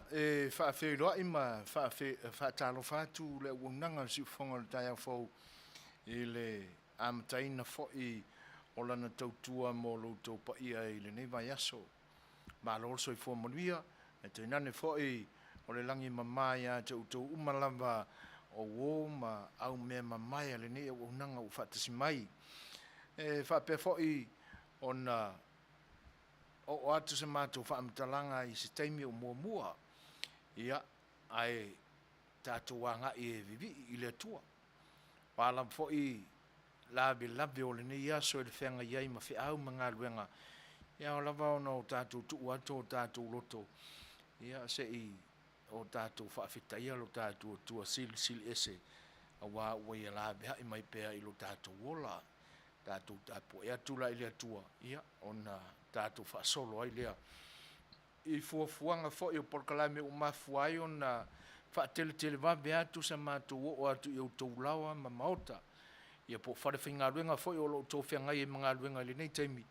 Fai'oa ima faatalanoa tu le unanga si fonga tai fo ile amataina fo'i o lana tautua mo loutou paia i lenei vaiaso malo so i fo Manuia e tainane fo'i o le langi mamai a tautou uma lava o ma au mea mamai a lenei o unanga u faatasimai e faapea fo'i ona o atu se mātou whaamatalaga i se taimi o muamua ia ai tātou anga e vivi i le atua. Pālam fo'i lawe o le nei aso e le whenga iai ma whiau ma ngā luenga. Ia o lava ona o tātou tuu ato o tātou loto. Ia se i o tātou whaafitaia lo tātou tua sili ese a wā ua ia lawe hai mai pēr i lo tātou wola. Tātou tāpo e atula i le atua. Ia ona tātou whaasolo ai lea. I fuafuanga fo'i o porkalame o mafuai o na whaatele wawe atu sa mātou o atu i o taulawa ma maota. Ia po wharewhi ngā ruenga fo'i o lo tō whiangai e mga ruenga le nei taimi.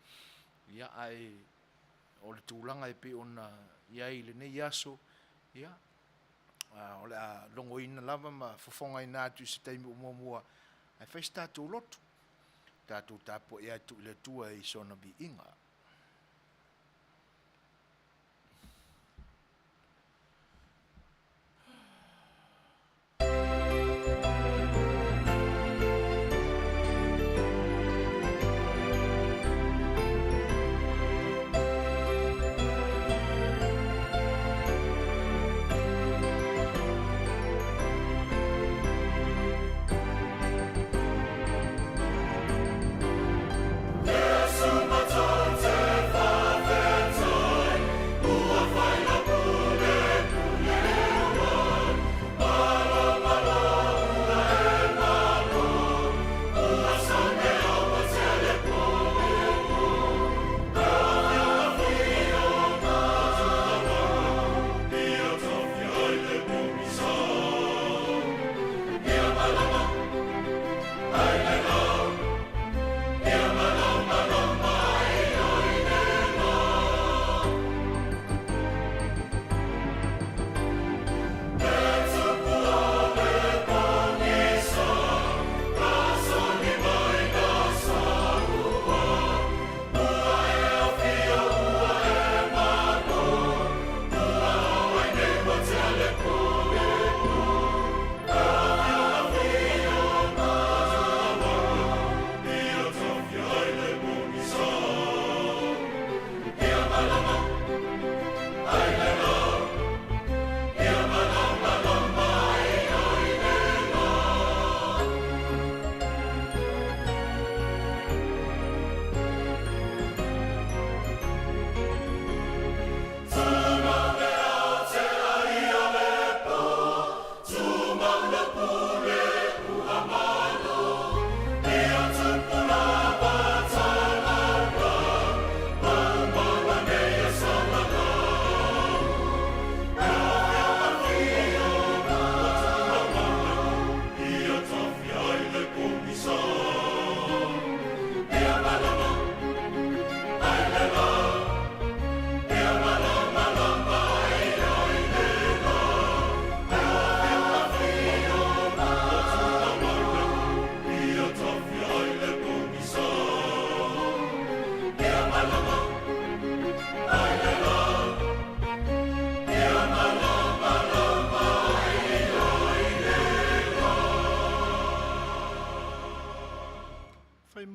Ia ai o le tūlanga e pe o na iai le nei aso. Ia o le a longo ina lava ma fufonga ina atu i se taimi o muamua. Ai whais tātou lotu. Tātou tāpo e atu i le tua i sona bi inga.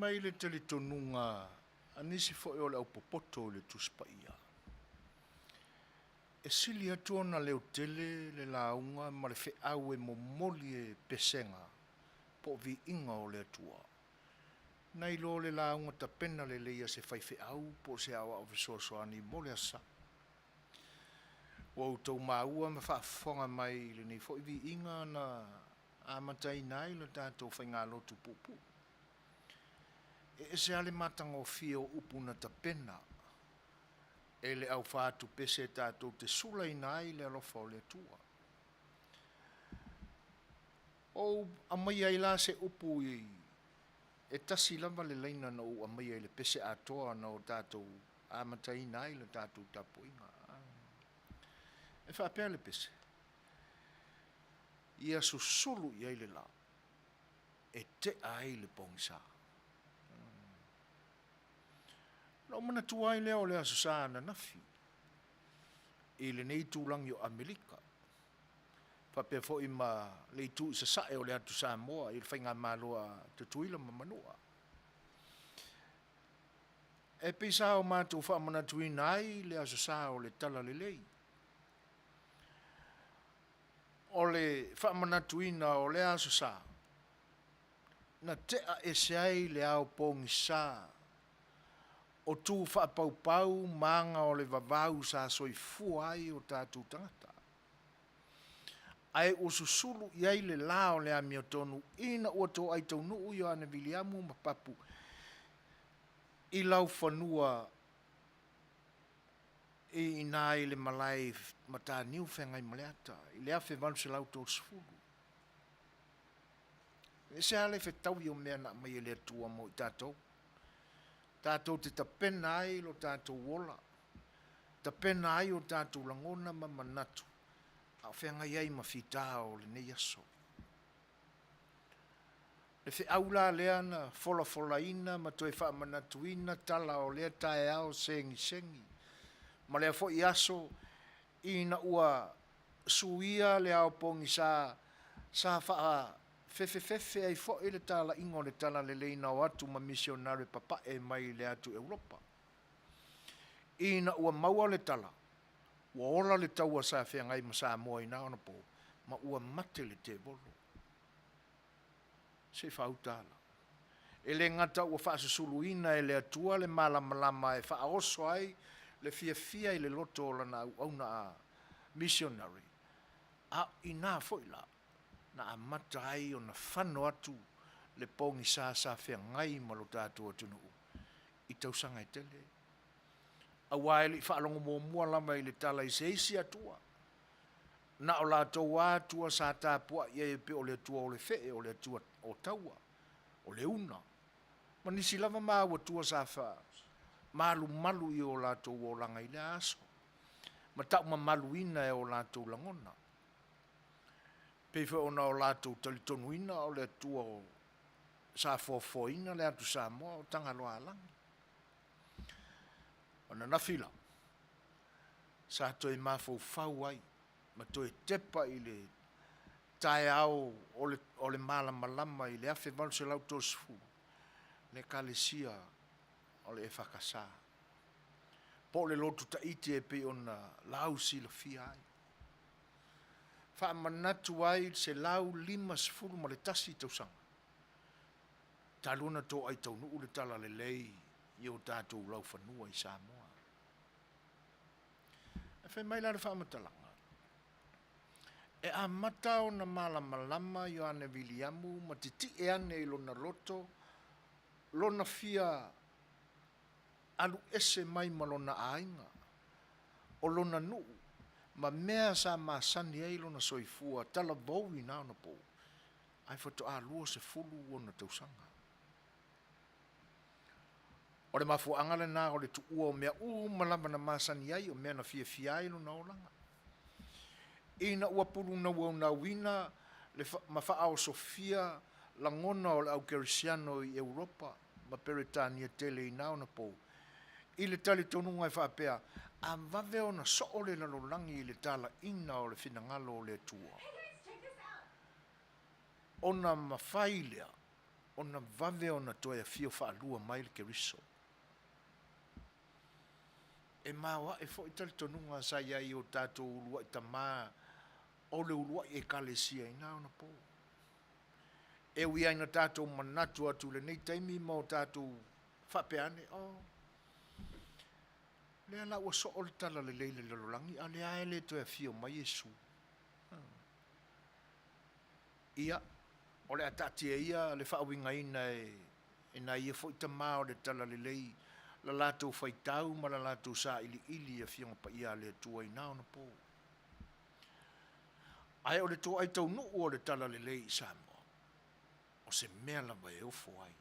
Mai le tele tonunga anisi fo'i o le au popoto le tuspaia. E sili atuona leo tele le launga ma le whiau e momoli e pesenga po vi inga o le atua. Nai lo le launga ta pena le leia se fai whiau po se awa o Suasua ni mo le asa. Wau tau maua ma whaafonga mai le nei fo'i vi inga na amatai nai le tātou whai ngā lotu pupu. E se ale matanga o fio upuna ta pena. E le au whaatu pese tātou te sula inai le alofa o le tua. O amai ai la se upu i e tasi lava le leina na o amai ai le pese atoa na o tātou amatai nai le tātou tapuinga. E whaapea le pese. Ia susulu i le la. E te ai le pongisa. Lo mana tuai lea o lea susa na nafi. I le nei tūlangi o Amerika. Whapea fo i ma le tu i sasae o lea tu Samoa. I le whainga māloa te tuila ma manua. E pisa o mātou whaamana tuina ai lea susa o le tala le lei. O le whaamanatuina o lea susa. Na tea e seai le au pongisa. O tū whaapaupau maanga o le vavau sa soifua ai o tātou tangata. Ai o susulu iai le lao le amia tonu ina ua tō ai tau nuu i o ana Viliamu ma papu. I lau whanua i nā i le malai mata niu whengai maleata. I le awhi vanu se lau tō sifuru. E se ale whe tau i o mea na mai e le atua mo i tātou. Tātou te tapena ai lo tātou wola. Tapena ai o tātou langona ma manatu. A whenga iai ma whitao le nei aso. Le whi aula lea na fola ina ma toi wha manatuina tala o lea tae ao sengi. Ma lea fo i aso ina ua suia le ao pongi sa wha fefe ai fo i le tala ingo le tala le leina o atu ma misionare papa e mai le atu Europa. Ina ua maua le tala. Ua ola le taua sa whengai ma Samoa i naona po. Ma ua mate le te bolo. Se whautala. E le ngata ua whaasasuluina e le atua le malama e whaaoso ai le fia i le loto o lana au na a missionary. A ina foila. Na amata ai o na whano atu le pongi sa whengai ma lo tātua atunu. I tausanga i tele. A waili whaalongo mō mua lama i le tala i seisi atua. Na o la tau atua sa tāpua i e pe o le atua o le whee o le atua o taua. O le una. Ma nisi lava maa tua sa wha. Malu i o la tau o langa i le aso. Ma tau ma malu ina e o la tau langona. Pefe ona o la tau talitonu ina o le atua o sa fofoina le atu Samoa o Tangaloa langa. Ona na fila. Sa toi mafou fau ai. Ma toi tepa i le tae au o le malama i le afe valu se lau tosifu. Le kalesia o le e whakasa. Po le lotu ta iti e pe ona lau si la fia ai. Whaamanatu ai se lau 5 ma le tasi tausanga. Taluna tō ai tau nuu le tala le lei i o tātou lau whanua i Samoa. E whai mai lara whaamatalanga. E a mata o na malama i o ane Viliamu ma titi e ane i lona loto, lona fia alu ese mai ma lona ainga, o lona nuu, ma mea sa masani e lona soifua, tala bau i nao na po, ai whato a lua se fulu o na tausanga. O le mafu angale na o le tuua o mea malama na masani ai o mea na fia ai lona olanga. Ina ua pulu na ua na wina le mawha o Sofia langona o le au kerisiano i Europa ma Peretania tele i nao na po. I le tali tonu ngai whaapea a vave o na so le lalolangi i le tala ina o le finangalo o le tua. Ona mawhailea, ona vave o na toia fio whaalua mai le keriso. E mawa e fo i tali tonu ngai sa iai o tātou ulua i tamaa o le ulua i e kalesia i nao na po. E ui aina tātou manatu atu le nei taimi ma o tātou whapeane. Le ala ua so o le tala le leile le lolangi, a le aele to e fio mai Yesu. Ia, o le atatia ia, le whaawinga ina e na ia fo i tamaa o le tala le lei, la lātou whaitau ma la lātou sa ili a fionga pa ia le tua i nao na po. Ai o le tō ai tau nuu o le tala le lei Samoa. O se mea lava e ofo ai.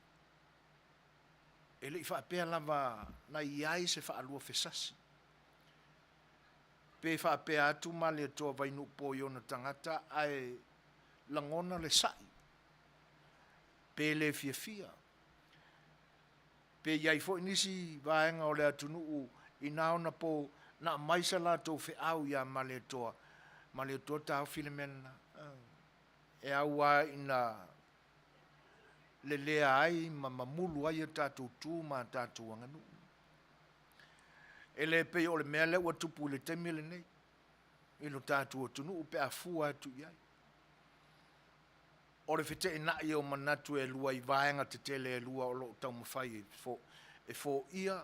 E le i whaapea lava na iai se whaalua fesasi. pe whape atu ma le toa vainu po i ona tangata ai langona le sai. Pe le fia. Pe iai fo inisi vaenga o le atunu i naona po na maisa la tau Fai'au ia ma le toa tau Fiame e aua ina le lea ai ma mamulu ai tātou tū ma tātou anganu. E le pei o le mea le ua tupu le temi le nei. Ilo tātou atunu pe a fua atu iai. O le fete ina i o manatu e lua i vaenga te tele e lua o lo tau mawhai e fo ia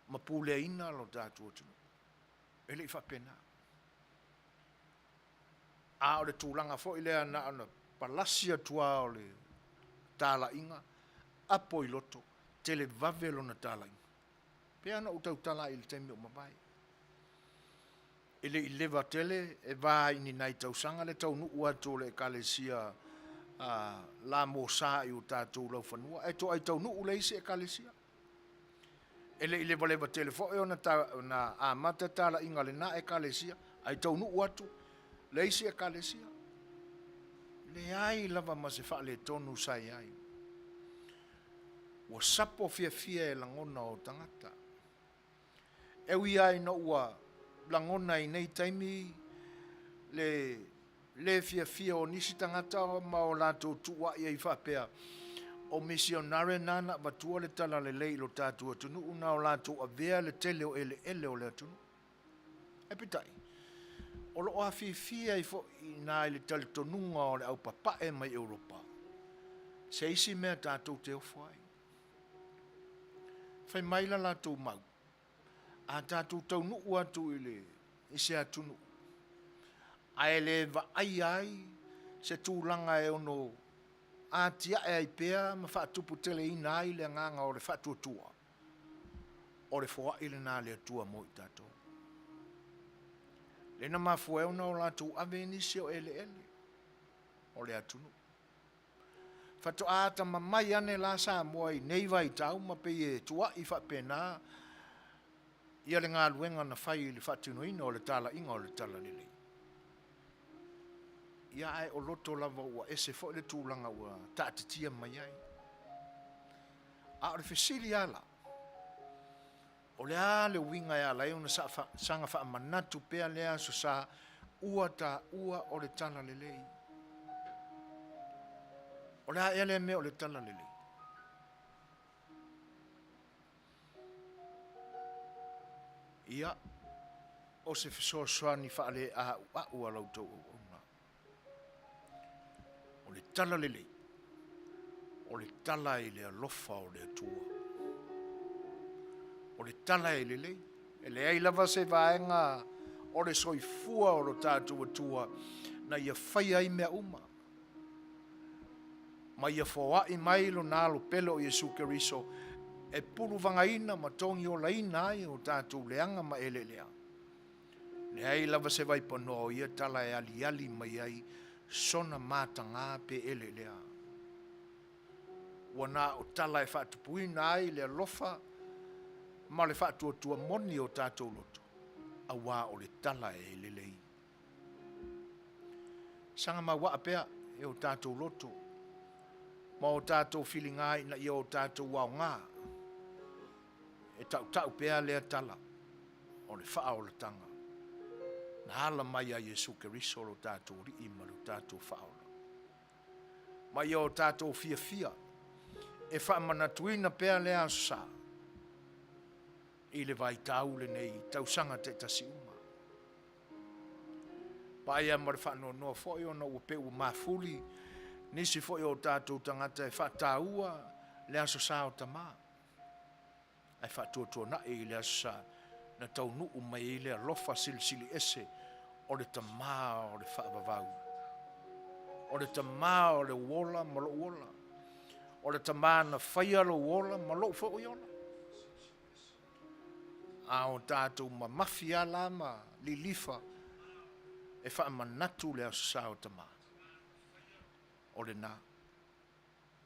ma pule ina lo tātou atunu. E le i whapena. A o le tūlanga fo i lea na ana palasia tua o le tala inga, apo i loto, tele vavelo na tala inga. Pea na utau tala i le temi o mabai. Ele i leva tele, e vā ini nai tausanga le tau nuu atu le kalesia la mo sa i o tātou lau whanua. E to ai tau nuu le isi e kalesia. Ele i leva tele fo e o na amata tala inga le na e kalesia, ai tau nuu atu, le isi e kalesia. Le ai lava ma se wha le tonu sai ai. Ua sapo fia e langona o tangata. E ui ai no ua langona i nei taimi le fia o nisi tangata ma o lato tua i whapea. O misionare nana batua le tala le lei lo tātua tunu una o lato a vea le tele o ele o le atunu. E pitai. O lo a fia i fo i nā i le tali tonunga o le au papae mai Europa. Se isi mea tātou te ofai. Fai maila lātou mau. A tātou tau nuu atu i se atunu. A ele va ai se tūlanga e ono a tia e ai pea ma whaatupu tele i nā i le nganga o le whaatuatua. O le fua i le nā le atua mo i tātou. Le na mafueo na o lātou ave nisi o ele. O le atunu. Fato ata mamai ane la Samoa i nei vai tau ma pe e tua i whapena ia le ngā luenga na whai i le whatunuina o le tala inga o le tala lili. Ia ai o loto lava ua ese fo le tūlanga ua tātitia mai ai. A o le fesili ala. O le a le winga e ala e una sanga wha manatu pea lea so sa ua o le tala lili. O le a ele me o le tala lili. Ia, o se Suasua ni whaale a ua lautou o una. O le tala lili. O le tala i le alofa o le atua. O le tala i lili. E le ai lava se vaenga o le soifua o lo tātou atua na ia whai ai mea uma. Ma ia whawai mai lo nalo pelo o Yesu Keriso e pulu vangaina ma tongi o laina ai o tātou leanga ma ele lea. Le ai lava se vai pano ia tala e ali mai ai sona matanga pe ele lea. Wana o tala e whaatupuina ai le alofa ma le whaatuatua moni o tātou loto. Awa o le tala e lelei. Sanga ma wa apea e o tātou loto. Ma o tātou whilingai na i o tātou wau ngā. E tau pea lea tala. O le wha o le tanga. Na hala mai a Yesu Keriso lo tātou ri ima lo tātou wha o la. Ma i o tātou fia. E wha manatuina pea lea sa. I le vai tau le nei tausanga te tasi uma. Pa ia ma le wha no foi o na upe u mafuli. Nisi foi o tātou tangata e whataua le aso sa o tama. Ai whatuatua na e le aso sa na tau nuu mai e le alofa sili ese o le tama o le whaavavau. O le tama o le wola malo wola. O le tama na whaia lo wola malo fo iona. A o tātou ma mafia lama lilifa e whaamanatu le aso sa o tama. O le nā.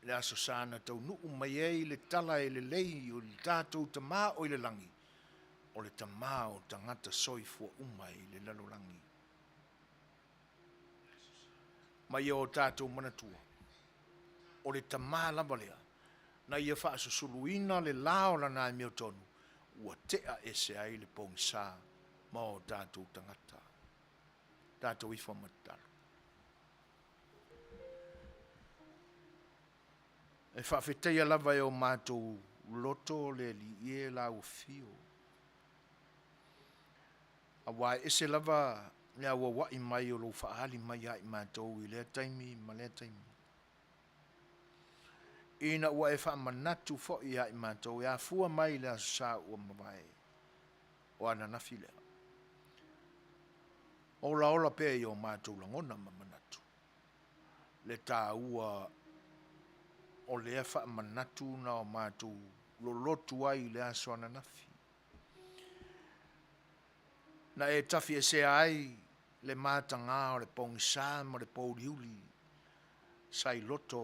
Le aso sāna tau nuu mai e le tala e le lei o le tātou tama o le langi. o le tamā o tangata soifua uma i le lalolangi. Mai o tātou manatua, o le tamā lava lea, na ia whaasusuluina le lao lana i meo tonu, ua tea ese ai le pōngisā ma o tātou tangata, tātou ifa matalo. E whaafeteia lava e o mātou loto le li e la ufio. A wai ese lava le awa wai mai o lo whaali mai ai mātou i lea taimi ma lea taimi. Ina ua e wha manatu fo i ai mātou e a fua mai le asa ua mawai o ana nafi lea. Ola ola pe i o mātou langona ma manatu. Le tā ua o lea wha manatu na o mātou lolotu ai le aso ana nafi. Na e tafi e se ai le mātanga o le pōngisā ma le pōliuli sai loto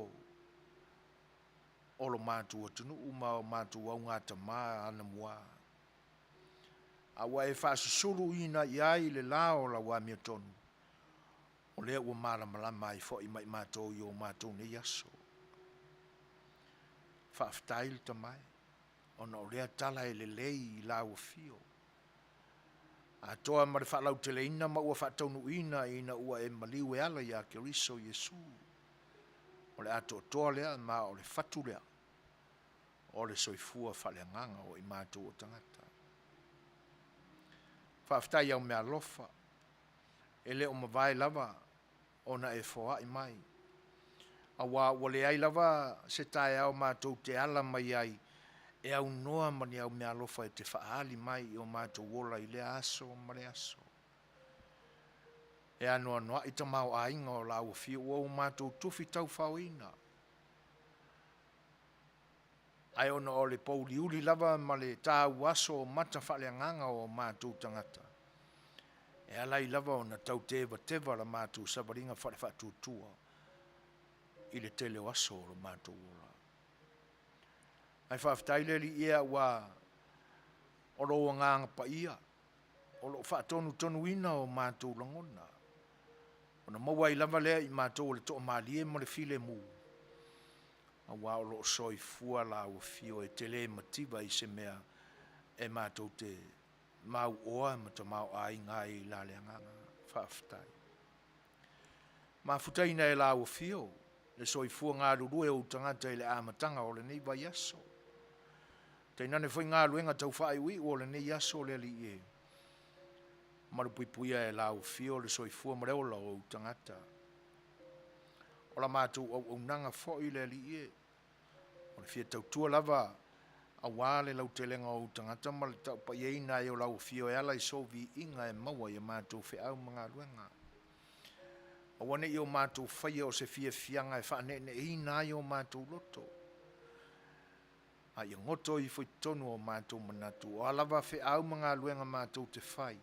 o lo mātou atunu uma o mātou au ngā Tama'itai. Awa e whaasusuru ina i ai le lao la wa mea tonu. O lea ua malamalama i fo i mai mātou i o mātou ne yaso. Whaaftail tamai, ona o lea tala e le lei i la ua fio. A toa mare whaalau tele ina ma ua whaataunu ina ua e maliu e ala ia ke riso Yesu. O le ato toa lea ma o le fatu lea. O le soifua whaleanganga o i mātou o tangata. Whaaftai au mea lofa. E le o mawai lava ona e foa i mai. Awa wale ai lava se tae au mātou te ala mai ai e au noa mani au mea lofa e te whaali mai i o mātou wola i le aso ma le aso. E anoa noa i tamau a inga o la ua fio o mātou tufi tau whauina. Ai ona o le pouliuli lava ma le tāu aso o mata whaleanganga o mātou tangata. E alai lava ona tau teva la mātou savaringa whatutua i le tele o aso o mātou wola. Ai whaaftaile li ia wa o roa nganga pa ia, o lo whaatonu ina o mātou langona. Ona maua i lava lea i mātou o le toa maalie ma le file mu. A wa o lo soi fua la o fio e tele mativa i se mea e mātou te mau oa ma ta mau a inga i la le nganga whaaftai. Ma futaina e la o fio, le soi fua ngā rurue o tangata i le amatanga o le nei vai aso. Te nane fwoi ngā luenga tau whai ui o le nei aso le li e. Marupuipuia e la o fio le soi fua mareola o tangata. O la mātou au nanga fwoi le li e. O le fia tau tua lava a wale lau te lenga o tangata ma le tau pa ieina e o lau fio e ala i sovi inga e maua i mātou whi au mga luenga. O wane i o mātou whaia o se fia fianga e whaane ne ina i o mātou loto. A i ngoto i fwoi tonu o mātou manatu. O alava whi au mga luenga mātou te whai.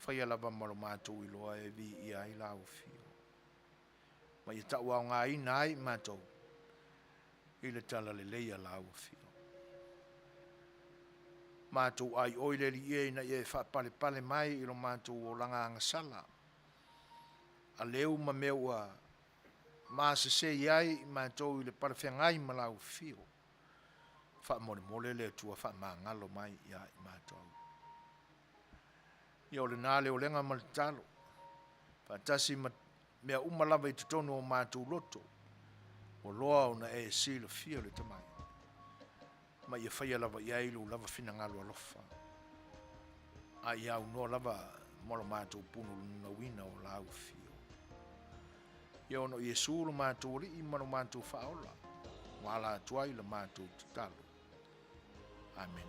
Whai alava maro mātou i loa e vi i ai lau fio. Ma i tau au ngā ina ai mātou. I le tala le leia lau fio. Mātou ai oile li e na i e whapale mai i lo mātou o langa angasala. A leu ma meua maase se iai mātou i le parewhengai ma lau fio. Wha mole le tua wha ngalo mai iai mātou. I o le nāle o lenga malitalo. Wha tasi mea umalawa i tutonu o mātou loto. O loa o na e sila fio le tamai. Ma ia whaia lava iai lu lava fina ngalo alofa. A ia unoa lava molo mātou punu na wina o lau fio. Ia ono Yesu lo mātou ri i mano mātou whaola. Wala tuai la mātou tutalo. Amen.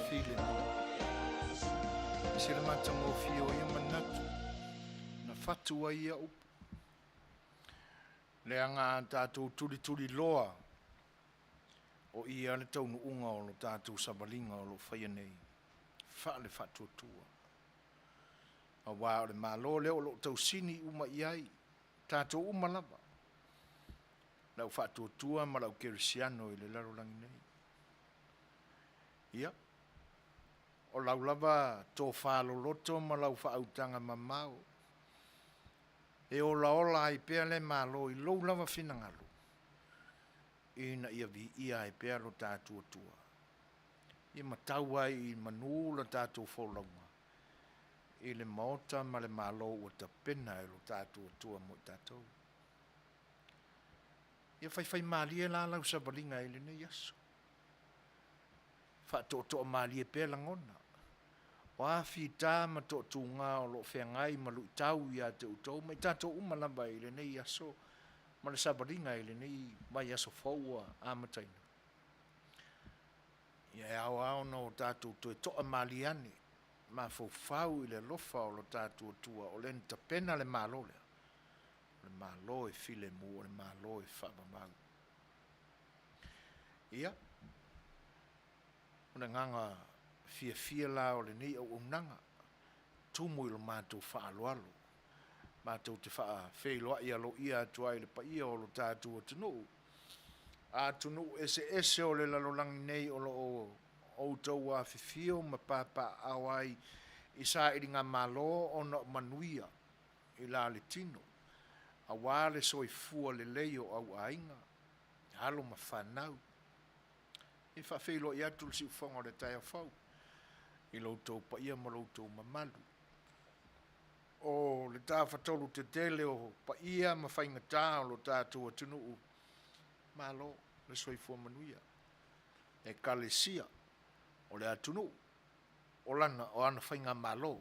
file mo. Sila matango fio ia manatu. Na fatua ia upu. Leanga tātou turi loa. O ia le taunu unga o lo tātou sabalinga o lo whaia nei. Whaale whatuatua. A wā o le mālo leo o lo tau sini uma iai. Tātou uma lava. Lau whatuatua ma lau kerisiano i le laro langi nei. Ia. O lau lava tō whālo loto ma lau whaautanga mamau. E ola ai pēr le mālo i lou lava whinangalu. Ina ia vi ia e pēr o tātua tua. Ia matau ai i manula tātua wholaunga. I le maota ma le mālo ua ta pena e lo tātua tua mo i tātou. Ia whai mālie la lau sabalinga i le nei aso. Whatotoa mālie pēr langona. Wafi tā ma tō tūngā o lo whengai ma lui tau i a te utou. Mai tātou umalamba i le nei aso. Ma le sabalinga i le nei mai aso Fai'oa amataina. Ia e au na o tātou toe toa maliane. Ma fau i le lofa o lo tātou tua. O le nita pena le mālo lea. Le mālo e file mu o le mālo e whabamau. Ia. O le nganga fia la o le nei au unanga. Tumu i lo mātou whaaloalo. Mātou te whailoa i alo ia atua i le pa ia o lo tātou atunu. Atunu ese o le lalolangi nei o lo o tau a fifio ma papa awai i sa i ngā malo o na manuia i la le tino. A wale so i fua le leio au ainga. Halo ma whanau. I whawhilo i atu si ufonga le tai a whau. I loutou pa ia ma loutou mamalu. O le tā whatolu te tele o pa ia ma whainga tā o lo tātou atunu u. Malo, le soifua manuia. E kalesia o le atunu. O lana o ana whainga malo.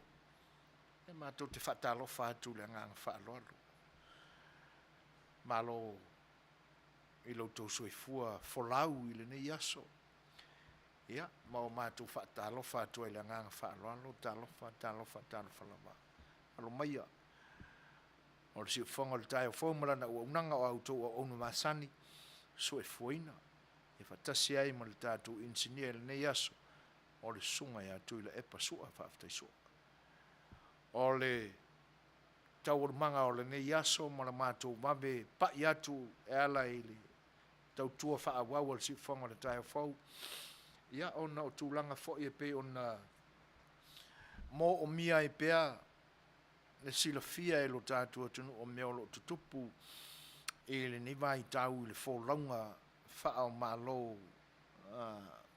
E mātou te whatalofa atu le nganga whaaloalo. Malo i loutou soifua folau i le nei aso. Ia, ma o mātou whaatalofa atu e le nganga whaaloalo, talofa lava. Alo maia. O le si whonga le tae o whaumarana ua unanga o autou o onu masani. So e fuina. E whatasi ai ma le tātou insinia le nei aso. O le sunga e atu i le epa sua, whaaftai sua. O le taurumanga o le nei aso ma le mātou mawe pa i atu e ala i le tautua whaawau le si whonga le tae o whau. Ia ona o tūlanga fo i pe ona mo o mia i pea le sila fia e lo tātua tunu o mea o lo tutupu e le niwai tau i le fōlaunga whaao mālo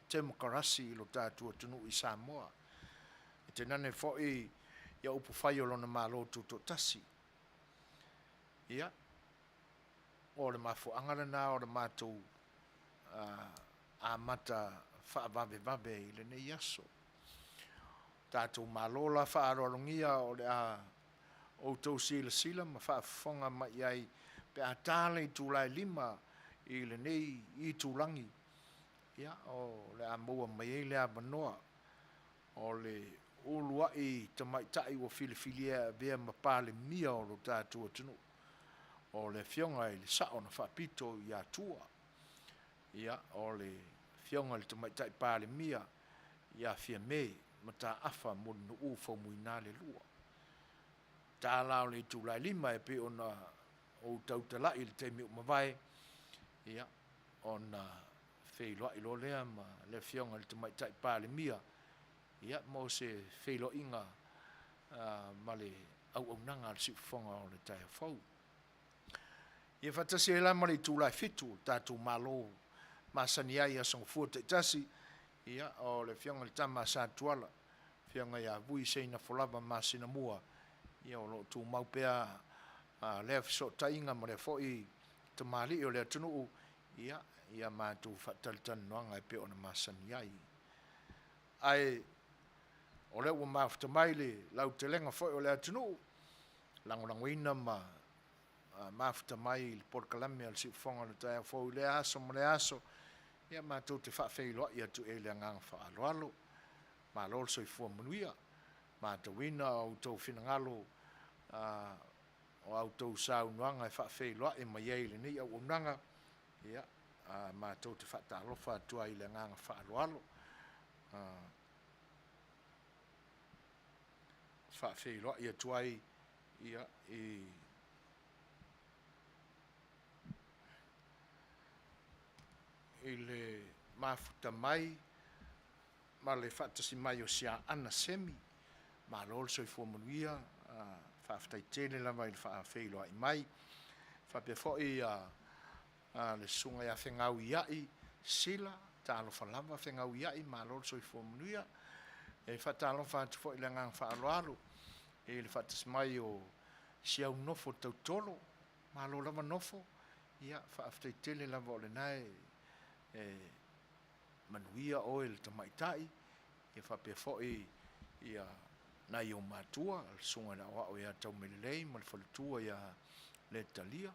temokarasi i lo tātua tunu i Samoa. E te nane fo i ia upu whai o lona mālo tutotasi. Ia o le mafo angarana o le mātou a mata whaavave i le nei aso. Tātou mālola whaarorongia o le a outou sila ma whaafonga ma iai pe a tāle i tūlai lima i le nei i tūlangi. Ia o le a maua mai e le a manoa o le ulua i Tama'itai o filifilia vea ma Palemia o lo tātou atunu. O le fionga i le sao na whaapito i atua. Ia o le fionga le Tama'itai Palemia i a Fiame ma tā afa mo no ufo muina le lua. Tā lao le tūlai lima e pe ona o tautala i le teimi umawai. Ia ona wheiloa i lo lea ma le fionga le Tama'itai Palemia. Ia mo se wheilo inga ma le au nanga le siufonga o le tai fau. Ia whatasi e la ma le tūlai fitu tātou malo masani ai a song fuata itasi. Ia o le fionga le tama sa tuala. Fionga ia vui Seigafolava Masinamua. Ia o lo tu maupea le so tainga ma le foi te mali o le tunu. Ia mātou Faatalanoaga e pe ona masani ai. Ai o le ua mafutamai le lau te lenga foi o le tunu. Langolangoina ma mafutamai le Palemia le siufonga le tae foi le aso ma le aso. Ia mātou te whaafeiloa ia tu e le nganga whaaloalo. ma lo soifua manuia ma tauina au tau finangalo o au tau saunoanga e whaafeiloa mai ai le nei au unanga ia ma tau te whaatalofa atua i le nganga whaaloalo whaafeiloa ia tuai ia i le mafuta mai ma le whaatasi mai o sia ana semi ma lo soifua manuia whaafetaitele lava i le whaafeiloa i mai whapea fo'i le sunga ia whengau iai sila talofa lava whengau iai ma lo soifua manuia e whaatalofa atu fo'i le ngang whaaloalo e le whaatasi mai o siau nofo tautolo ma lo lava nofo ia whaafetaitele lava o le nae manuia o le Tama'itai e whapea fo'i ia nai o matua le sunga na o ia tau melelei ma le whaletua ia le talia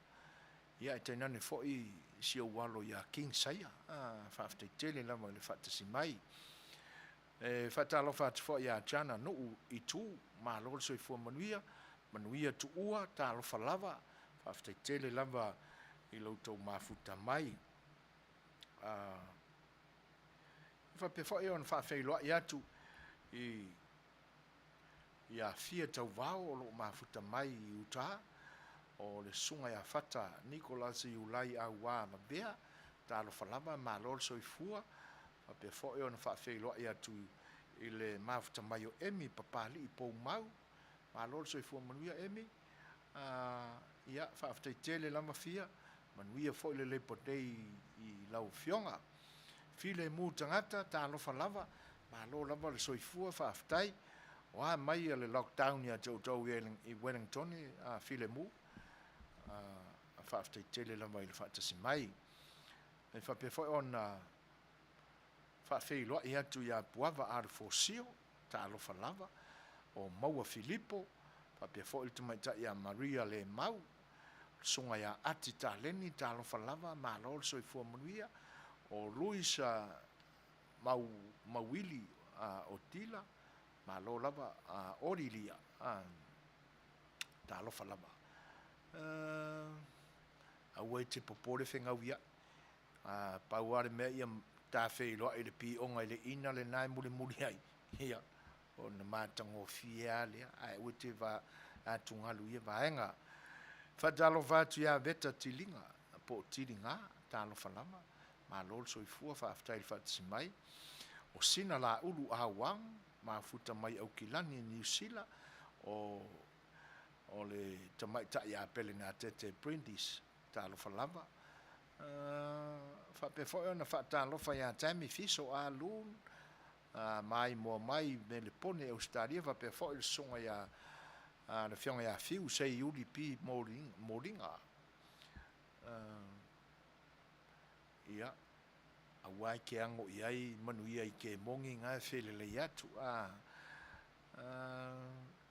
ia e tainane fo'i siau walo ia King Saia whaafetaitele lava le whaatasi mai e whaatalofa atu fo'i ia jana no i tu ma lo soifua manuia tu ua talofa lava whaafetaitele lava i loutou mafuta mai whapea fo'i ona whaafeiloa i atu ia fia tau vao o lo mafuta mai i uta o le sunga ia fata Nicholas i ulai au wā ma bea talofa lava ma lo soifua whapea fo'i ona whaafeiloa i atu i le mafuta mai o emi papali i pou mau ma lo soifua manuia emi ia whaafetaitele lama fia manuia fo'i le leipotei i lau Afioga file mu tangata talofa lava ma lo lava le soifua whaafetai o mai le lockdown ia tau i Wellington file mu whaafetaitele lava i le whaatasi mai e whapea fo'i ona whaafeiloa i atu ia puava a le fosio talofa lava o maua Filipo whapea fo'i le Tama'itai ia Maria le mau sunga ia ati taleni talofa lava ma lo soifua manuia o Luis mauili o tila ma lo lava orilia talofa lava au te popore whengau ia pauare mea ia tawheiloa i le pionga i le ina le nai muli ai ia o na mātango fia lea ai ue te va atungalu ia vaenga whaatalofa atu ia veta tilinga po tilinga talofa lava ma lo soifua whaafetai le whaatasi mai o sina la ulu awang ma futa mai au kilani New Zealand o le Tama'itai ia pele ngā tete Brindis talofa lava whapea fo'i ona whaatalofa ia taimi fiso a lun mai mo mai me le pone Australia whapea fo'i le songa ia le whionga ia fiu sei uli pi moringa ia awai ke ango iai manuia i ke mongi ngai whelele atu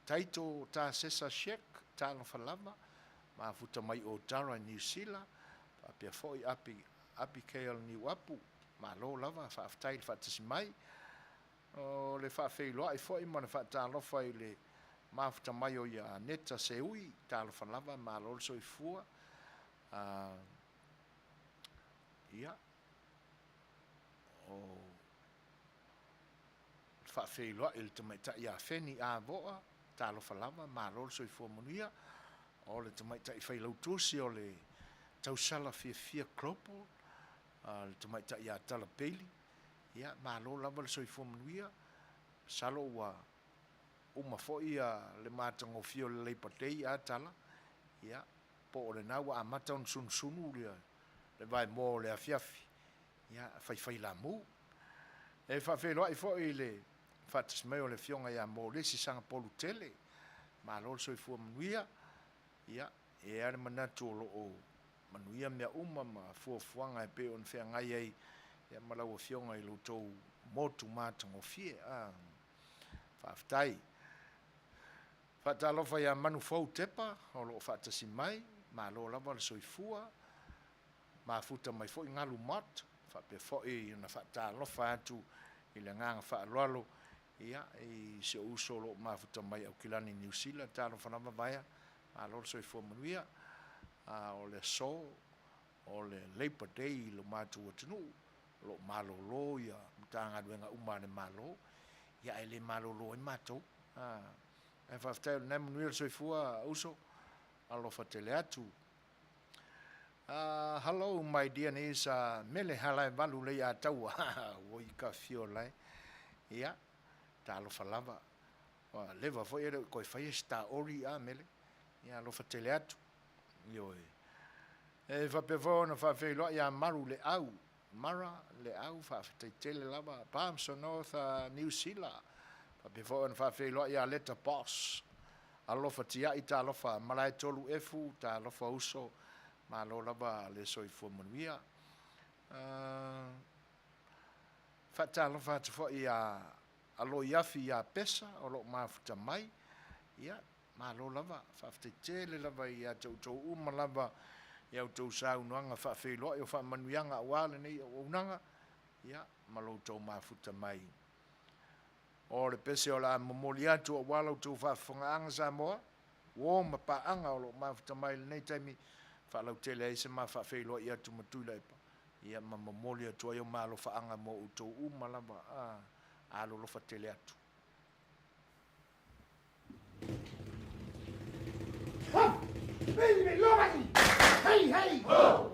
taito ta sesa shek talofa lava ma futa mai o Tara New Zealand apia foi api KL New Apu ma lo lava whaafetai le whaatasi mai o le whaafeiloa i foi mana whaatalofa i le mafuta mai o ia neta seui talofa lava ma lo soifua ia o whaafeiloa i le Tama'itai ia wheni a voa talofa lava ma lo soifua manuia o le Tama'itai whailautusi o le tausala fia kropo le Tama'itai ia tala peili ia ma lo lava le soifua manuia salo ua uma fo'i le matango fio le leipatei a tala ia po o le naua amata on sunsunu le vai mo le afiafi ia fai la mu e whaafeiloa i fo'i le whaatasi mai o le fionga ia mo lesi sanga polu tele ma lo soifua manuia ia e are manatu o lo manuia mea uma ma fuafuanga e pe on whea ngai ai ia malau fionga i lo tou motu matango fie whaafetai whaatalofa ia manu fau tepa o lo whaatasi mai ma lo lava le soifua ma futa mai fo'i ngalu mat whapea fo'i na whaatalofa atu i le nganga whaaloalo ia i se uso lo mafuta mai au kilani New Zealand Talanoa vai a lo soifua manuia o le so o le Labor Day lo matua tunu lo malolo ia tanga duenga umane malo ia ele malolo e matou e faafetai lenai manuia le soifua uso alo fatele atu. Hello my dear niece, mele halai valu le a tau o i ka fio lai ia Seigafolava wa leva foi ko fai sta ori a mele ia lo fatele atu io e fa pe na fa Fai'oa ia maru le au mara le au fa tele lava Palms North New Zealand fa pe na fa Fai'oa ia leta boss alo fatia i ta lofa malai tolu efu ta lofa uso ma lo lava le soifua manuia fa ta lofa te fo ia alo iafi ia pesa o lo mafuta mai ia ma lo lava fa tele lava ia tau uma lava ia tau sa unanga fa Fai'oa ia fa manuianga wale nei unanga ia ma lo tau mafuta mai o le pese o la momoli atu o wala tu fa fongaanga Samoa o ma paanga o lo mafuta mai nei taimi fa lau tele ai se ma fa Fai'oa ia tu matui lai pa ia ma momoli atu ai o malo faanga mo uto uma lava alo lo fa tele atu hey hey ho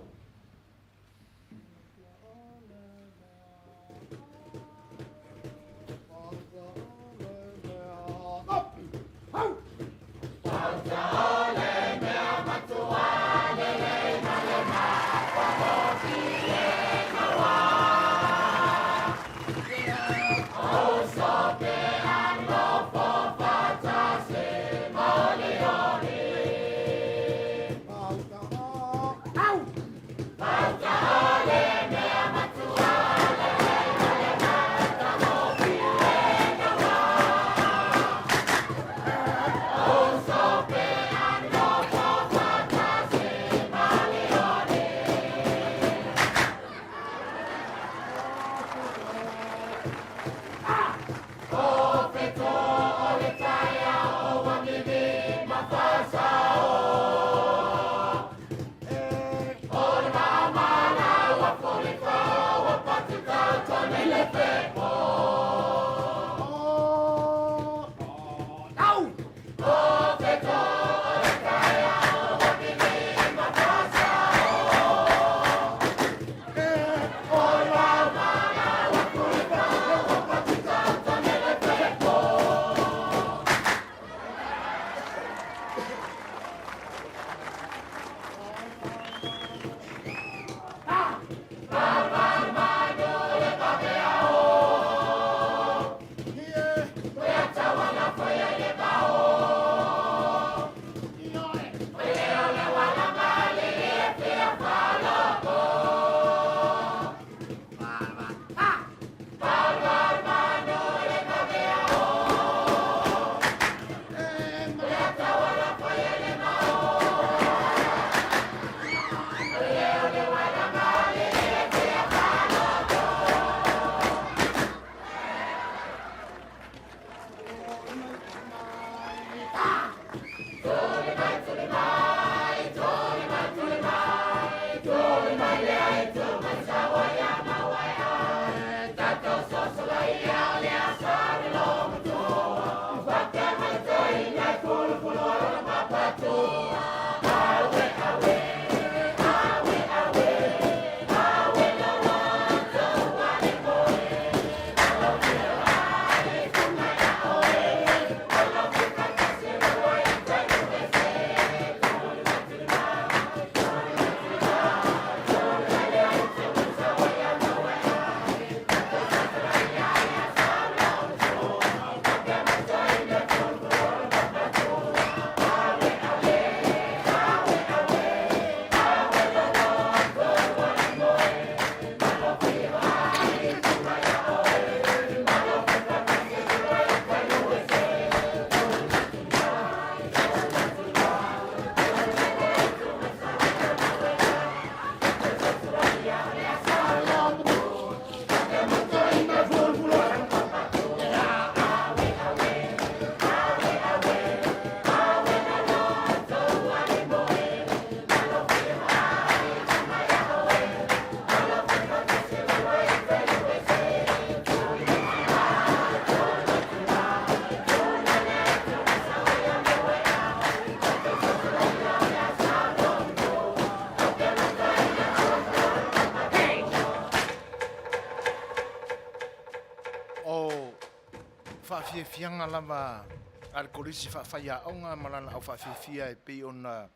fia fianga lava al kolisi faia onga malana au fia e pe ona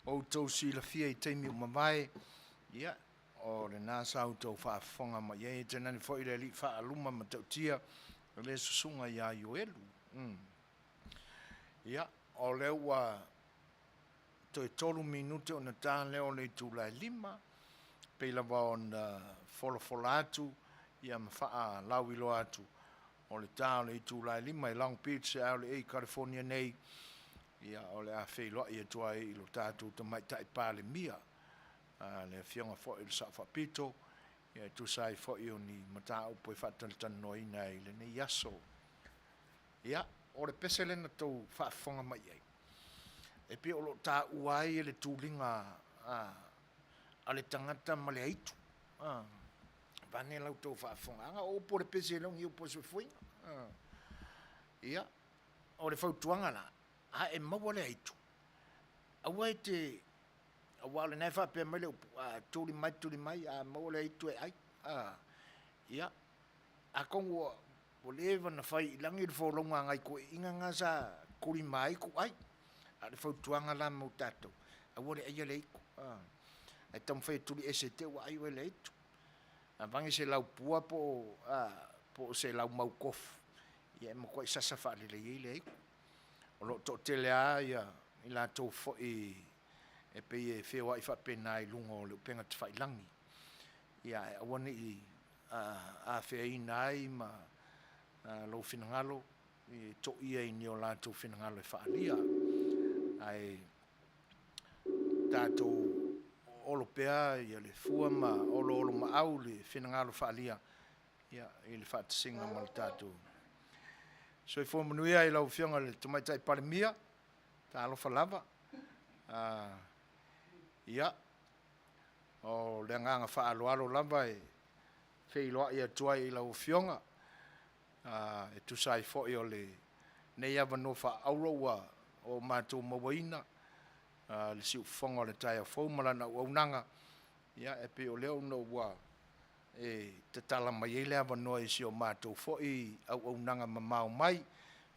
o tau sila fia I teimi o mawai ia o le nasa au tau fonga ma ia e tenani fo I le li fa aluma ma tau tia le susunga ia yoelu ia o le ua to tolu minute ona ta leo le tula lima pe lava ona fola atu ia mafaa lawilo atu o le tā o le tula lima I Long Beach au le California nei ia o le a Fai'oa ia tua I lo tātou Tama'itai Palemia le Afioga fo I le sa'afa'apito ia tu sai fo I o ni mata upo I Faatalanoa I le nei aso ia o le pese lena tou fa'afoga mai ai e pe o lo tāua ai le tulinga a le tangata ma le aitu vane lau tou fa'afoga anga o po le pese longi o po se fuinga ia o le fautuanga la a e maua le aitu aua e te aua le nai whapea mai le tuli mai a maua le aitu e ai ia a kongo o le ewa na whai ilangi le whaolonga ngai ko inga ngā sa kuri mai ku ai a le fautuanga la mau tātou aua le aia le iku e tam whai tuli ese te wa ai le aitu a vangi se lau pua po se lau mau kofu ia e makoi sasa whaale le iei le iku o lo to te lea ia I la tau fo e pe e Fai'oa I whapena I lunga o le upenga te whailangi ia e awane I a whiaina ai ma lo finangalo I to ia I ni o la tau finangalo e whaalia ai tātou olo pea ia le fua ma olo ma au le finangalo whaalia ia I le whaatasinga ma le tātou so I fua manuia I lau Afioga le Tama'itai Palemia Seigafolava ia o le nganga whaaloalo lava e Fai'oa ia tua I lau Afioga e tu sai fo I o le nei ava no whaauraua o mātou mawaina le siu fonga o le taia fau malana uaunanga ia e pe o leo no wa e te tala mai ele ava noa I si o mātou fo I au uaunanga mamau mai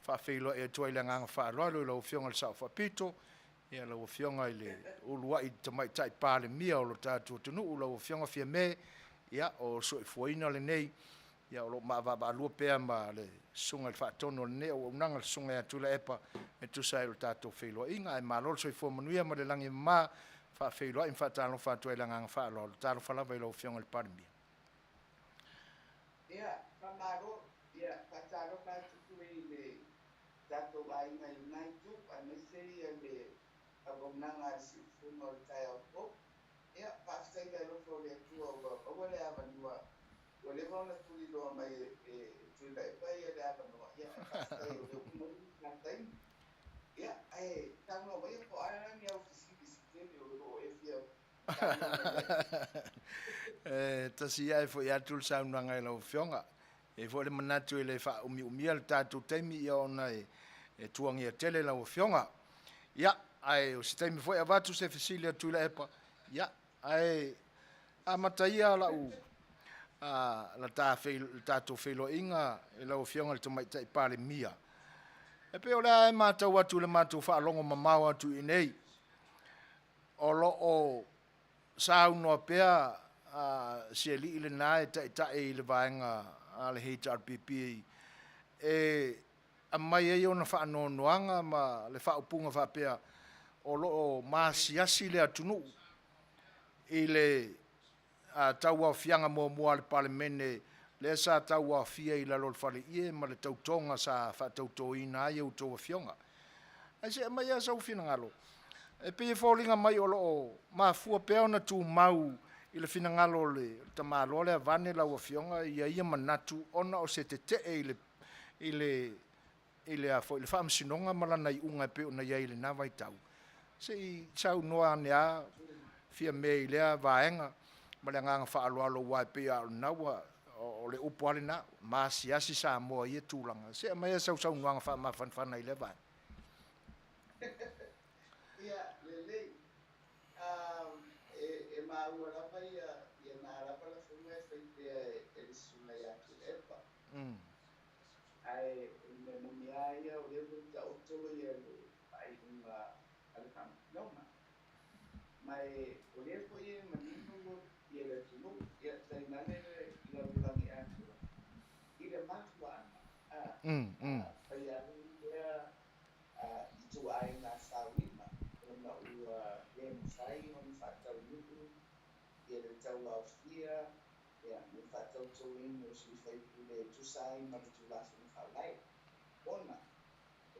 Fai'oa e tua I le nganga whaaloalo I lau Afioga le sa'afa'apito ia lau Afioga I le ulua I Tama'itai Palemia o lo tātou tunu u lau Afioga Fiame ia o so I fuaina le nei ia o lo maavava alua pea ma le sunga le whaatono le nei o unanga le sunga e tula epa e tu sai o tātou Fai'oa inga e malolo so I fua manuia ma le langi ma Fai'oa I whaatalo whaatua I le nganga whaaloalo tālo whalava I lau Afioga le Palemia ia mamaro ia whaatalo whaatuku I le tātou ainga I naitu a mesei a le awamnanga a si funga o le tai au po ia whaafsaiga I lofo le atua ua le avanua o le vauna tuli loa mai e tuila e pai e le avanua ia e whaafsai o le umari tātai ia e tango mai po arangi au fisiki sitele o lo e fia tasi ai fo ia tul saunanga I lau Afioga e fo le manatu I le whaumia le tātou taimi ia ona e tuangi a tele lau Afioga ia ai o si taimi fo e avatu se fisilia tuila epa ia ai a mataia la u la tātou Fai'oa inga e lau Afioga le Tama'itai Palemia e pe o le e mātou atu le mātou whaalongo mamau atu I nei o lo o saunoa pea si e li I le nā e taʻitaʻi I le vaenga a le HRPP e a mai e ona whaanonoanga ma le whaupunga whapea o lo o māsiasi le atunu I le taua fianga mua le Parliamentary le sa taua fia I la lol fale ie ma le tautonga sa whaatautoina ai au tau Afioga ai se mai a sau finangalo e pe fallinga mai o lo mafua pea ona tu mau I le finangalo le tamalo le avane lau Afioga ia manatu ona o se te I le a fo I le whaamsinonga malana I unga pe ona ia I le nawa I tau se I sau noa nea Fiame I lea vaenga ma le nganga whaaloalo wai pe a nawa o le upo ale na masiasi Samoa ia tūlanga se mai a sau noanga whaamawhanwhana I le vaenga ia lelei e maua lava ia nā lava la funga e whaitea e le suna ia tu epa ai me mai o le po ye manino ye le tulu ye tai nale le ulangi atu ile mafuanga pai ale ia i tu ai ngā whāwina ona ua le mawhai o ni whātau nuku ia le tau au fia ia ni whātau tau ingo si whaipu le tusai ma le tulafu ni whālai ona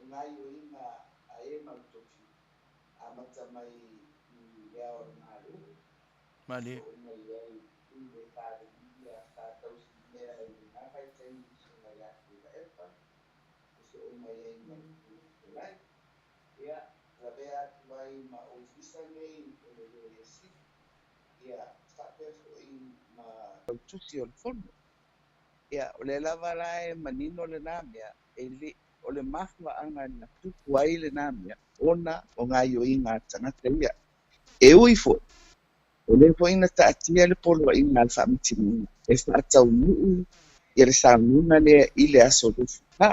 o ngā i o inga a e mautoki a mata mai i lea o ngā ruhu Mani. so o mai ai i le Palemia whātau si mea i ngā whaitai so ngā iatu i la epa so o mai ai mai i lai ia la vea atu ai ma ofisa nei o le le si ia whapea fo i ma tusi o le fono ia o le lava lae manino le nā mea e le o le mafua anga na tupu ai le nā mea ona o ngā ioinga tangata ia e ui fo o le fo ina taatia le polo i ngā whaamitinunga e whaatau nuu ia le saununga le i le aso lufu ha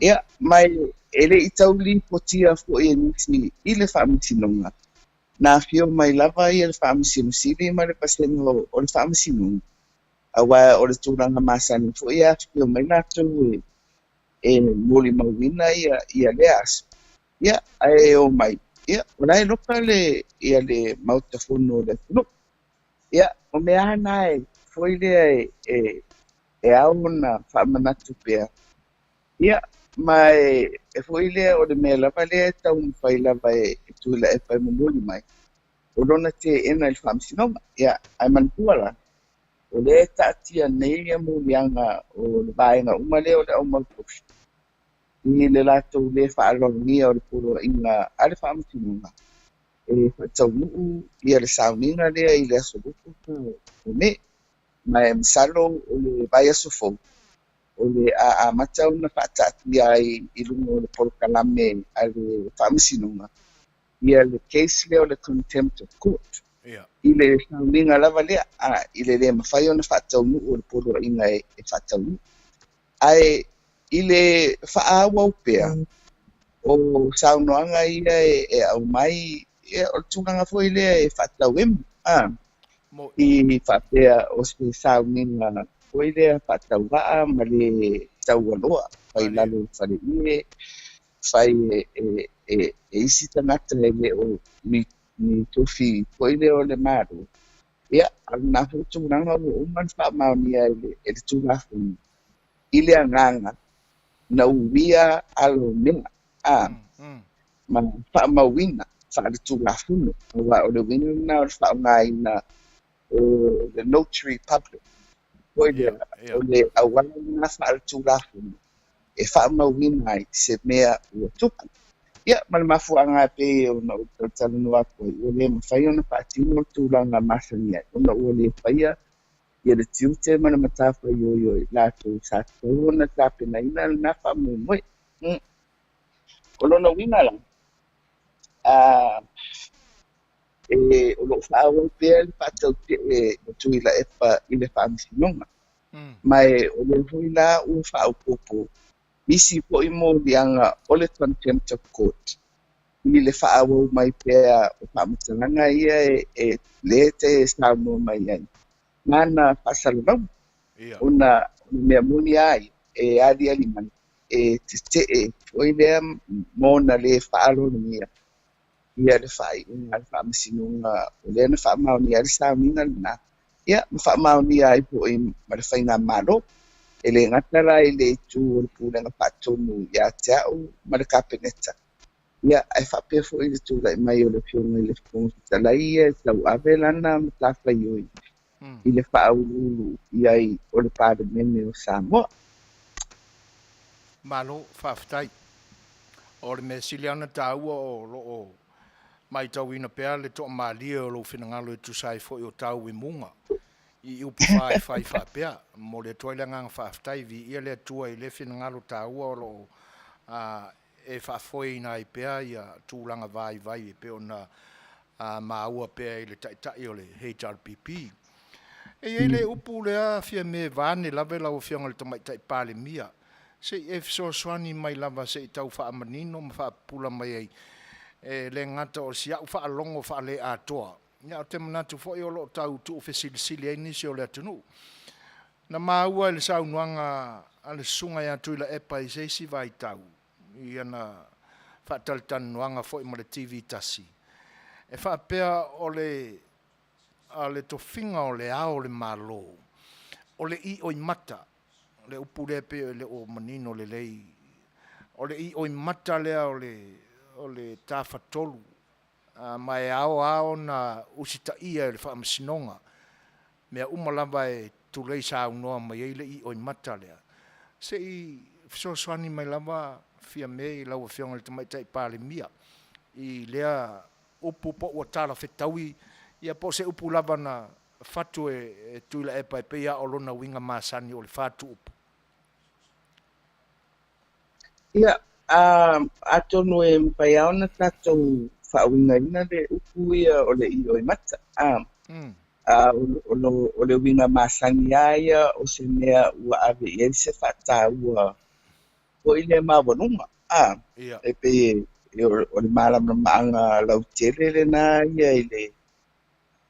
ia mai e le i tau li potia fo i nisi i le whaamitinunga na fio mai lava i le whaamisinusili ma le pasengo o le whaamisinunga awa o le tūranga masani fo ia fio mai nātou e moli mawina ia le aso ia ai o mai ia o lai loka le ia le mautafono le fulu ia o mea ana e foi le e au na whaamanatu pea ia mai e foi le o le mea lava le tau mwhai lava e tuila e pai mamuli mai o lona te ena i whaamisinonga ia ai manpuala o le taatia nei e mulianga o le vaenga umale o le au mautofi ni le latou le whaalongia o le puro inga a le whaamisinonga e whaatau nuu ia le sauniga lea i le asolupu o me ma e masalo o le vai asofou o le aamata ona faataatia ai i luga o le polokalame a le faamasinoga ia le case lea o le contempt of court i le sauniga lava lea i le lē mafai ona faataunuu o le poloaʻiga e faataunuu ae i le faaaauau pea o saunoaga ia e au mai ia o le tulaga foi lea e faatau emu i faapea o se sauniga foi lea faatauvaa ma le taualoa fai lalo faleʻie fai e isi tagata e lē o ni tofi foi lea o le malo ia alana foi tulaga ua uma le faamaonia e le tulafuni i le agaga na uia alo mea ma faamauina faaletulafuno ua o le uina lana o le faaogāina o le notary public foi lea o le auala lana faaletulafuno e faamauina ai se mea ua tupu ia ma le mafuaaga pe ona o talanoa aku ai ua lē mafai ona faatino o le tulaga masani ai ona ua lē faia ia le tiute ma le matafaioi latou sa tau ona tapenaina lana faamoemoe o lona uina la o loo faaauau pea le faatautee o tuila epa i le faamasinoga mae o le hui la ua faaupopo isi foʻi moliaga o le contempt of court i le faaauau mai pea o faamatalaga ia e lē te saunoa mai ai gana faasalalauga ona mea muli ai e aliali mai e tetee foʻi lea mo na lē faalologia ia le faaiʻuga a le faamasinoga o lea na faamaonia le sauniga lana ia ma faamaonia ai foʻi ma le faiga malo e le gata la i le itu o le pulega faatonu iā te aʻu ma le kapeneta ia ae faapea foʻi le tulaʻi mai o le fioga i le fofoga fetalai ia e tauave lana ma tafaioi i le faaululu iai o le palemene o Samoa malo faafetai o le mesili ana tāua o loo mai tauina pea le toʻamalia o lou finagalo e tusai foʻi o tau imuga i upu faefai faapea mo le atua i le agaga faafetai viia le atua i le finagalo tāua o loo e faafoeina ai pea ia tulaga vaivai e pe ona maua pea i le taʻitaʻi o le HRPP e ai le upu lea Fiame vane lava lau fionga le Tama'itai Palemia se e fesoasoani mai lava se i tau faamanino ma faapula mai ai le ngata o sia u fa longo fa le atoa ia o te manatu fo o lo tau tu officially ai nisi o le atunu na maua le saunuanga ale sunga ya tu la epa i seisi vai tau ia na Faatalanoaga fo i mo le TV tasi e fa pea o le ale tofinga o le ao le malo o le I o i mata le upu le pe le o manino le lei o le I o i mata le o le tafatolu mai ao na usita ia le whaamasinonga mea umalava e tulei sa unoa mai eile I o i mata lea se I fisoswani mai lava Fiame I lau Afioga le Tama'itai Palemia I lea upu po ua tala fetaui ia po se upu lava na fatu e tuila e pai peia o lona winga masani o le fatu upu. Ia, atonu e pai au na tatou whawinga ina le upu ia o le I o i mata. O le winga masani aia o se mea ua ave i se whata ua o I le mawanunga. E pe o le malama maanga lau tele le na ia I le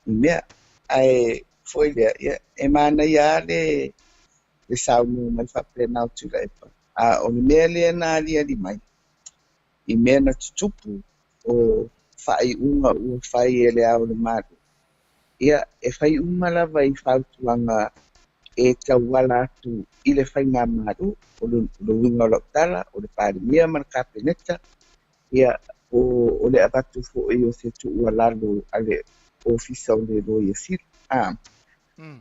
mea. Ai foi le ia e mana ia le saunu mai whapena au tula e pa. O le mea le na lia di mai. I mea na tutupu o whai unga ua whai e le au le maru. Ia e whai unga lava I whautuanga e tawala atu I le whai ngā maru o le winga loktala o le Parliamentary man kapeneta. Ia o le abatu fo I o Setu ua lalo ale ofisa o le loia sir.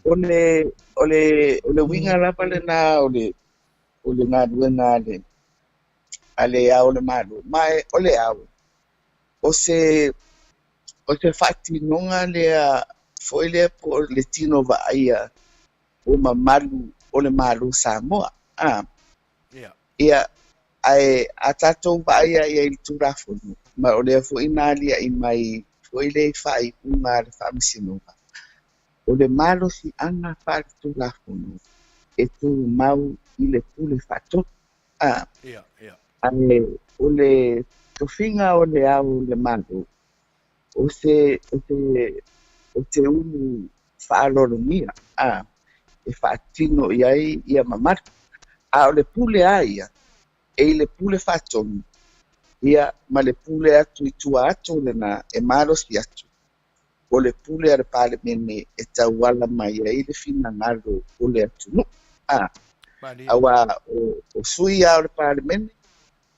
O le winga lava le na o le ngā ruenga ale au le maru. Mai o le au. O se whatinonga lea foi lea po le tino va aia o mamalu o le malu Samoa. Ia ai a tatou va aia ia I turafonu. Ma o lea fo inalia I mai foi le whai unga le whamisinonga. O le malu si anga whare turafonu e tu mau I le pule whatot. Ai o le tofinga o le au le malu. O te unu whaaloromia. E whaatino iai ia mamar. O le pule aia. E le pule whatonu. Ia ma le pule atu I tua atu le na e maro si atu. O le pule ar Palemia e tauala mai ai le fina ngalo o le atu no. Awa o sui au le Palemia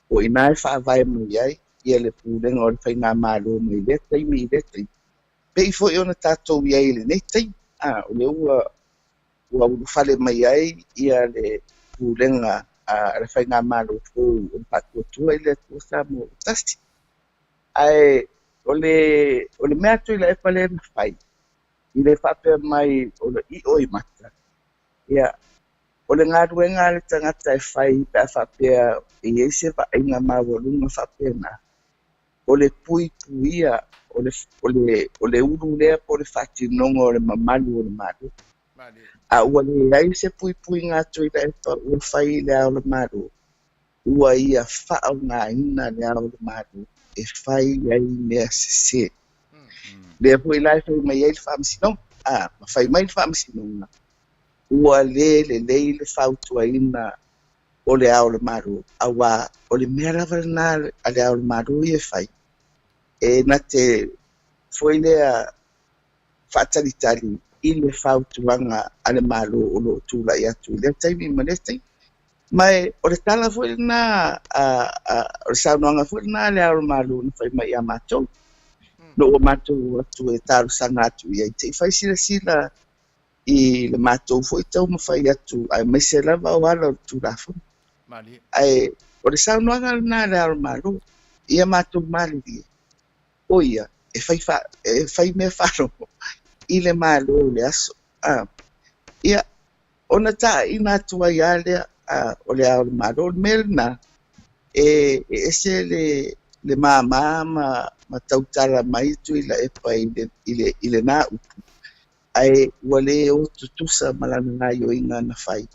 o inai whaavai mai ai ia le pule o le whainga malo mai le tei mi le tei. Pei fo I ona tatou iai le nei tei. O le ua urufale mai ai ia le pulenga le whainga malo fo o patuatua I le atua Samoa tasti. Ai o le mea tui la e pale na whai. I le whapea mai o le I o I mata. Ia o le ngā ruenga le tangata e whai pe a whapea I eise wa inga mawalunga whapea na. O le pui puia o le uru lea po le whatinonga o le mamalu o le maru. Ua le ai se pui ngā tui la e pa ua whai le au le maru. Ua ia whao ngā ina le au le maru. E whai ai mea se. Le pui lai whai mai ai le whaamisinonga. Ma whai mai le whaamisinonga. Ua le le whautua ina o le au le maru. Awa o le mea lava na le au le maru I e whai. E na te foi lea whaatalitali I le whautuanga ale maru o lo tūla I atu. Le taimi ma le taimi. Mai o le tala foi na o le saunoanga foi na le au le maru na whai mai a mātou. No o mātou atu e tāru sanga atu I te whai sila I le mātou foi tau ma whai atu ai mai se lava o ala o tūla foi. Ai o le saunoanga na le au le maru ia mātou mali o ia e whai mea wharo I le malo le aso. Ia ona ta ina tua ia lea o le au le malo le melna e se le mama ma tautala mai tu I la epa I le na upu. Ai ua le o tutusa malana nga yo inga na whai.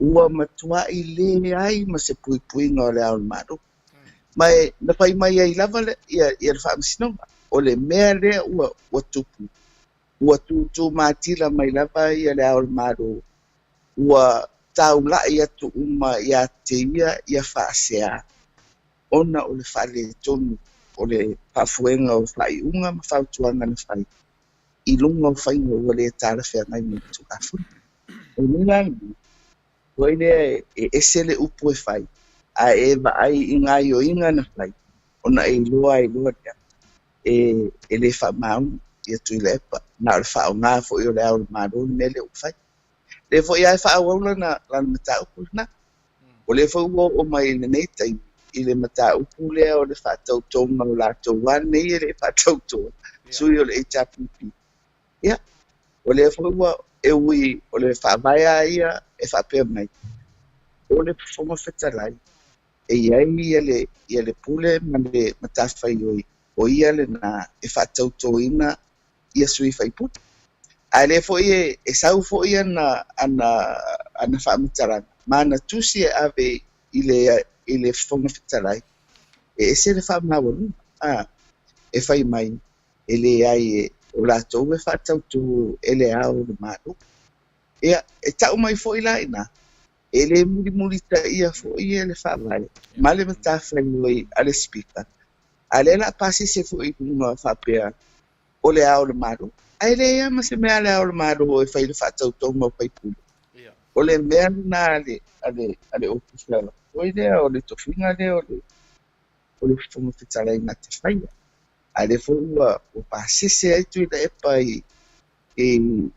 Ua matua I le ai ma se pui ngā o le au le malo. mai na pai mai ai lava le ia whaamasinoga o le mea lea ua tupu ua tutu matila mai lava ia le ao le maro ua taula'i atu uma ia te ia whaasea ona o le whaale tonu o le whaafuenga o whaiunga ma whautuanga na whai i lunga o whainga ua le tāra whea ngai me tu kafuna o nila o ile ese le upu e whai a va ai i ngā ioinga na whai ona e loa lea e le whaamaun ia tui le epa na o le whao ngā fo i o le ao le maro ne le uwhai le fo ia e whaawaula na lana mata upu na o le fo o mai le nei tai i le mata upu lea o le whaatautonga o lātou wane i le whaatautonga sui o le HRPP ia o le fo e ui o le whaamaya ia e whaapea mai o le fonga whetalai e iai ia le pule ma le matawhai o ia le na e whaatautoina ia sui whaiputa a le fo e sau fo ia ana whaamitaranga mana tusi e ave i le fonga whetalai e se le whaamawanu e whai mai e le ai o lātou e whaatautu e le ao le maru ia e tau mai fo i laina e le muri ta ia fo ia le whaamai ma le matawhai oi a le speaker a le la pasi se fo i kunga whapea o le ao le maru ai le ia ma se mea le ao le maru o e whai le whaatautonga o paipulu o le mea na ale opusela o i lea o le tofinga le o le whunga whitalai na te whaia a le fōua o pāsese ai tui le epa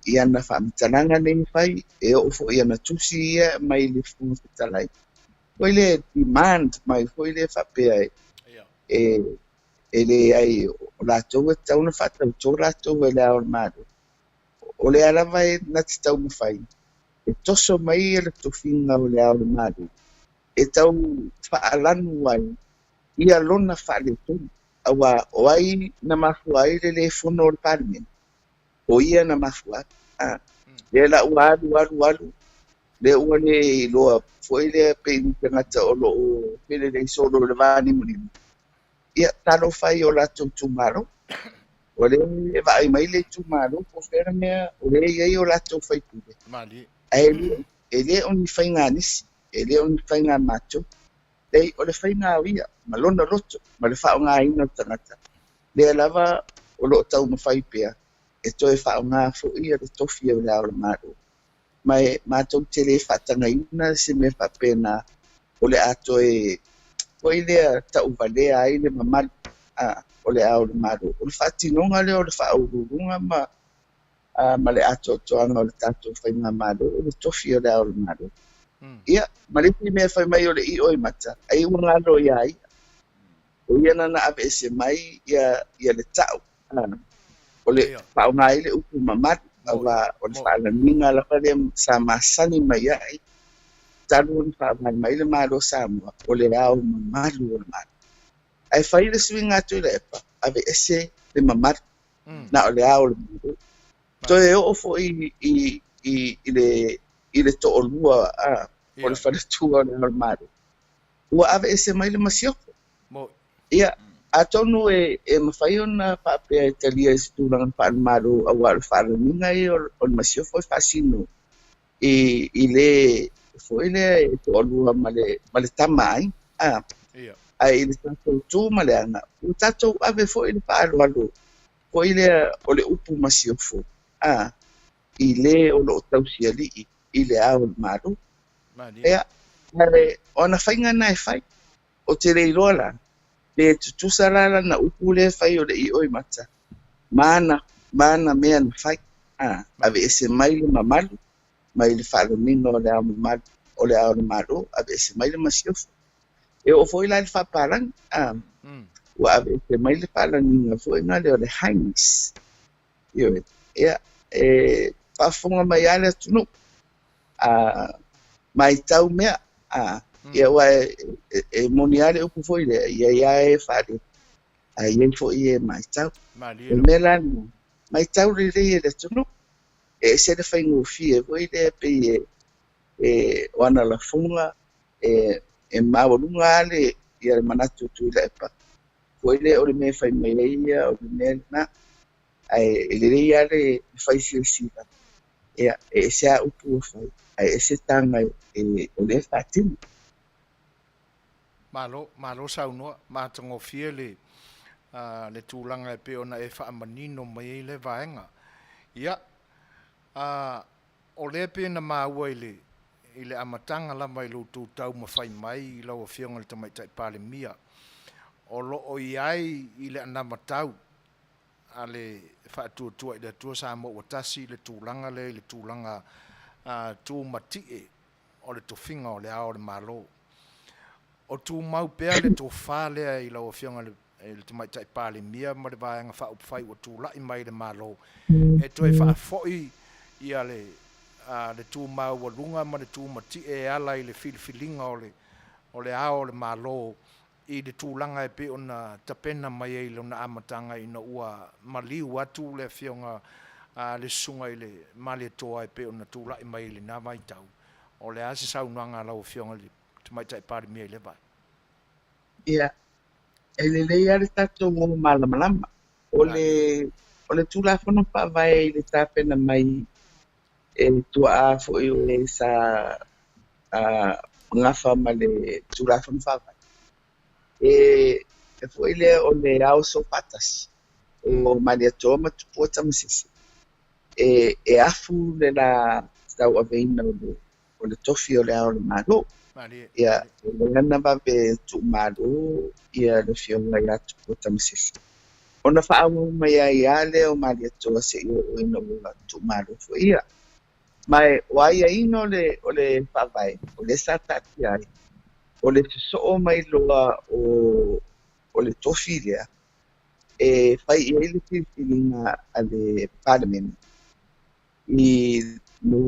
i ana whaamitananga nei whai e o fo i ana tusi ia mai le whunga whitalai o i le demand mai fo i le whapea e le ai o lātou e tauna whatau tō lātou e le ao le maru o le alawa e na te tau mawhai e toso mai e le tofinga o le ao le maru e tau whaalanu ai ia lona whaale tonu awa o ai na mafua ai le fono o le Parliamentary o ia na mafua le la alu le ua le loa foi le pe ngata o lo pele le solo le vani muni ia talo fai o la tumaro o le vai mai le tumaro po fera mea o le ia o la to fai pule mali ele on fai nganis ele on fai nga macho dei o le fai nga ia malona roto ma le fa nga ina tangata le lava o lo tau ma fai pea e toi fa nga fo ia le tofi o la o maro mai matou tele fatanga ina se me fa pena o le ato e o ile ta uvale ai le mama o le ao le maro o le fatinonga le o le fa urunga ma le ato to anga o le tato fa nga maro o le tofi o le ao le maro ia ma le me fa mai o le i oi mata ai una lo ai o ia na ave se mai ia le tau o le fa nga ile upu mama wa o le whaala minga la whare sa masani mai ai talu ni wha mai le maro Samoa o le ao mamaru o le maro ai whai le swinga atu le epa ave ese le mamaru na o le ao le maro to e o fo i le to o lua o le whare tua o le maro ua ave ese mai le masioko ia a tonu e mawhai ona whapea e talia e situlanga whaanmaru a wale whaaraminga e o masio foi whaasino i le foi le e to olua ma le tamai a i le tatou tū ma le anga o tatou ave foi le whaalualu foi le o le upu masio fo i le o lo tausia li i le ao le maru ea ona whainga nai whai o te reiroa la le tutusarala na upule fai o le i oi mata mana mea na fai ave ese mai le mamalu mai le whaalomino o le ao mamalu o le ao le maru ave ese mai le masiofu e o foi la le whaparang ua ave ese mai le whaalaninga foi nga le o le haings ia whafonga mai ale atunu mai tau mea ia wa e moniare upu foi le ia e fare ai en foi e mai tau e melano mai tau le le tunu e se le fai ngofie foi le pe e wana la funga e maulunga ale ia le manatu tu le pa foi le o le me fai mai ia o le me na ai le ia le fai sila ia e se a upu fai ai se tanga o le fatin malo saunoa matagofia le tulaga e pe ona e faamanino mai ai le vaega ia o lea pe na maua i le amataga lava i loutou tau mafai mai i lau afioga le Tama'itai Palemia o loo i ai i le ana matau a le faatuatua i le atua Samoa ua tasi le tulaga le tulaga tumatie o le tofiga o le ao o le malo o tumau pea le tofā lea i lau afioga le Tama'itai Palemia ma le vaega faaupufai ua tulaʻi mai le malo e toe faafoʻi ia le tumau aluga ma le tumatie e ala i le filifiliga o le ao o le malo i le tulaga e pe ona tapena mai ai lona amataga ina ua maliu atu le afioga le susuga i le mali atoa e pe ona tulaʻi mai i lenā vaitau o le a se saunoaga lau afioga le Tama'itai Palemia i le vai ia e le leia le tatou o malamalama o le tulafono faavae i le tapena mai e tua'a fo'i o le sa gafa ma le tulafono faavae e fo'i lea o le ao sopatasi o mali atoa ma tupua tamasisi e afu le la tauaveina o le tofi o le ao le malo ia le lana vave tu'umālō ia le fioga iā tupua tamasisi ona fa'aauau mai ai ia lea o mali atoa se'i o ina ua tu'umālō fo'i ia mae o aiaina o le fa'avae o le sa ta'ati ai o le soso'o mai loa o le tofi lea e fai i ai le filifiliga a le Parliamentary i no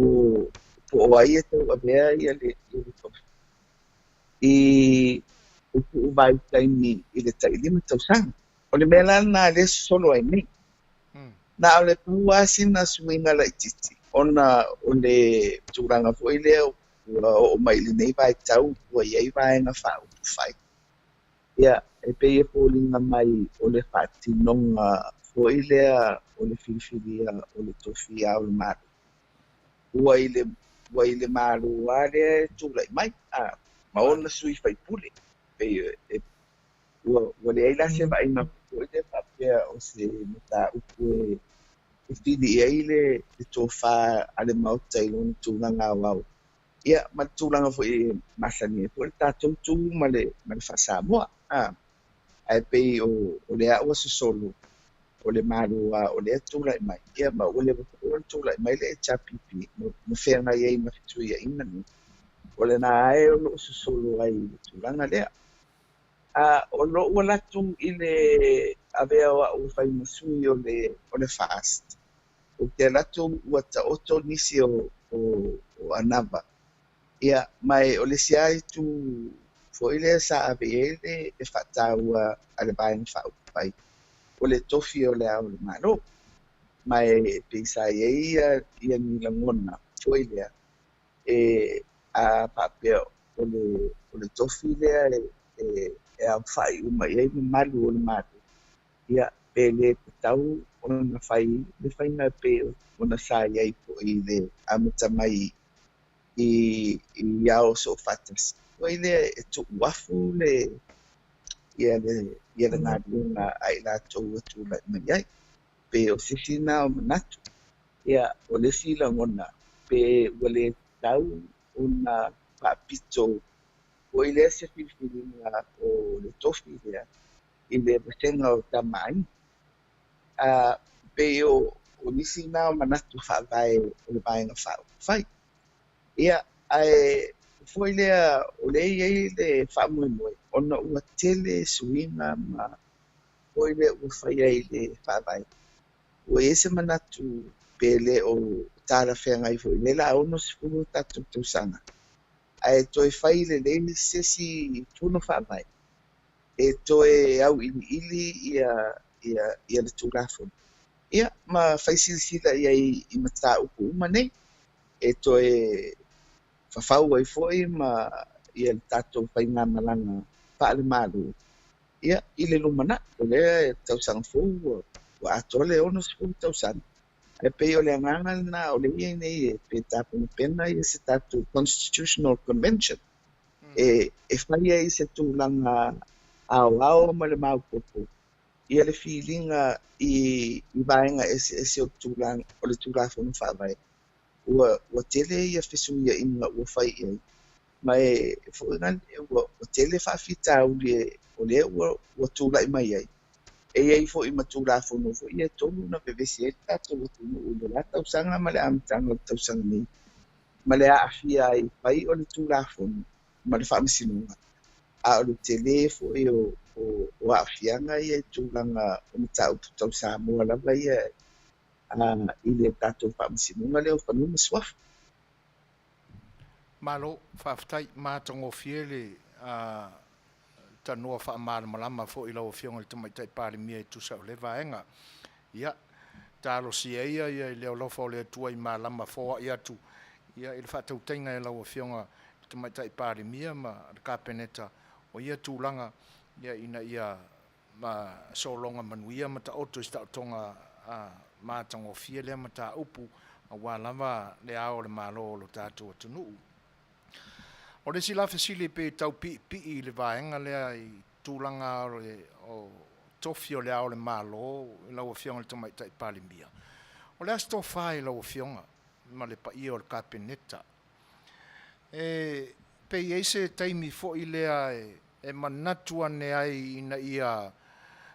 po'o ai e tau'avea ia le tofi i upu'u taimi i le ta'ilima tausaga o le mea lana le sosolo ai nei na o le pauasina suiga la'itiiti ona o le tulaga fo'i lea ua o'o mai lenei vaitau ua i ai vaega fa'aupufai ia e peia poliga mai o le fa'atinoga fo'i lea o le filifilia o le tofi ao le malo ua i le malo ā lea e tula'i mai ma ona sui faipule peia ua leai la se va'aina fo'i le fa'apea o se mataupu e fili i ai le tofā a le maota i lona tulaga auau ia ma le tulaga fo'i masani fo'i le tatou tu ma le fa'asamoa ae pei o le a ua sosolo o le malo o le tula'i mai ia ma ua le tula'i mai le tapipi ma feagai ai ma fituiaʻina ni o le na ae o lo'o sosolo ai le tulaga lea o lo'ua latu i le avea o a'u faimasui o le fast o te latu ua ta'oto nisi o anava ia mai o le siai tu fo'i lea sa avea le fa'atāua a le vaega fa'aupai o le tofi o le ao le malo mai peisa ai ia ni lagona fo'i lea a pa'apea o le tofi lea e au fa'ai'uma i ai mamalu o le malo ia pe lē tatau ona fai le faiga pe ona sa i ai fo'i le amata mai i ao so'ofatasi fo'i lea e tu'uafu ia le galuega ai latou atula'i mai ai pe o sisina o manatu ia o le silagona pe ua lē tatau ona fa'apito fo'i lea se filifiliga o le tofi lea i le masega o tamai pei o nisi na o manatu fa'avae o le vaega fa'aupufai ia ae foi lea o leai ai le fa'amoemoe ona ua tele suiga ma foi lea ua fai ai le fa'avae ua ia se manatu pe lē o talafeagai foi le la'aono sefulu tatou tausaga ae toe fai lelei le sesi tunu fa'avae e toe au ili'ili ia le tulafono ia ma faisilasila i ai i matāupu uma nei e toe fafau ai fo'i ma ia le tatou faiga malaga Palemia ia i le lumana o le tausaga fou ua atole ona sefulu tausana e pei o le agaga na o le ia nei pe tapenapena ia se tatou constitutional convention e fai ai se tulaga aoao ma le maopopo ia le filiga i vaega ese o le tulafono faavae ua tele ia fesuiaʻiga ua fai ai ma e foʻi gani ua tele faafitauli o lea ua tulaʻi mai ai e iai foʻi ma tulafono foʻi ia tolu na vevesi ai le tatou atunuu i le la tausaga ma le amataga o le tausaga nei ma le aʻafia ai pai o le tulafono ma le faamasinouga a o le tele foʻi o aʻafiaga ia e tulaga o mataupu tau Samoa lava ia i le tatou faamasinouga le o fanua ma suafa Malo whaafitai mātangofie le tanoa whaamālamalama fo i lau whionga le Tama'itai Parliamentary e tusa o le vaenga. Ia, tālo si ia i leo lofa o le atua i mālama fōa i atu. Ia, i le whaatautainga e lau whionga le Tama'itai Parliamentary ma le kāpeneta o ia tūlanga ia ina ia ma solonga manuia ma ta oto i sta tonga mātangofie lea ma ta upu a wālama le ao le mālo o lo tātou atunuu. O le sila fesili pe tau pi i le vaenga lea i tūlanga o tofi o le ao le malo i lau whionga le Tama'itai Palemia. O le asto whai lau whionga ma le pa i o le kāpeneta. E pe i eise taimi fo i lea e manatua ne ai ina ia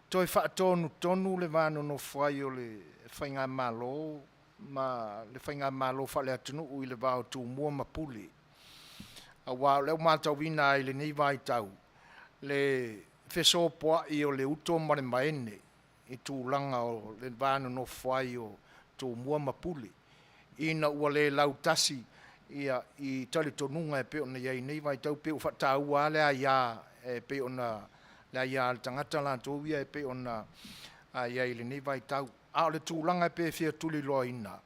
toi whaatonu tonu le vāno no whai o le whainga malo ma le whainga malo wha le atunu i le vāo tū mua mapuli. A wā leo mātau wina ai le nei vai tau. Le wheso poa i o le uto ma le maene i tūlanga o le vānu no whai o tō mua mapuli. Ina ua le lautasi ia i tali tonunga e pe ona iai nei vai tau pe o whataua le aia e pe ona le aia le tangata lantou ia e pe ona iai le nei vai tau. A o le tūlanga e pe fia tuli loa ina.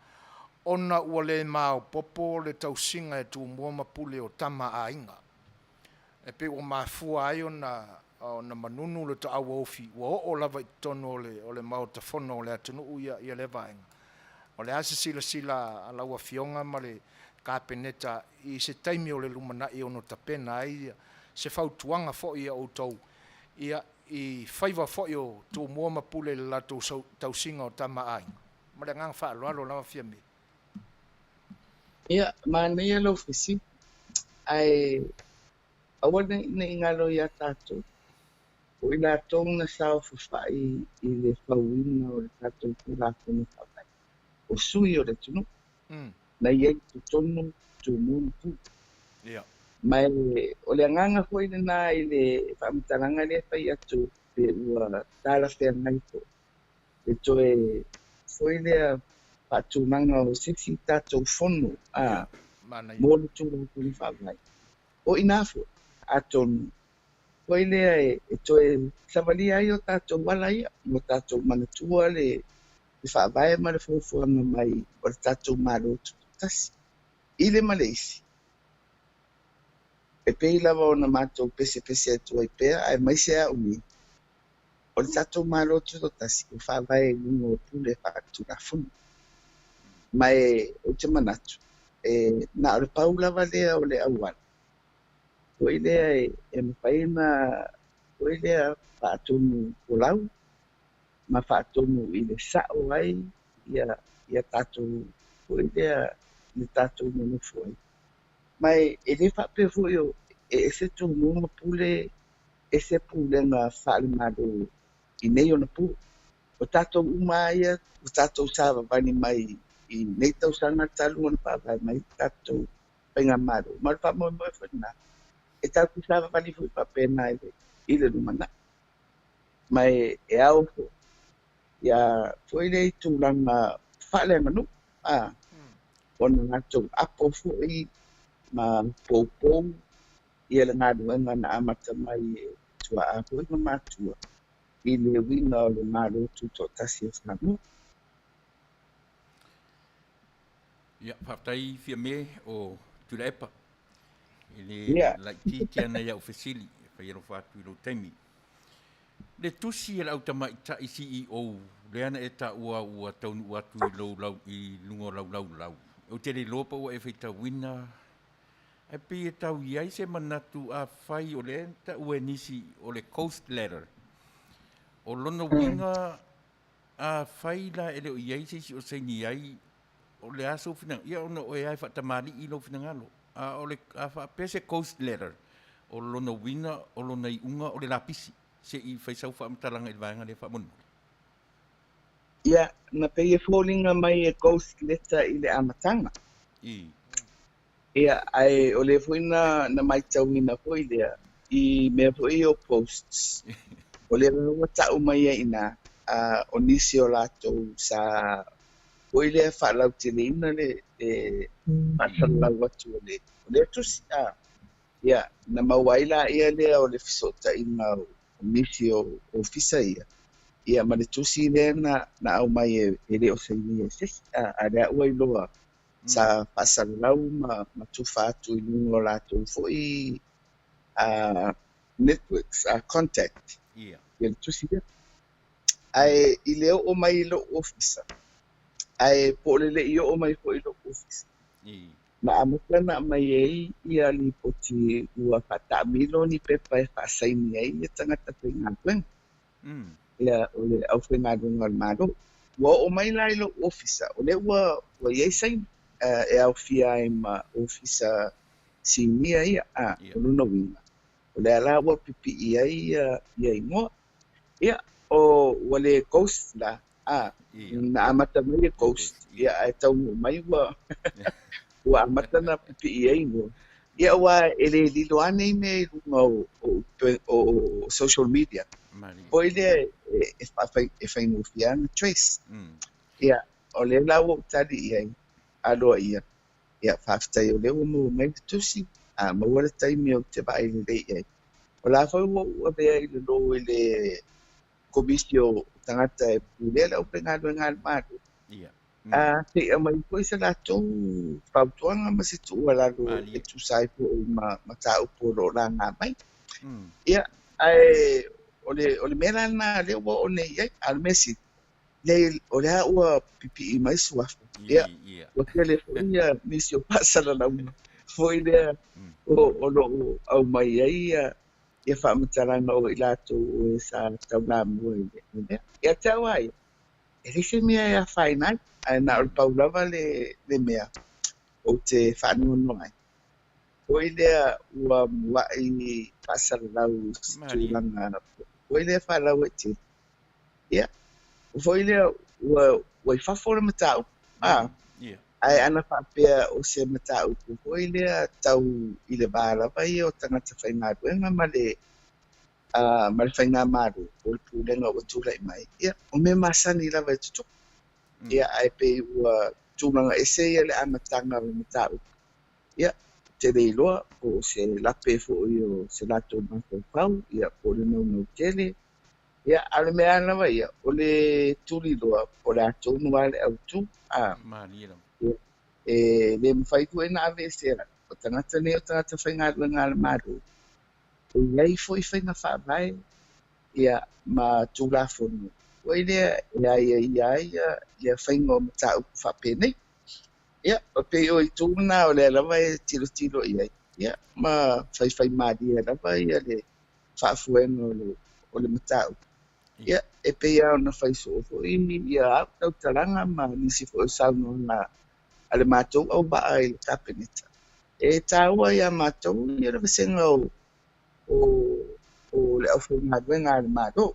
Ona ua le mao popo le tausinga e tu mua mapule o Tama'itai. E pe o mafua ai ona manunu le ta awa ofi. Ua o lava i tono o le mao tafono o le atunu ia le vaenga. O le ase sila a laua fionga ma le kāpeneta i se taimi o le lumana i ono tapena ai se fautuanga fo ia o tau. Ia i whaiva fo i o tu mua mapule le lato tausinga o Tama'itai. Ma le ngang wha alo lawa Fiame. ia Manuia Lau fisi ai aua nei ngalo ia tātou o i la tonga sao fafai i le fauina o le tātou tūlāfono whawai o sui o le tunu na iei tu tonu tu munu pu mai o le anganga hoi le nā i le whaamitaranga le whai atu pe ua tāla whea ngai po e toe foi lea pātūmanga o sisi tātou whono mō le tūlāfono whawai o inafo atonu foi lea e toe savalia ai o tātou wala ia mo tātou manatua le whaavae ma le fuafuanga mai o le tātou mārotu tasi i le Malaysi e pei lava o na mātou pese atu ai pea ai mai se a umi o le tātou mārotu tasi o whaavae nungo pule whaatūlāfono mai o te manatu na o le pau lava lea o le awala foi lea e mawhaina foi lea whaatonu o lau ma whaatonu i le sao ai ia tātou foi lea le tātou manufu ai mai e le whape foi o e se tu mua pule e se pulenga whaalimado i nei o na pu o tātou umaia o tātou sāwa vani mai i nei tau sanga talu on pāpai mai tātou penga maro mar pa mo whana e tātou sāwa vani fui papena i le lumana mai e au fo ia foi le tūlanga whaalenga nu ona ngatou apo foi ma poupou ia le ngaruenga na amata mai e tua apo i matua i le winga o le maro tuto tasi o Samoa. Ia, whaatai Fiame o Tulepa. I le Ia. laiti tiana ia o Fesili. whaiero whātu I lo teimi. Le tusi e lau Tama'itai CEO, le ana e ta ua taunu atu I lungo lau. O te le lopa ua e whaita wina, e pi e tau iai se manatu a whai o le ta ua nisi o le Coast Ladder. O lona winga a whai la e leo iai se si o seini ai, o le aso finang, ia ona o e ai whatamari I lo finangalo. O le a pese Coast Ladder, o lona winga, o lona iunga, o le lapisi, se I whaisau whaamataranga I vaenga le whaamonu. Ia, na pei e fōlinga mai e ghost letter I le amatanga. Ia, ai o le fuina na mai tauina foi lea I mea foi o posts. O le rua tau mai e ina o nisi o latou sa foi le whalau te leina le whatalau atu o le tusi. Ia, na mawaila ia lea o le fisota ina o nisi o fisa ia. Ia ma le tusi le na au mai e le o seini e sesi. A lea ua iloa. Sa pasalau ma tufa atu I lungo latou foi networks, contact. Ia. Ia tusi ia. Ai I leo o mai lo officer. Ai po le I o mai foi lo officer. Na amakana mai ia li poti ua patamilo ni pepa e pasaini ai e tangata pengatwen. Ia o le au pengadunga maro. Wa o mai lai lo officer. O le ua iei saini. E au Fiame ma officer sinia ia o luna winga. O le ala ua pipi ia ingoa. Ia o wale ghost la na amata mai e ghost. Ia ai tau mai ua amata na pipi ia ingoa. Ia ua ele lilo ane me lunga o social media. Po ile e whaingofia na trace. Ia o le la ua utari ia aloa ia whaftai o leo mo mai tusi mawara taimi o te vai le ia o la whau ua bea I le lo I le komisio tangata e pulela o pengalo ngā mātu te mai koe sa latou whautuanga ma se tu ua lalo e tu sai po ma tau po lo la ngā mai ia ai o le mera na leo o ne ia al mesi le o le ua pipi I mai Suasua ia o ke le fuia nisi o Patalanoa foi le o lo au mai ia whaamataranga o I latou o sa tauna mua I ia tau ai e rese mea ia whainai ai na o paulava le mea o te whaanoa ai foi le ua mua I Patalanoa stulanga foi le whalau e te ia foi le ua whafora matau ai ana whapea o se matau foi le tau I le vālava ia o tangata whaingaruenga ma le whainga maru o le pūlenga o tūlai mai ia o me masani lava e tutu ia ai pe ua tūlanga ese ia le amatanga o matau ia te reiloa o se lape fo o se lato mako pau ia o le nau tele ia ale mea lava ia o le tuli loa o le atou nuale au tu le mwhaitu e na ave sera o tangata ne o tangata whaingaru ngā le maru o iei foi whainga whaavai ia ma tūlafonu o ile ia whainga o matau whapene ia o pe o I tūna o le lava e tilo ia ma whai maari e lava ia le whaafuenga o le matau ia e pe ia ona whai soofo ia au talanga ma nisi fo sauna na ale mātou au baa I le kapeneta. E tāua ia mātou ia le wasenga o le au whaingaruenga ale mātou.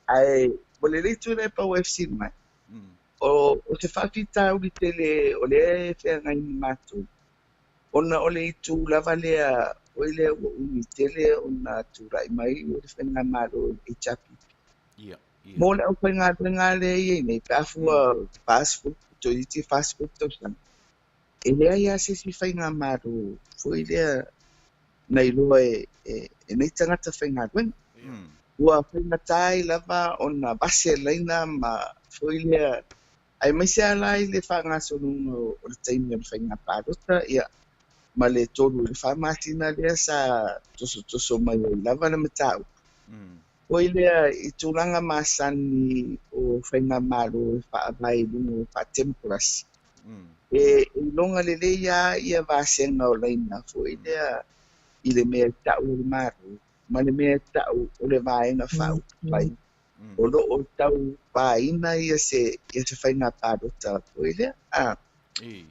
Ai, o le reitu le pa UFC mai. O te whakita uli tele o le whenga I mātou. Ona o le itu lava lea o ile o uni tele o na tūrai mai o le whenga mātou e chapi. Mo le au whaingaruenga le iei nei pāfua fast food. To iti fast food to san. E lea ia se si whainga maru. Foi lea nei loa e nei tangata whainga duen. Ua whainga tai lava o na base leina ma foi lea. Ai mai se alai le whanga sonunga o le taimi o le whainga pārota ia. ma le tolu le whamatina lea sa toso mai o lava na matau. O lea I tūranga masani o whainga maro e whaavai lungo wha temperasi. E longa le ia vasenga o leina fo lea I le mea tau le maro. Ma le mea tau o le vaenga whau pai. O lo o tau vaina ia se whainga pārota fo lea.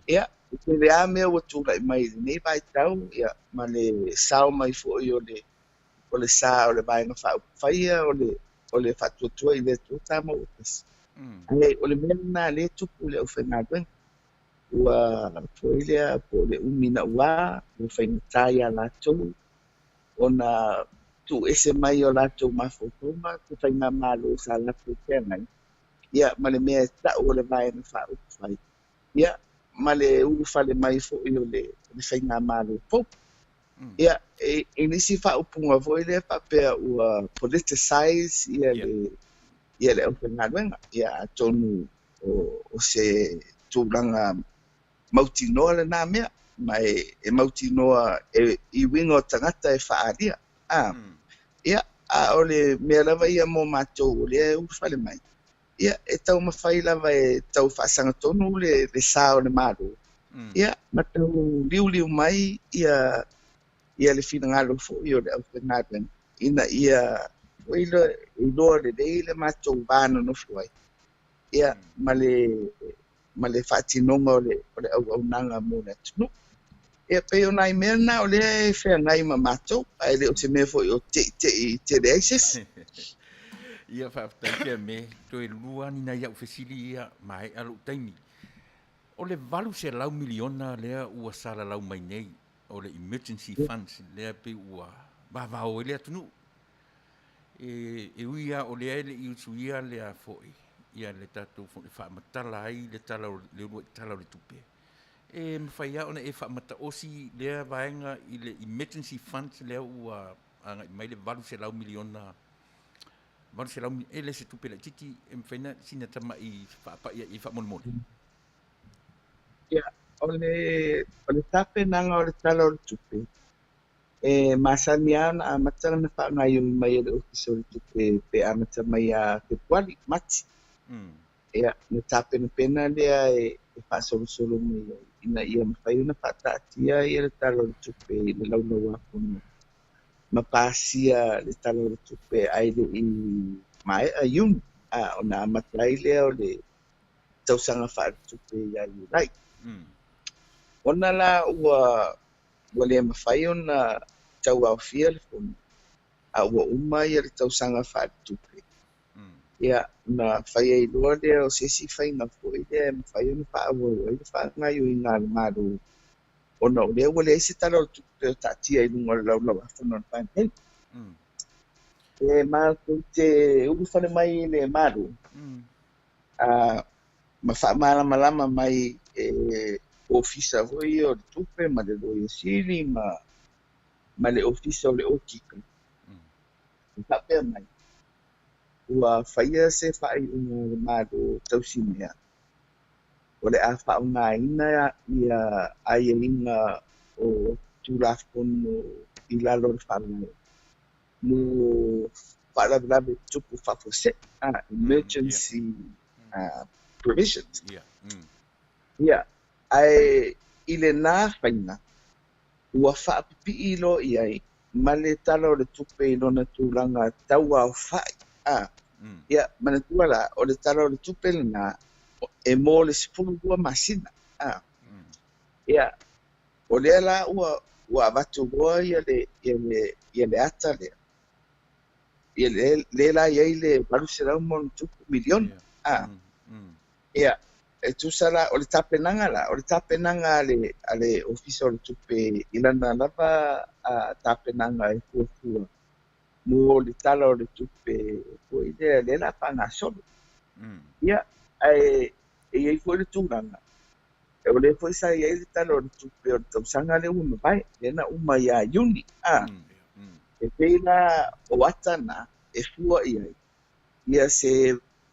Ia, ke le a mea o tūrai mai nei vai tau, ia, ma le sao mai fo o le sa o le vaenga whau whaia o le whatuatua I le tūtā mo utas. Ai, o le mea nā le tupu le au whainga duenga. Ua fo lea po le umina ua, o whaingatai a lātou, o na tu ese mai o lātou mawhotonga, ku whainga malo sa lātou tēngai. Ia, ma le mea tau o le vaenga whau whai. Ia, ma le whale mai fo o le whainga malo po. Ia, e nisi whaupunga fo I le whapea ua politicize ia le au whainga luenga. Ia, tonu o se tūranga mautinoa le nā mea, mai e mautinoa I winga o tangata e whaaria. Ia, o le mea lava ia mō mātou o le whale mai. Ia, e tau mawhai lava e tau whaasanga tonu le sā o le maro. Ia, ma tau liu mai ia le whina ngalo fo I o le au whengadwen. Ina ia, o I loa le le mātou vāna no fuai. Ia, ma le whaatinonga o le au nanga mō le tunu. Ia, peo nai mea na o le e whea ngai ma mātou, ai le o te mea fo I o te reases. Ia whaapatai Fiame, toi lua ni na iau whesili ia mai alu taimi. O le valu se lau miliona lea ua sala lau mai nei, o le emergency funds lea pe ua vavao lea tunu. E uia o lea le iusuia lea foi, ia le tatou fo le whaamatala ai le talau le tupe. E mwhaia ona e whaamata osi lea vaenga I le emergency funds lea ua mai le valu se lau miliona. Vale se lau ele se tupe la titi e mwhaina sina tama I whaapaia I whaamolmole. Ia, o le tape nanga o le tala o le tupe. E masani ana a matanga na whaangai o mai o le ofisi o le tupe pe amata mai a te puali, mati. Ia, na tape na pena lea e whaasolo mai ina ia mwhai una whaatatia I le tala o le tupe I le launa wakono. Mapasia le tala o le tupe ai le I mai a yun. O na amatai lea o le tausanga wha tupe ia I rai. Ona la ua le mawhai o na tau au fia le fonu. A ua uma ia le tausanga wha tupe. Ia na whai ai lua lea o sesi whai ngā fwoi lea mawhai o na wha awa o le wha ngai o I ngā maru. Ona o lea ua lea isi tala o tupe o tatia I lunga lau afano na whain. E maa te uru whane mai le maru. Ma wha malama mai ofisa hoi o le tupe, ma le loia siri, ma le ofisa o le otika. Whapea mai. Ua whaia se whai unga le maru tausimea. O le a whaunga ina ia aia inga o tūrafon I lalo le whanau. No whaalawe tupu whafose, emergency provisions. Ia, ai ile nā whaina, ua whaapipi I lo I ai, ma le tala o le tupe I lona tūranga taua o whai. Ia, mana tuala, o le tala o le tupe le nā, e mō le sipulu ua masina. Ia, o lea la ua avatu roa ia le ata lea. Ia le la iai le waruserau mo tupu miliona. Ia, e tusala o le tapenanga la, o le tapenanga ale ofisa o le tupe ilana lava a tapenanga e fuafua. Mo le tala o le tupe po ile le la panga solo. Ia, e iai fo le tūranga. E o le fo isa iai le tala o le tupe o le tausanga le uma vai, le na uma ia yuni. E peila o atana e fua iai.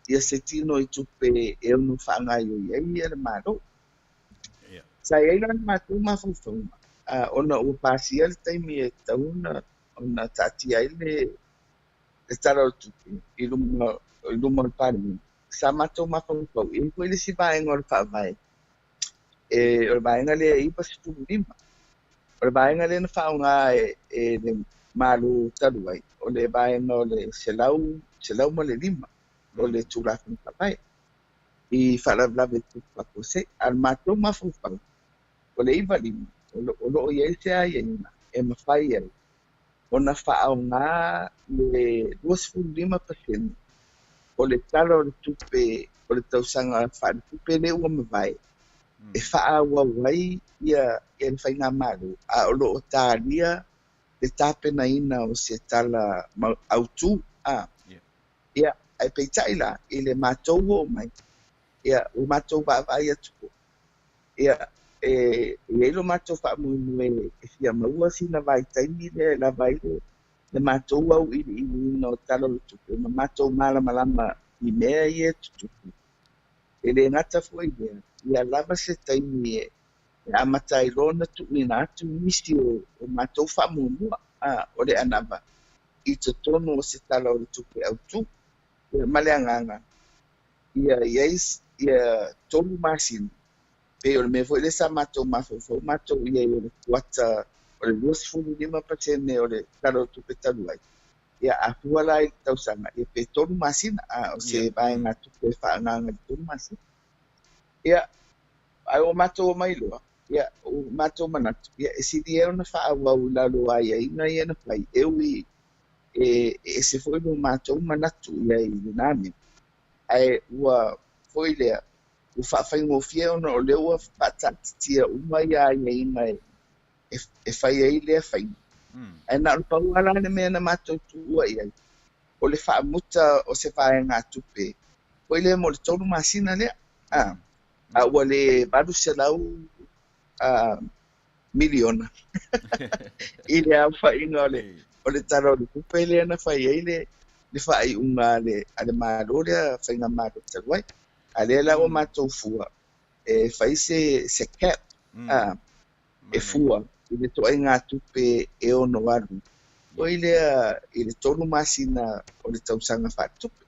Ia se tino I tupe e unu whaangai o iai ia le maro. Sa iai lana mātou mawhawhonga. ona ua pasia le taimi e tauna ona taati ai le tala o tupi i luma o le Parliamentary. Sa matou mafaufau i koe le si vaenga o le whaavae. O le vaenga le ipa se tumu lima. O le vaenga le na whaunga le malu talu ai. O le vaenga o le selau mo le lima. O le tūrafu whaavae. I whalavlave tupapo se. Al matou mafaufau. O le iwa lima. O lo o iei se ai ina. E mawhai ai. Ona whaunga le 25%. O le tala o le tupe, o le tausanga whaare tupe le ua mawai. E wha ua wai ia le whainga maru. A o loo tālia le tāpena ina o se tala autu. Ia, ai peitai la, i le mātou o mai. Ia, o mātou wai atuko. Ia, e lo mātou wha mui e fia maua sina vai taimi le vai le mātou au i no tala o tupe. Ma mātou malama i mea i e tutupu. E le ngata fua i mea. Ia lava se taimi e amatai rona tuina atu nisi o mātou whamumua. O le anava. I te tono o se tala o le tupe au tu. Male anganga. Ia tolu masina. Pe o le me foi le sa mātou mafofo. Mātou ia o le kuata o le 25% o le tala o tupe taluai. Ia apua lai tausanga. Ia pe tolu masina. O se vaenga tupe whaanganga tolu masina. Ia, ai o mātou o mai loa. Ia, o mātou manatu. Ia, e siri e ona whaawau lalo ai ai na ia na pai. Ewi, e se foi no mātou manatu ia i Naomi. Ai, ua foi lea. O whaafai ona o leo a whaatatitia uma ia ai na e whai ai lea whai. Ai na rupau ala ne mea na mātou tu ua ia. O le whaamuta o se whaenga tupe. Foi lea mo le tolu masina lea. Ua le baru se lau miliona. I le au whainga o le tara o le kupe lea na whai ei le whai unga ale māro lea whainga māro taruai. A lea la o mātou fua. E whai se Sept. E fua. I le toa ngā tupe e ono aru. O i le tonu masina o le tausanga whatupe.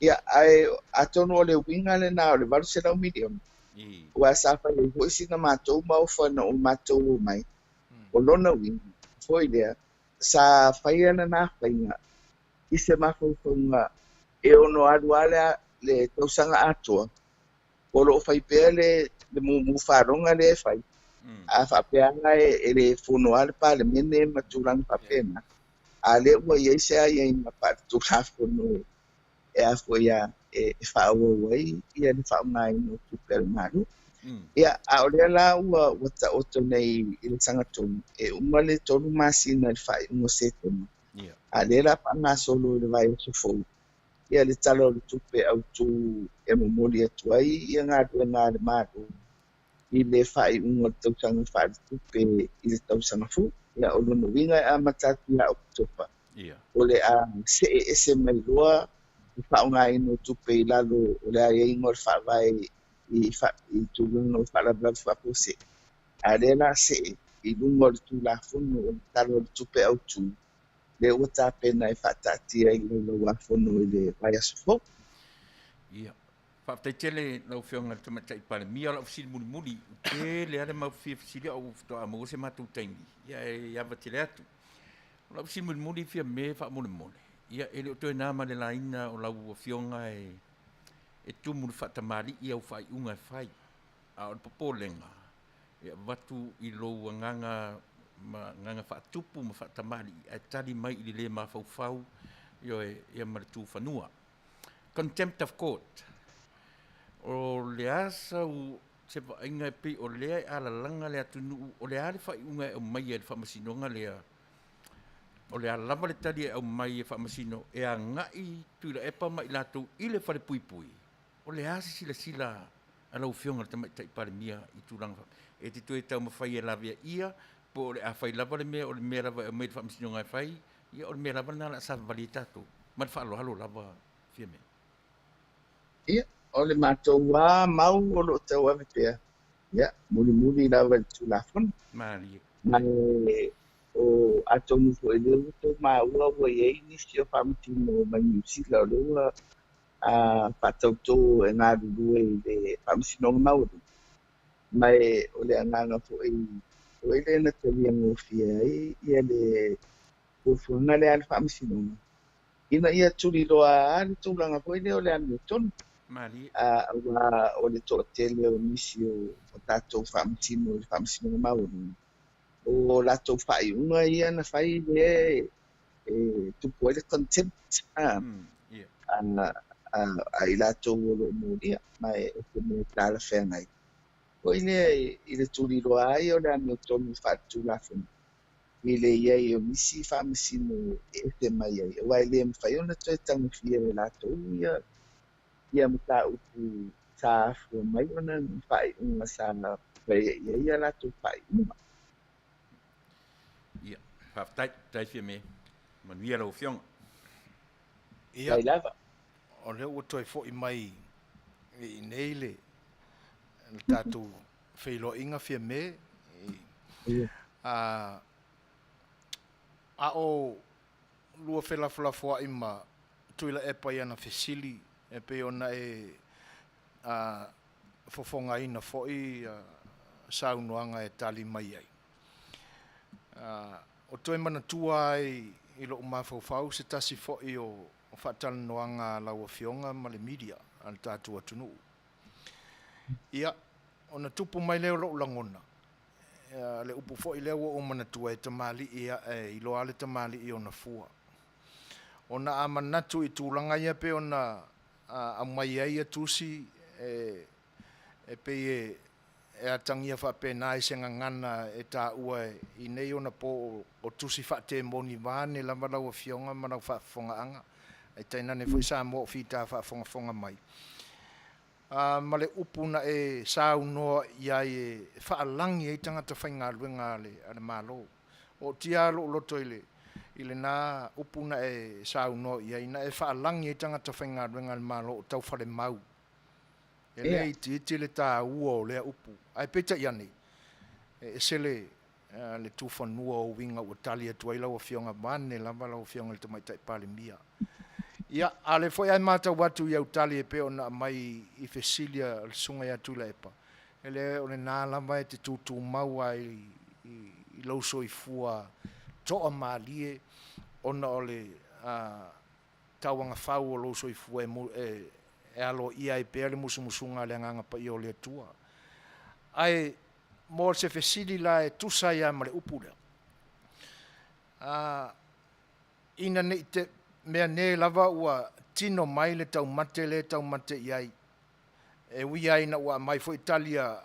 Ia, ai atono o le winga le na o le varu se lau miliona. Ua sa whai e hoi sina mātou mau whana o mātou o mai. O lona winga. Foi lea. Sa whai ana nā whainga. I se mawhauwhaunga e ono aru alea le tausanga atoa. O lo whai pēr le mu wharonga le whai. A whapeanga e le whonoa le Palemia maturang whapena. A le ua iei se ai ai mapatu rāwhono e a whaia e whaua wai ia le whaunga i no tupere maru. Ia a o lea la ua ta oto nei i le sangatonu. E unga le tonu masina le whai unga setonu. A le la panga solo le vai o sofou. Ia le talo le tupe au tu e momoli atu ai ia ngā le maru. I le whai unga tausanga whai tupe i le tausanga fu. Ia o lono winga a matatu la oktopa. O le a se mai loa i whaunga ino tupe i lalo o le a ingo le whawai i tūlunga o whalablav whapose. A le la se i lungo le tūlafono o le talo le tupe au tu. Le ua tāpena i whatatia i lo wafono i le vai asofo. Ia. Whaatatele lau whionga Tama'itai Palemia lau fsiri muli e le ale mau fia fsiri au ftoa mo se mātou taimi. Ia e awa tele atu. Lau fsiri muli Fiame wha mole. Ia e leo toi nāma le laina o lau whionga e tumu le whatamari i au whai unga e whai. A o popolenga. Ia watu i lo nganga whaatupu ma whatamari. E tari mai i le ma whau ia maritu whanua. Contempt of court. O le asa u se inga pe o le ala langa le atunu o le ale fa unga o mai e fa masino nga le o le ala lava le tali o mai e fa masino e a ngai tu le epa mai lato i le fa le pui pui o le asa sila ala u fionga Tama'itai Palemia i turanga e te tu e tau mawhai e lavia ia po le a whai lava le mea o le mea lava o mai fa masino nga whai ia o le mea lava na la sa vali tato ma le fa alo halo lava Fiame. Ia. O le mātou wā mau o lo tau ame pēr. Ia, muli lawa le tūlafon. Mali. mai o atonu fo ele to ma ua ua ye ni si o whamitino mai New Zealand ua a whatauto e ngā ruru e le whamisinonga mauru. Mai o le anganga fo e o ele na te lia ngofia e ia le ufunga le ala whamisinonga. Ina ia turi roa ale tūlanga fo ele o le anu tonu. Mali. O le toa tele o nisi o tātou whamitino le whamisinonga mauru. O latou whaiunga ia na whai le tupu ele contempt Yeah. a i latou o lo moria mai o te me tala whengai. O i le turi roa ai o le anu tonu whatu lafuna. I le ia i o misi whamasino e te mai ai. O ai le mwhaiona toi tangu fia le latou ia mta upu sa afu mai ona whaiunga sana ia latou whaiunga. Ia. Faatalanoaga Fiame. Manuia Lau Afioga. Ia, Lai lava. o leo ua toi fo'i mai i nei le tātou whailoinga Fiame. A o lua whelafulafoa i ma tuila e pai ana whesili e pe ona fofonga ina fo'i saunoanga e tali mai ai. O toi mana tua ai i lo umawhau se tasi fo'i o Faatalanoaga lau Afioga ma le media al tātua tunu. Ia, ona tupu mai leo lo ulangona. Le upu fo'i leo o mana tua e tamali ia i lo ale tamali i ona fua. Ona a manatu i tūlanga ia pe ona a mai ai a tusi e pe e atangia whapena i senga ngana e tā ua i nei ona po o tusi whate moni vāne lama lau Afioga ma lau whafonga anga. E tainane fo i Samoa whita whafonga mai. Ma le upuna e saunoa ia e whaalangi e tangata whainga luenga ale malo. O tia lo loto i le nā upuna e saunoa ia ina e whaalangi e tangata whainga luenga ale malo o tau whare mau. E le iti le tā ua o lea upu. Ai peta iane. E sele le tūwhanua o winga o tali atu ai lau Afioga vane lava lau Afioga le Tama'itai Palemia. Ia, ale foi ai mata watu i autali e pe ona mai i fesilia le sunga ia tula epa. Ele o le nā lama e te tūtū maua i lauso i fua toa maalie ona o le tauanga whau o lauso i fua e alo ia i pea le musumusunga le anganga pa i o le atua. Ai, mo se fesili la e tusa ia ma le upulea. Ina ne te mea ne lava ua tino mai le tau mate iai. E ui ai na ua mai fo Italia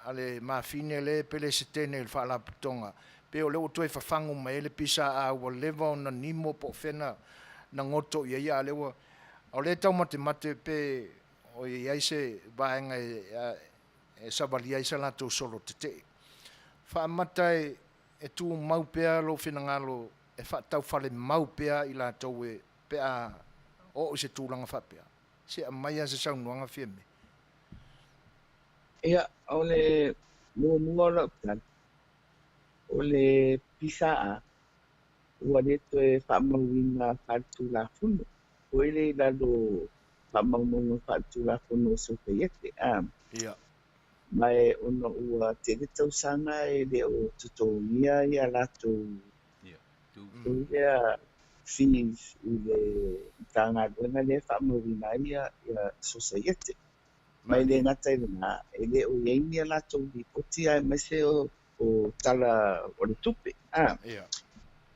ale mafine le pele setene le whaalaputonga. Pe o leo toi whafangu mai le pisa a ua lewa o na nimo po whena na ngoto ia lewa. O le tau mate pe o iai se vaenga e savalia isa lato solo te. Whaamata e tu mau pea lo whenangalo e whaatau whale mau pea i lato e pea o se tūlanga whapea. Se a mai a se saunuanga Fiame. Ia, o le mua lo plan. O le pisa a ua le toe whaamauina whatu la funu. O ele lalo whaamauina whatu la funu o so peiete. Ia. Mai ona ua tere tausanga e le o tutonia i a lato. Ia fees i le tanga duenga le whaamauina i a society. Mai le ngata i lana, e le o yeini a lato li poti ai mai se o tala o le tupe.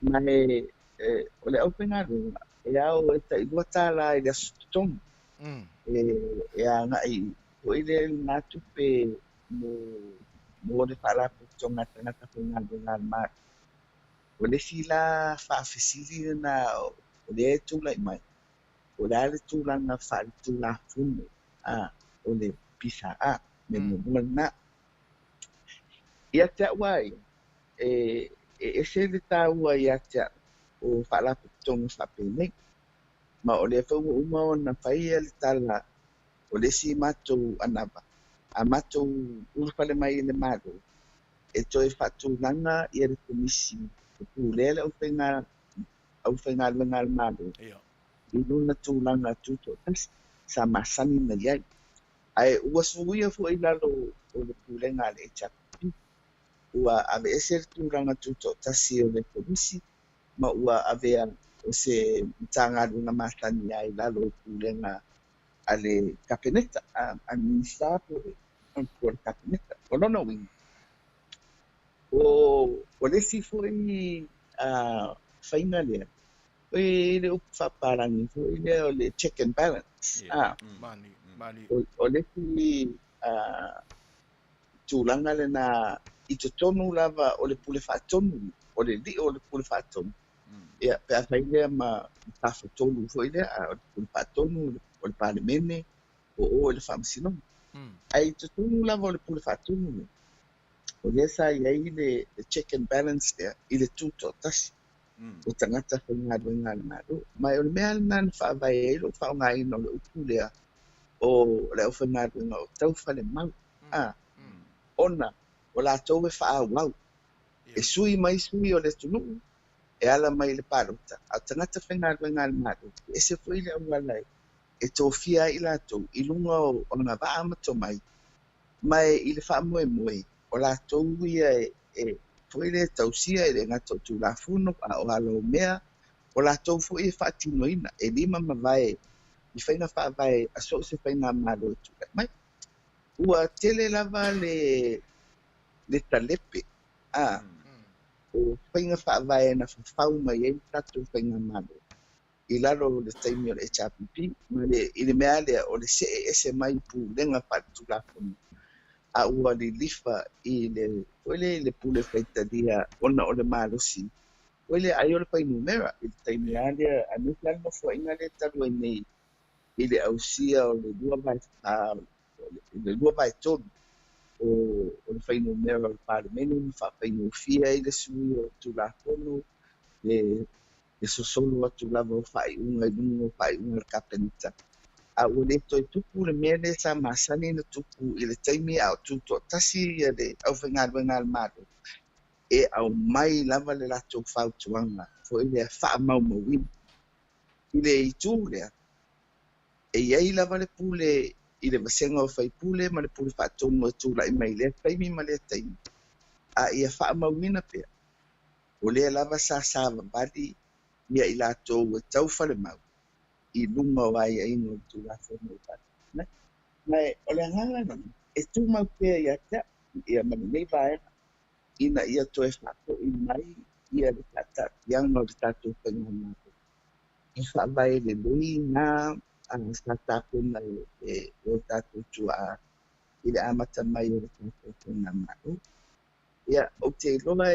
Mai o le aupenga runga, e au e ta ilua tala i le asututonga. E a ngai, o i le ngā tupe mo le whalapu tonga tangata whainga runga maa. O le fila whaafesiri na o le e tūlai mai. O le ale tūlanga whaari tūla funu. O le pisa a me mua na. Ia te wai, e se le tā ua ia te o whaalapu tonga whapene. Ma o le whaunga uma o na whaia le tala o le si matou anava. A matou urwhale mai le maro. e toi whatūlanga i le komisi o pūlele au whainga luenga le mālo. Ia. I luna tūlanga tūto tasi, sa masani na liai. Ai ua suia fu i lalo o le pūlenga le HRP. Ua ave ese le tūlanga tūto tasi o le komisi, ma ua avea o se mtanga luenga masani ai lalo o pūlenga a le kapeneta, a minister po le kapeneta. O lona wingi. O le sifo i whainga lea. O le upu whaparangi fo i lea o le check and balance. Mani. O le fi tūlanga le na i to tonu lava o le pule whaatonu. O le li o le pule whaatonu. Ia, pe a whai lea ma tawha tonu fo i lea o le pule whaatonu, o le Parliamentary, o le whamasino. Ai to tonu lava o le pule whaatonu. O le sa iai le check and balance lea i le tūto tasi. O tangata whaingaruenga le maru. Mai o le mea nan whaavai e lo whaonga ino le upu lea o le au whaingaruenga o tau whale mau. Ona, o la tau e whaawau. E sui mai sui o le tunu, e ala mai le parota. A tangata whaingaruenga le maru. E se fwile au alai. E tōwhia i la tau, i lunga o ngā waa mato mai. Mai i le whaamoe moe. O la tau ia e fwile tausia e le ngato tu la funo a o alo mea. O la tau fo e whaatino ina. E lima mawai. I whainga whaavai a so se whainga malo e tu. Mai. Ua tele lava le talepe. O whainga whaavai na whawhau mai e tatu whainga malo. I laro le taimi o le HRPP. I le mea lea o le CES mai pu lenga whaatu la funo. A ua li lifa i le pule whaitalia ona o le malosi. Wele ai o le pai numera, i le taimi alea, anu plan no fo inga le taru nei, i le ausia o le lua vai tonu, o le pai numera o le Parliamentary, fa pai nufia i le sui o tulakono, le sosolo atu lava o fai unga i lungo, fai unga le kapenita. A o le toi tupu le mea le sa masani na tupu i le taimi au tuto tasi i le au whaingaruenga al maru. E au mai lava le lato whautuanga, fo i le wha mau mawin. I le i tū lea, e iei lava le pule, i le masenga o whai pule, ma le pule whaatonu o tūla i mai lea taimi ma lea taimi. A ia wha mau mina pia. O lea lava sa sāwa bali, ia i lato ua tau whale mau. I lunga o ai aino tūla whanu bali. Mai, o le ngala nani, e tū mau pia ia tea, ia mani nei vaena. Ina ia toe whako i mai ia le tata yang o le tatu whaingamako. I whaavai le lui ngā sa tapu na o tatu tua i le amata mai o le tatu whaingamako. Ia, o te loa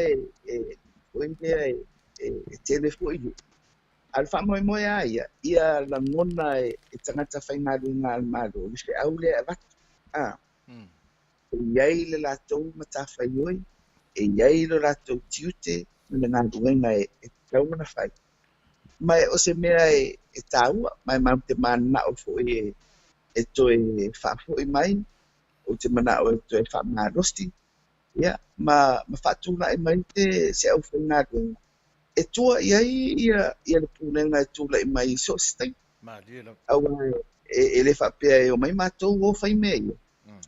oindea e telefo i lu. Al whamoe moe a ia la ngona e tangata whaingaru ngā almaro. Le whi au le avatu. Iai le latou matawhai oi. E iai lo ratou tiute na ngā ruenga e tau na whai. Mai o se mea e tāua, mai mau te mana o fo e toe whafo i mai, o te mana o e toe whamā rosti. Ia, ma whatūna i mai te se au whai ngā ruenga. E tua iai ia le pūlenga e tūla i mai so stai. Aua e le whapea e o mai mātou o whai mea ia.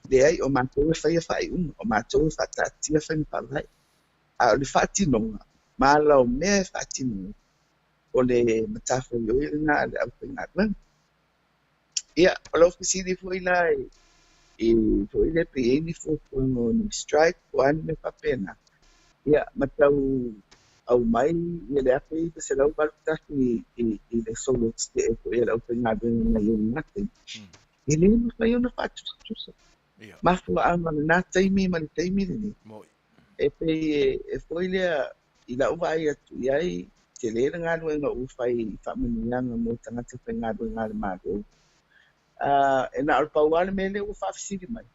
Le ai o mātou e whai a whai unga, o mātou e whatatia whai mpalai. A o le whaatinonga, māla o mea e whaatinonga, o le matawhai o i ngā le au whai ngā ruenga. Ia, o lau whisiri fwoi la fwoi le pe eini fwoi ni strike o anu me whapena. Ia, matau au mai, ia le ape i se lau barutaki i le solo te e fwoi le au whai ngā ruenga na i o ngate. I le inu whai o na whaatusa. Mafua ama na taimi ma le taimi ni. E pe e foi lea i la uwa ai atu iai te lera ngā ruenga u whai whamanianga mo tangata whai ngā ruenga le māro. E na alpau ale me le u whawhisiri mai.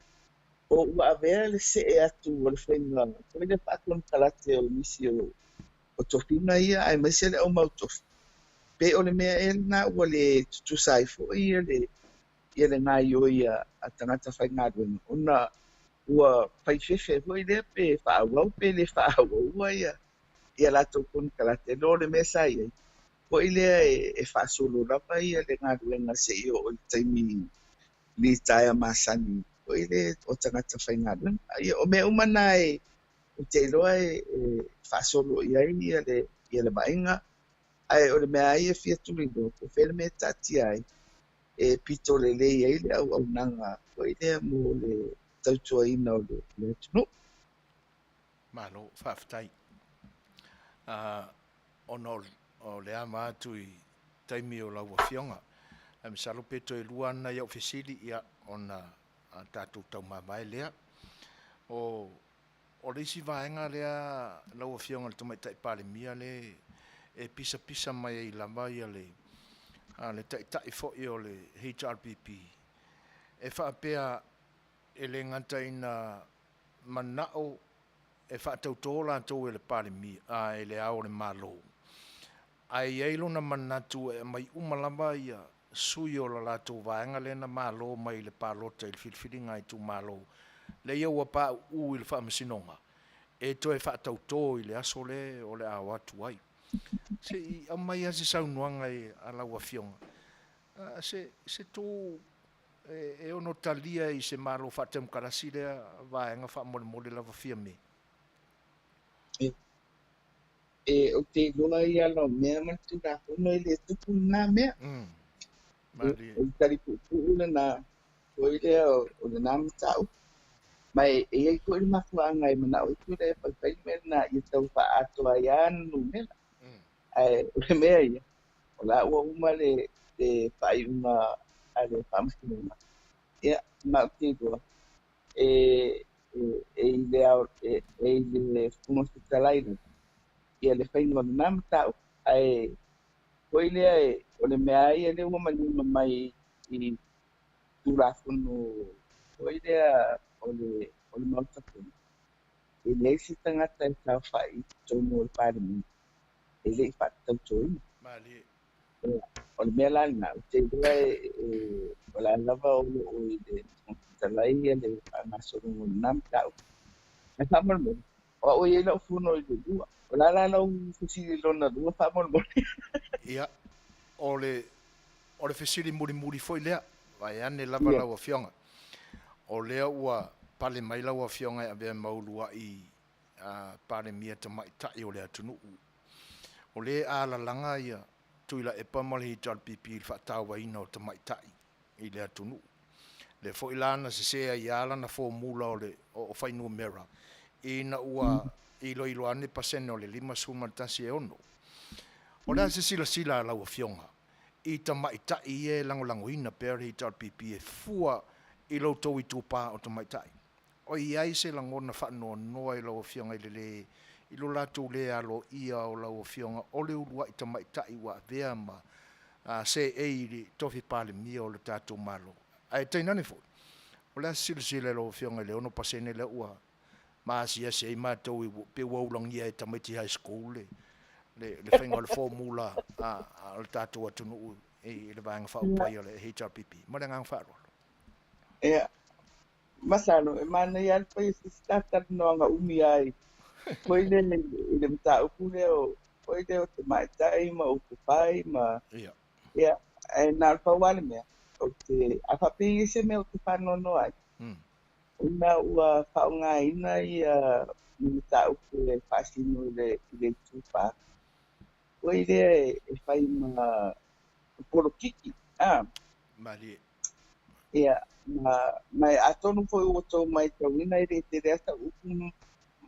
O ua avea le se e atu o le whainga. Foi le whaakon kalate o nisi o tofina ia ai mai se le au mau tofi. Pe o le mea e na ua le tutusai fo ia le ngā ioia a tangata whai ngā ruenga. Ona ua faifefe foi lea pe fa'auau pe le fa'auaua ia latou konikalate lo le mea sa iai foi lea e fa'asolo lava ia le galuega se'i o i taimi litaea masani foi le o tagata faigaluega ia o mea umana o te iloa fa'asolo i ai ia le maiga ae o le mea ai e fiatulilo po fele me tati ai e pito lelei ai le auaunaga foi lea mo le tautuaina o le atunuu Malo, whawhtai. Ona o le ama atu i taimi o lau Afioga. E misalo peto e lua ana iau fesili ia ona tātou tau mamae lea. O le isi vaenga lea lau Afioga le Tama'itai Palemia le e pisa mai i lama ia le taitai fo'i o le HRPP. E whaapea e le ngata ina manao e whaatautoa lātou e le Palemia, e le ao le malo. Ai eilo na manatu e mai umalama ia sui o la lātou vaenga le na malo mai le palota i le whiriwhiringa i tu malo. Le ia ua pā u i le whaamasinonga. E to e whaatautoa i le aso le o le awa atu ai. Se i amai ase saunuanga i ala ua Afioga. Se tō e ono talia i se malo whaatem karasi lea vaenga whaamole lava Fiame. O te iloa i alo mea matuna uno i le tupu nā mea. Mari. O tari pupu na foi lea o le nā matau. Mai e ai ko i mafuanga i mana o i kure e paipai mea na i tau wha atoa i anu mea. Ai o le mea ia. O la ua uma le whaiunga a le whaamasinunga. Ia, ma o te iloa. E i le funga ia le whainua na matau. Ai koi lea o le mea ai le ua manima mai i tūrafunu koi lea o le mautapuna. E le isi tangata e tau whai tono o le Parliamentary. E le i whātau toina. Mali. O le mea lana, o te iloa o la lava o i le talai e le whangasorungu na matau. E whamaramo. O i lau funo i le lua. O la lau fusili lona lua whamaramo. Ia, o le fesili muri foi lea, vai ane lava lau Afioga. O lea ua pale mai lau Afioga e avea maulua i Palemia Tama'itai o le atunuu. O le alalanga ia tuila e pamale i talpipi i whaatawaina o Tama'itai i le atunuu. Le foi lana se sea i ala na formula o whainua mera. Ina ua ilo ane pasene o le 5 sumatasi e ono. O lea se sila lau Afioga. I Tama'itai e langolangoina pere i talpipi e fua i loutou i tūpā o Tama'itai. O iai se langona whaanoa noa i lau Afioga i lo lātou le alo ia o lau Afioga o le urua i Tama'itai wa vea ma se eiri tofi Palemia o le tātou malo. Ai teinane fo. O lea sila lau Afioga i le ono pasene le ua maasia se i mātou i pe waulangia e Tamaiti High School le whainga le formula le tātou atunu i le vāenga whaupai o le HRPP. Mare ngang whaarolo. Ia, masano, e mana i alpa i si statar noanga umi ai. Koe le mta upu leo, koe leo Tama'itai ma upu pai ma... Ia, e nā alpa wale mea. O te awhapingi se mea o te whanono ai. Una ua whaunga ina i mta upu e whasino i le tūpā. Koe lea e whai ma porokiki. Mali. Ia, mai atonu foi o tau mai tauina i te rea ta upu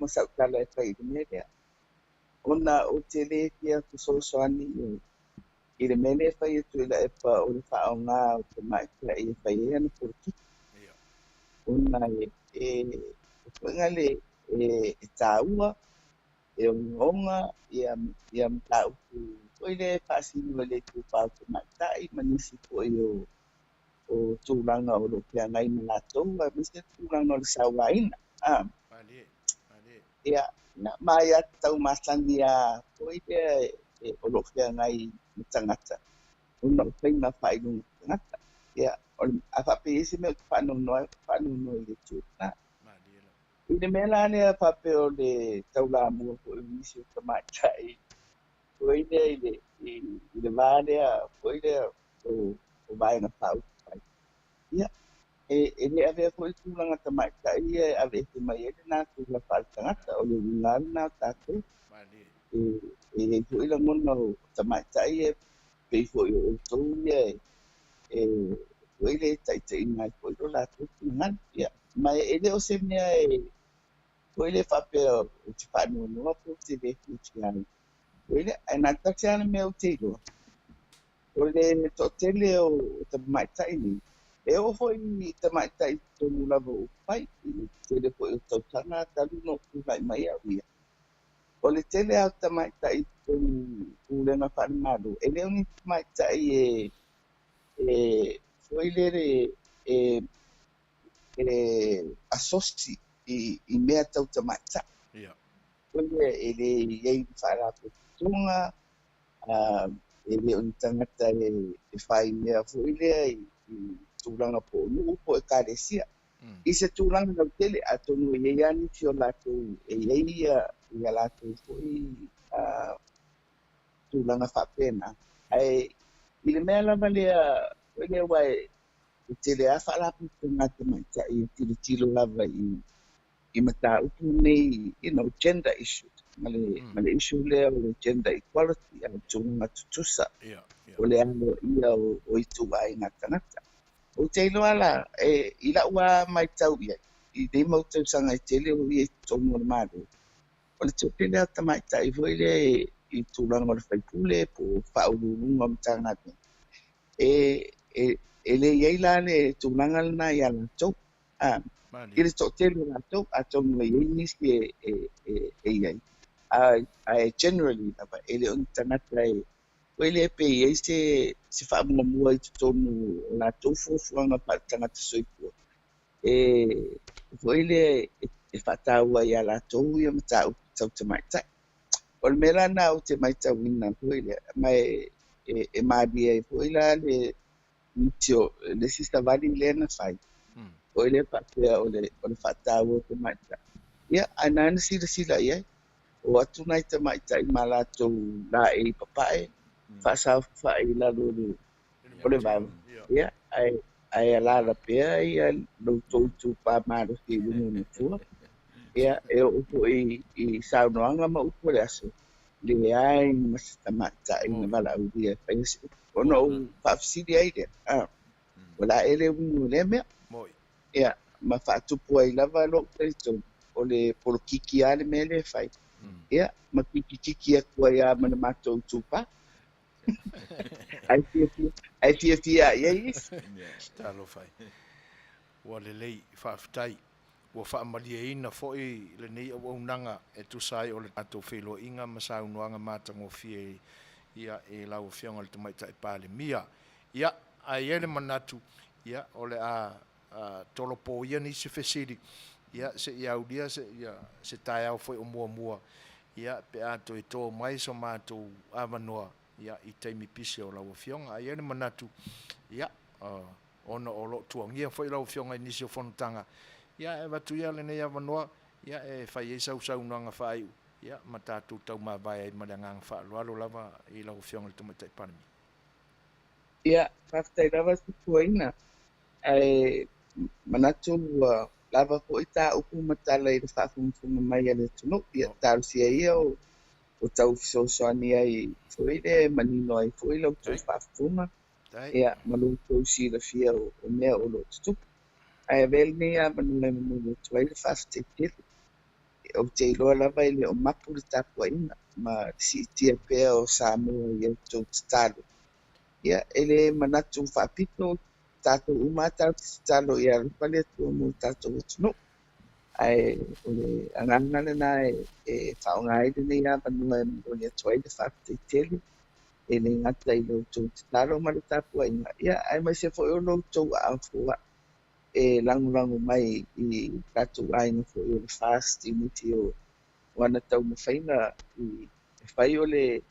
ma sautala e whai me rea. Ona o te le kia ku solosoani i le mene e whai atu ila e pa o le whaonga o te Tama'itai e whai e ana porokiki. Ona whainga le e tāua, e onga, i am tā upu. Koe le whaasinu le tūpā o Tama'itai, manisi po i o tūranga o lo pia ngai na lātou, a misi tūranga o le sauaina. Ia, na mai a tau masani a koe le o lo pia ngai na tangata. Una o whainga whainga tangata. Ia, a whape isi me o whanonoi le tūranga. Ini mela ne pape o le taula mua ko isi tama'itai. Ko ile vale ko ile o vai na pau. Ia ele ave ko tulanga tama'itai ave te mai ele na tula paltangata o le ngal na tato. Ko ile ngono tama'itai pe fo o to ko ile tai mai ko la tu ngal ia. Mai ele o se mea ko ile pape o te panu no po te ve kuchiani. Ele ana taxiana meu tiro. Ole totele o tama'itai ni. E o foi tama'itai tonu lava o pai. Tele po o tautanga talu no kulai mai a wia. Ole tele au tama'itai tonu ulenga whanamaro. Ele uni tama'itai foi lere asosi i mea tau tama'itai. Ole ele iei wharapo tunga. Ele o tangata e whai mea fuilea i tūranga po nuu po e kāresia. I se tūranga nau tele a tonu e iani fio lātou e ia i a lātou fui tūranga whapena. Ai, i le mea lama lea fuilea wai e tele a whalapu tangata maita i tilo lava i mata upu nei, gender issues. Male issue lea o gender equality a tūranga tutusa. O le ano ia o itu ai ngā tangata. O te ilo ala, i la ua mai tau ia. I dei mau tau sanga i tele o ia tonu o le maru. O le tō pele a tamaita i voi le i tūranga o le whaipule po whaururunga o mtangata. E le iei la le tūranga lana i ala tau. I le tō tele la tau, a tonu e iei nisi e iei. I generally, ele o tangata e Wele pe e se whaamua i tonu la tofu fuanga pa tangata soipua. Wele e whataua i a la tohu i a matau tau tama'itai. O le mera na o te maita wina wele, mai e maadia e wele le mitio, le sista vali lena whai. Wele whapea o le whataua o te maita. Ia, anana sila ia. O atu nai tama'itai ma la tau la e papae. Fasa i la lulu o le vau. Ia, ai ala la pea ia lo tautu pa maro ki lungu na tua. Ia, e upo i saunoanga ma upo le aso. Le ai mas tama'itai na wala uria. Ono whafisiri ai le. Wala ele ungu le mea. Ia, ma whaatupu ai lava lo kreito. O le polokiki ale me le whai. Ia, ma kiki a kua ia mana matou tupa. Ai fia yes. Talo fai. Wa le lei whaafitai. Wa whaamalia ina foi le nei au unanga e tusai o le ato whelo inga masau nuanga mātango fie ia e lau whionga le Tama'itai Palemia. Ia, ai ele manatu, ia, o le a tolopo ia ni se whesiri. Ia, se iaulia, se tai au foi o mua. Ia, pe ato e tō mai so mātou avanoa. Ia i taimi pise o lau whionga ai ene manatu ia ono o lo tuangia foi lau whionga inisi o whanutanga ia e watu ia le nei avanoa ia e whai e sau nanga whai ia ma tātou tau mā vai ai marangang whaalualo lava i lau whionga le Tama'itai Palemia. Ia, whaftai lava tutuaina ai manatu lava po i tā upu matala i le whaafunga mai ane tunu ia tārusia ia o tau fisosoani ai fuile manino ai fuile o tau whaafunga. Ia, malu tau sila fia o mea o lo tutupu. Ai vel ni a manu tuai le whaafutetele. O te iloa lava ile o mapu le tapua ina. Ma si tia pea o Samoa i au tau tatalo. Ia, ele manatu whaapito tātou umata tatalo ia rupale tua mo tātou atunu. Ai ole anganga na e whaongai nei a manua o le tuai le whaafutetele. E le ngata i lo tau talo ma le tapua inga. Ia, ai mai se foi o lo tau a fua. E langu mai i tātou aina foi o le fast unity o wana tau na whaina i whai o le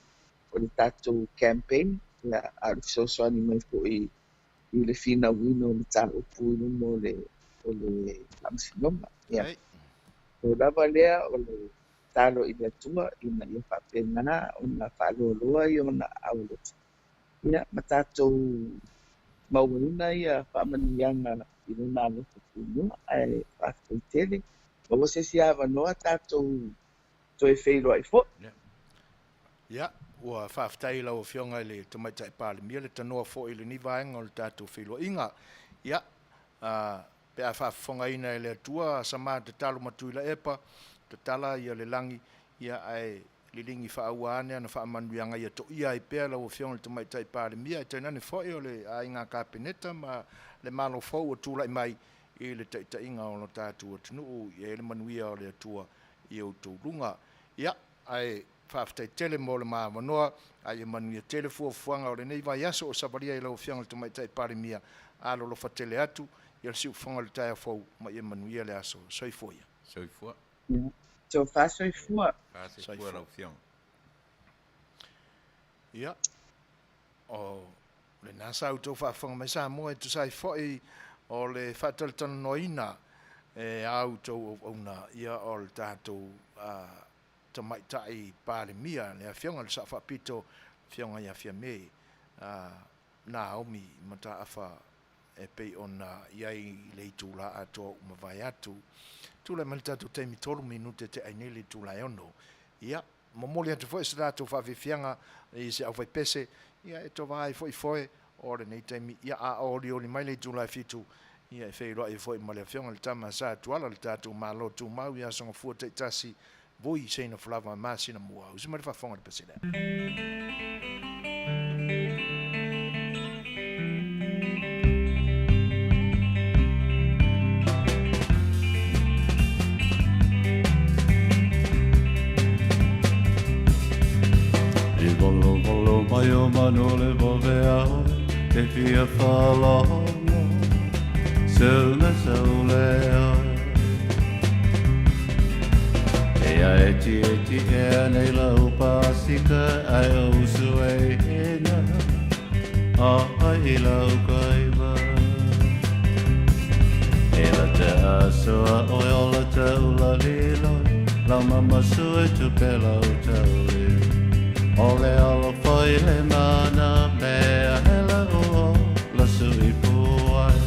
tātou campaign. Ia, a rufisosoani mai foi i le fina wino o le tātou puinu mo o le Masinamua. Ia. lava lea o le talo i le atua ina ia faapena ona faalualua i ona aulo ia ma tatou mauaina ia faamaniaga i lona alofa punua ae faafetaitele ma ua sesi avanoa tatou toe feiloaʻi foʻi Ia, ua whaaftai lau Afioga le Tama'itai Palemia le tanoa fo i le ni vaenga o le tātou whiloinga. Ia, pe a whaafonga ina e le atua sama te talo matuila epa, te tala ia le langi, ia ai lilingi whaaua ane ana whaamanuianga ia to ia i pēr lau Afioga le Tama'itai Palemia, e tainane fo i o le ainga kāpeneta, ma le malo fo o tūla i mai i le taitainga o lo tātou atunuu, i le manuia o le atua i au tūrunga. Ia, ai whaaftai tele mo le Manuia, ai e manuia tele fuafuanga o le nei vai aso o sabaria i lau Afioga le Tama'itai Palemia, a lo fa tele atu, i le siufonga le taia fau, ma i e manuia le aso, soifoia. Soifua. so fasoifua Soifua lau Afioga. Ia, o le nasa au tau whaafanga mai Samoa e tu sai foi o le Faatalanoa e au tau au na ia o le tātou Tama'itai Palemia le Afioga le sa whapito Afioga ia Fiame Naomi mata afa e pei ona iai le tula ato mavai atu tula mai tatu teimi 3 minute te ainele tula ono ia momoli atu foi sa tatu whafifianga i se au vai pese ia e to vai foi o le nei teimi ia a oli mai le tula fitu ia e Fai'oa e foi male Afioga le tama sa tuala le tatu malo tu mau ia songa fu te tasi Boi Seigafolava Masinamua. Usi mai whafonga le pasina. I volo mai o mano le vovea te fia whalala Sauna saulea Eti e nei lau pasika ai o usue hena ai lau kaiwa E la te asoa o ola taula lilo Lau mama sue tu pe lau tauli O le ala fai le mana mea he la o la sui puai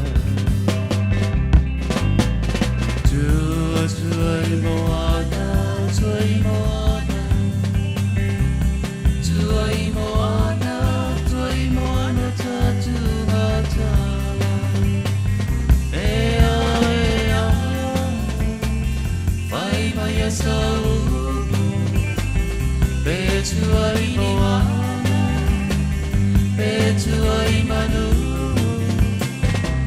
Tua i moana Tua i moana tatu hatala Ea Vai mai a sau Petua i moana Petua i manu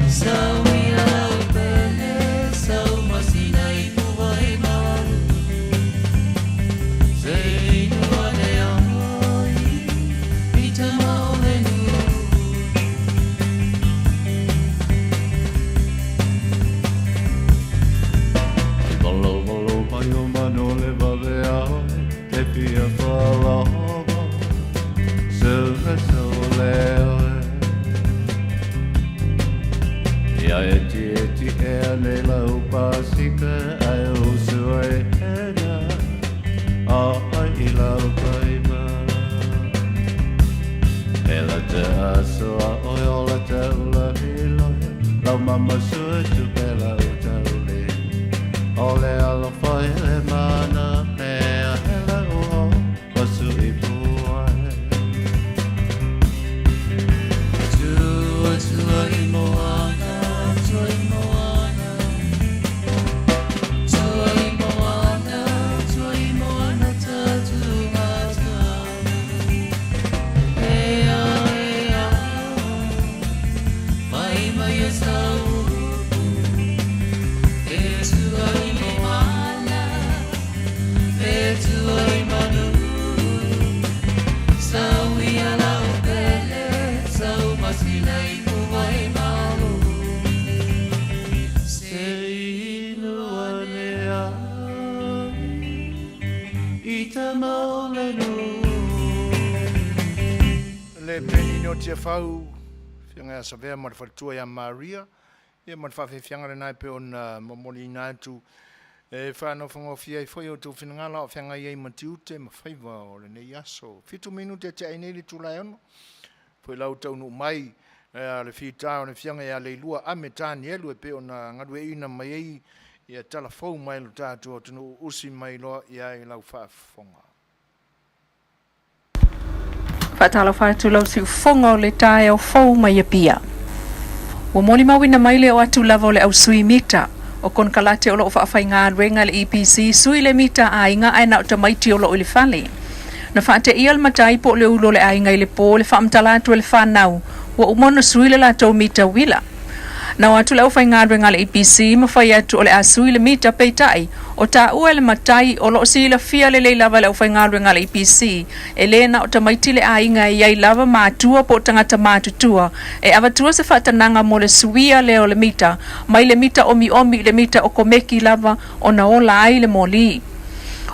Sau i au pele Sau masina i kuwa i malu Mama sure to bella utale Ole ala fai le mana mea hela o Pasu i puai Tua i moana Tua i moana Tua i moana Tua i moana tatu matana Ea Mai mai e sau Le penino tia fau fianga sa vea mar fatua ya Maria ia mar fa fianga le nai pe on momoli natu E whanau fia I whai o tō whinangala o whianga iei matiute ma whaiva o le nei aso. 5 minute te aine li tūlai ono. Poi lau taunu mai le whita o le whianga ia leilua ame tāni elu e pe o na ngadu e ina mai ei ia tala fau mai lo tātua tunu usi mai loa ia I lau whaafonga. Whaatala whaatu lau si ufonga o le tae o fau mai a pia. Wa moli mawina mai le o atu lava o le au sui mita. O kon kalate o lo o whaafai ngā renga le EPC sui le mita a inga aina o tamaiti o lo o le whale. Na whaate ia le matai po le ulo le a inga I le po le whaamtalatu le whanau wa umona sui le lato mita wila. Na watu le au whai ngā renga le EPC ma whai atu o le a sui le mita peitai o tā ua le matai o lo si la fia le lava le au whai ngā renga le EPC e le na o tamaiti le a inga I ai lava mātua po tangata mātutua e avatua se whaatananga mo le suia le o le mita mai le mita omi le mita o komeki lava o na ola ai le moli.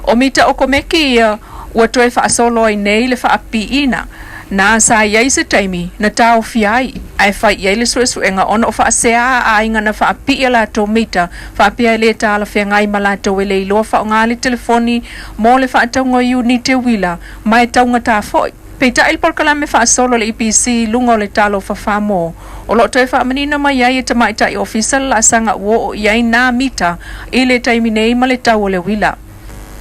O mita o komeki ia ua toe whaasolo ai nei le whaapi ina na sa iai se taimi na tau fiai ai whai iai le suesuenga ona o whaasea a inga na whaapi ia la tō mita whaapia le tāla whiangai ma la tō ele iloa whaonga le telefoni mo le whaataunga unite wila mai taunga tā foi. Peita il porkala me whaasolo le EPC lungo le talo whawhamo o lo toi whaamanina mai iai e Tama'itai official la sanga uo o iai nā mita I le taimi nei ma le tau o le wila.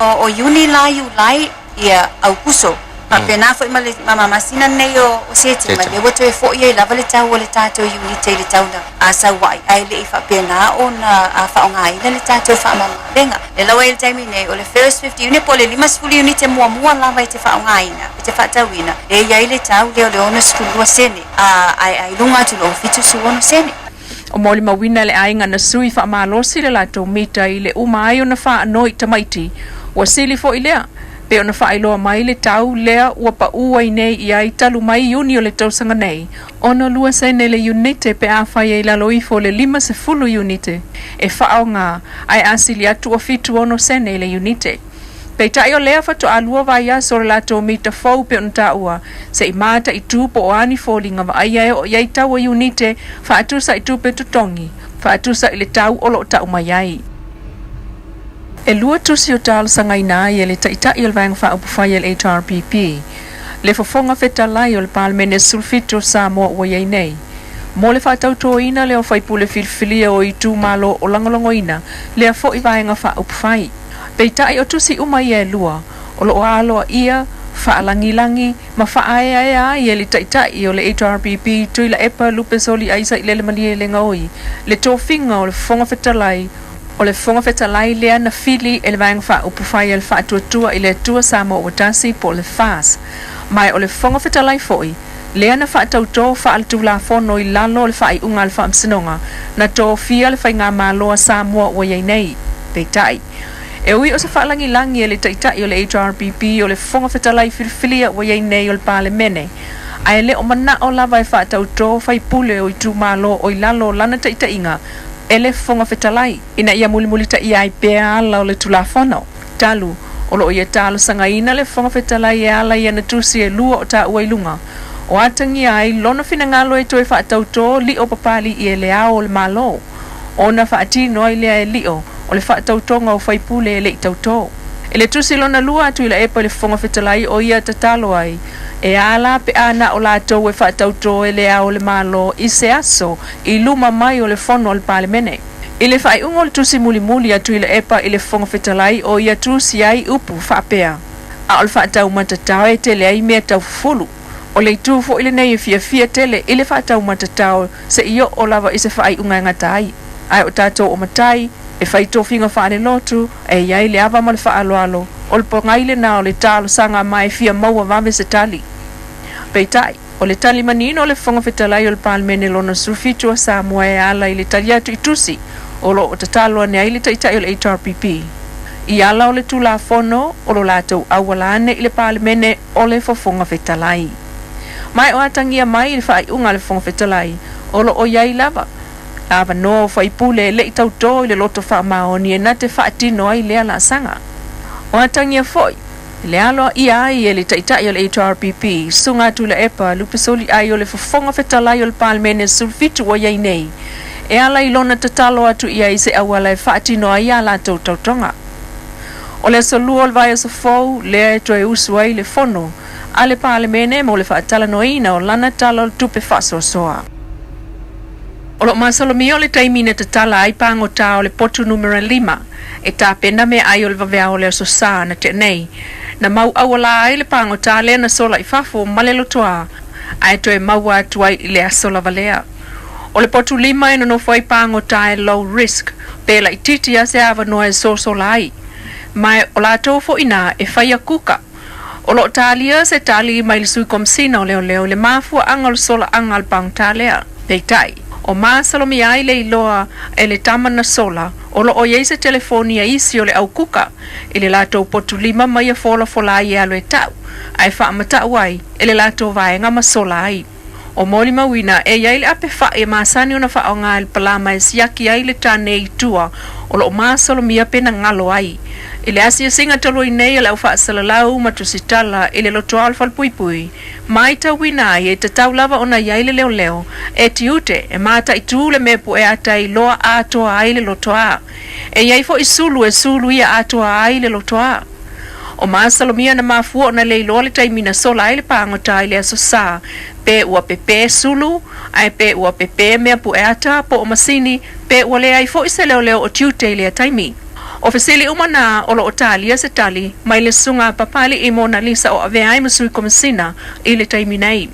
O uni lai u lai ia au kuso. Pa pena foi mama masina nei o Setu ma le woto e fo ia lava le tau o le tato uni te le tau na asa wai ai le fa pena ona a fa nga ai le tato fa mama venga le lawa il taimi nei o le first 50 uni po le limas fuli uni te mua lava te fa nga ai na te fa tawina e ia le tau le ono skulu sene ai lunga tu lo fitu su ono sene. O moli mawina le ainga na sui wha malosi le lato mita I le umai o na wha anoi tamaiti wa sili fo I lea pe o na wha iloa mai le tau lea ua pa ua I nei I ai talu mai uni o le tausanga nei ono lua sene le unite pe a whai e lalo I fo le 50 unite e wha o ngā ai asili atu o fitu ono sene le unite. Pei tai o lea whato alua vai a so la tō mita fau pe on ta ua se I mata I tūpo o ani fōlinga wa ai ai o iai tau o unite wha atusa I tūpe tutongi wha atusa I le tau o lo tau mai ai. E lua tusi o tāla sangai nā I le taitai o le vanga wha upufai el HRPP le fofonga whetalai o le Parliamentary sulfito Samoa o iai nei. Mo le wha tau tō ina le o whaipule whilwhilia o I tū malo o langolongo ina le a fo I vanga wha upufai. Peitai o tusi umai e lua, o lo aloa ia, whaalangilangi, ma whaaea ia le taitai o le HRPP tui la epa lupe soli aisa I lele malie le ngaoi, le tōwhinga o le fonga whetalai, o le fonga whetalai lea na fili e le vang wha upufai e le wha tuatua I le tua Samoa o tasi po le fas, mai o le fonga whetalai foi, lea na wha tautō wha altu la fono I lalo le wha I unga le wha amsinonga, na tō fia le wha ngā māloa Samoa o iei nei, peitai. E ui o se whaalangi e le taitai o le HRPP o le fonga whetalai whilwhilia o iei nei o le Palemia. Ai le o mana o lava e whaatau tō whai pule o I tū malo o I lalo lana taitainga e le fonga whetalai. Ina ia muli ta ia I pēa ala o le tulafono. Talu, o lo ia talo sanga ina le fonga whetalai e ala ia na tusi e lua o tā uailunga. O atangi ai lona whina ngalo e toi whaatau tō li o papali I e le ao o le malo. Ona whaatino ai lea e li o le whaatautonga o whaipule e le I tautō. E le tusi lona lua atu I la epa le fonga whetalai o ia tatalo ai. E ala pe ana o lātou e whaatautō e le ao le malo I se aso I luma mai o le fono o le Palemia. I le whaiunga o le tusi muli atu I la epa I le fonga whetalai o ia tusi ai upu whaapea. A o le whaatau matatao e tele ai mea tau fulu. O le tūfo I le nei e fia tele I le whaatau matatao se io o lava I se whaiunga ngatai. Ai o tātou o matai e whai tōwhinga whaane lotu, e iai le awa ma le whaaloalo, o le pongaile na o le tālo sanga mai fia maua vame se tali. Peitai, o le tali manino o le whonga whetalai o le Palemia lona sulfitua Samoa e ala I le tali atu I tusi, o lo o tataloa ne ai le taitai o le HRPP. I ala o le tula fono, o lo lātou awalane I le Palemia o le whonga whetalai. Mai o atangia mai I le whai unga le whonga whetalai, o lo o iai lava. Ava no fai pule le tau to I le loto wha maoni e na te whaatino ai lea la sanga. O atangia foi, le aloa ia ai e le taitai o le HRPP, sunga tu le epa, lupe soli ai o le whafonga whetalai o le Palemia sulfitu o iei nei. e ala i lona tatalo atu ia i se awala e whaatinoa ia la tau tautonga. O le solua o le vai so fou, lea e toe usu ai le fono, a le Palemene mo le Faatalanoina o lana tala o tupe Suasua. O lo masalomi o le taimina tatala ai pango ta o le potu numero 5, e ta pena me ai o le vavea o le asosa na te nei, na mau awala ai le pango ta le na sola i fafo male lotoa, ai toe mau atu ai le asola valea. O le potu 5 e no foi pango ta e low risk, pe la ititi a se ava noa e sola ai. Mai o la tofo ina e whaia kuka. O lo talia se tali mai le sui komsina o leo le mafua angal sola angal pang talea, peitai. O masalomi ai le iloa e le tamana sola, o lo o se telefonia isi o le au kuka, e le lato potu 5 mai a fola ai alo e tau, ai wha amata wai, e le lato vaenga masola ai. O moli mawina e iai le ape wha e masani o na wha o ngā il palama e siaki ai le tane i tua, o lo masalomi a pena ngalo ai. I le asia singa talo i nei le au wha salalau matusitala i le loto alfal pui. Mai ta wina e te tau lava ona iai le leo e tiute e mata i tū le mepu e ata i loa atoa ai le loto a. E iai fo i sulu ia atoa ai le loto a. O masalomia na mafua na le iloa le taimina sola ai le pangota i le asosa, pe ua pepe sulu, ai pe ua pepe mea pu e ata po o masini, pe ua le ai fo i se leo o tiute i le taimi. O fesili umana o lo o talia se tali, mai le sunga papali i Mona Lisa o ave ai masui komisina i le taimi nei.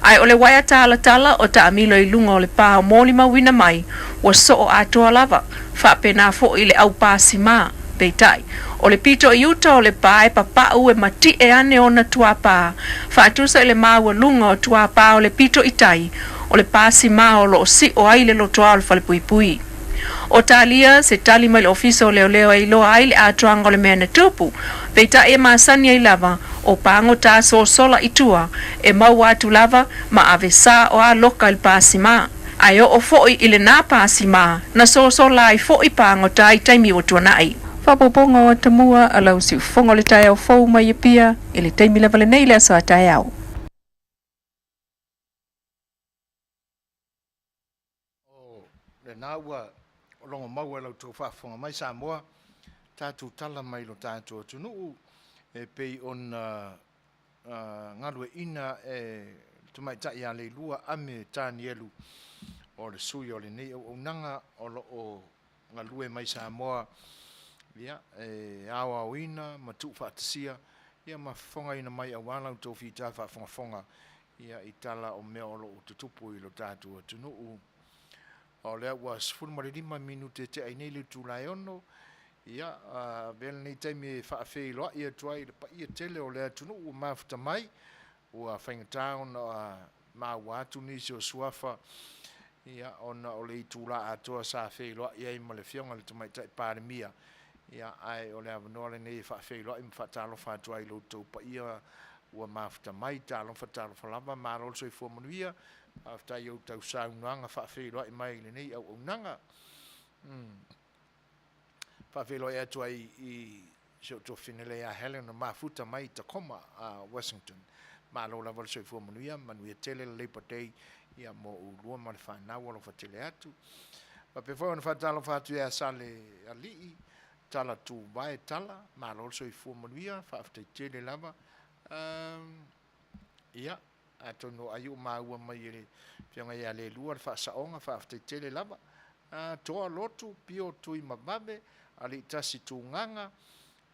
Ai o le waia tala o ta amilo i lunga o le pā o moli mawina mai, wa so o atoa lava, wha pena fo i le au pāsi mā, peitai. O le pito i uta o le pā e papau e mati e ane o na tua pā, wha atusa i le mā wa lunga o tua pā o le pito i tai, o le pāsi mā o lo o si o ai le lotoa o le fale pui. O talia se tali mai le ofisa o leo ai loa ai le atuanga o le mea na tupu, peita e maasani ai lava o pango ta so sola itua e mau atu lava ma ave sa o a loka il pasi ma. Ai o foi i le nā pasi ma na so sola ai foi pango ta i taimi o tuanai. Whapoponga o tamua a lau si ufongo le tai au fau mai e pia i le taimi lava le nei le aso a tai au. Le nāua longo mau e lau tō whaafonga mai Samoa, tātou tala mai lo tātou atunuu, e pei on ngalue ina e Tama'itai a le lua ame tāni elu o le sui o le nei o nanga o lo o ngalue mai Samoa, ia, e awa o ina, matu whaatasia, ia mawhonga ina mai awala tō whita whaafonga, ia i tala o mea o lo o tutupu i lo tātou atunuu, o lea ua 15 minute te ai nei le tūlai ono, ia, vele nei taimi e whaafei loa ia tuai le pa ia tele o lea tunu ua mafuta mai, ua whaingatā ona maua atu nisi o suafa, ia, ona o le i tūla atoa sa whei loa ia i ma le fionga le Tama'itai Parliamentary, ia, ai o lea vanoa le nei whaafei loa i ma whaatalofa atuai lo tau pa ia ua mafuta mai, talofa lava, marol so i fua Manuia, after you tau saunanga whaaferoa i mai le nei au nanga. Whaaferoa e atua i seo tō whenele a Helen o mafuta mai Tacoma, Washington. Malo la wala soifua Manuia tele la Labor Day ia mo ulua ma le whanau alo whatele atu. Pefoi ona whatalo whatu e asale alii, tala tu vai tala, malo soifua Manuia, whaaftai tele lava. Ia, atono ayu maua mai ele fianga ia le lua le whaasaonga whaaftai tele lava. Toa lotu, pio tui mababe, ali tasi tu nganga,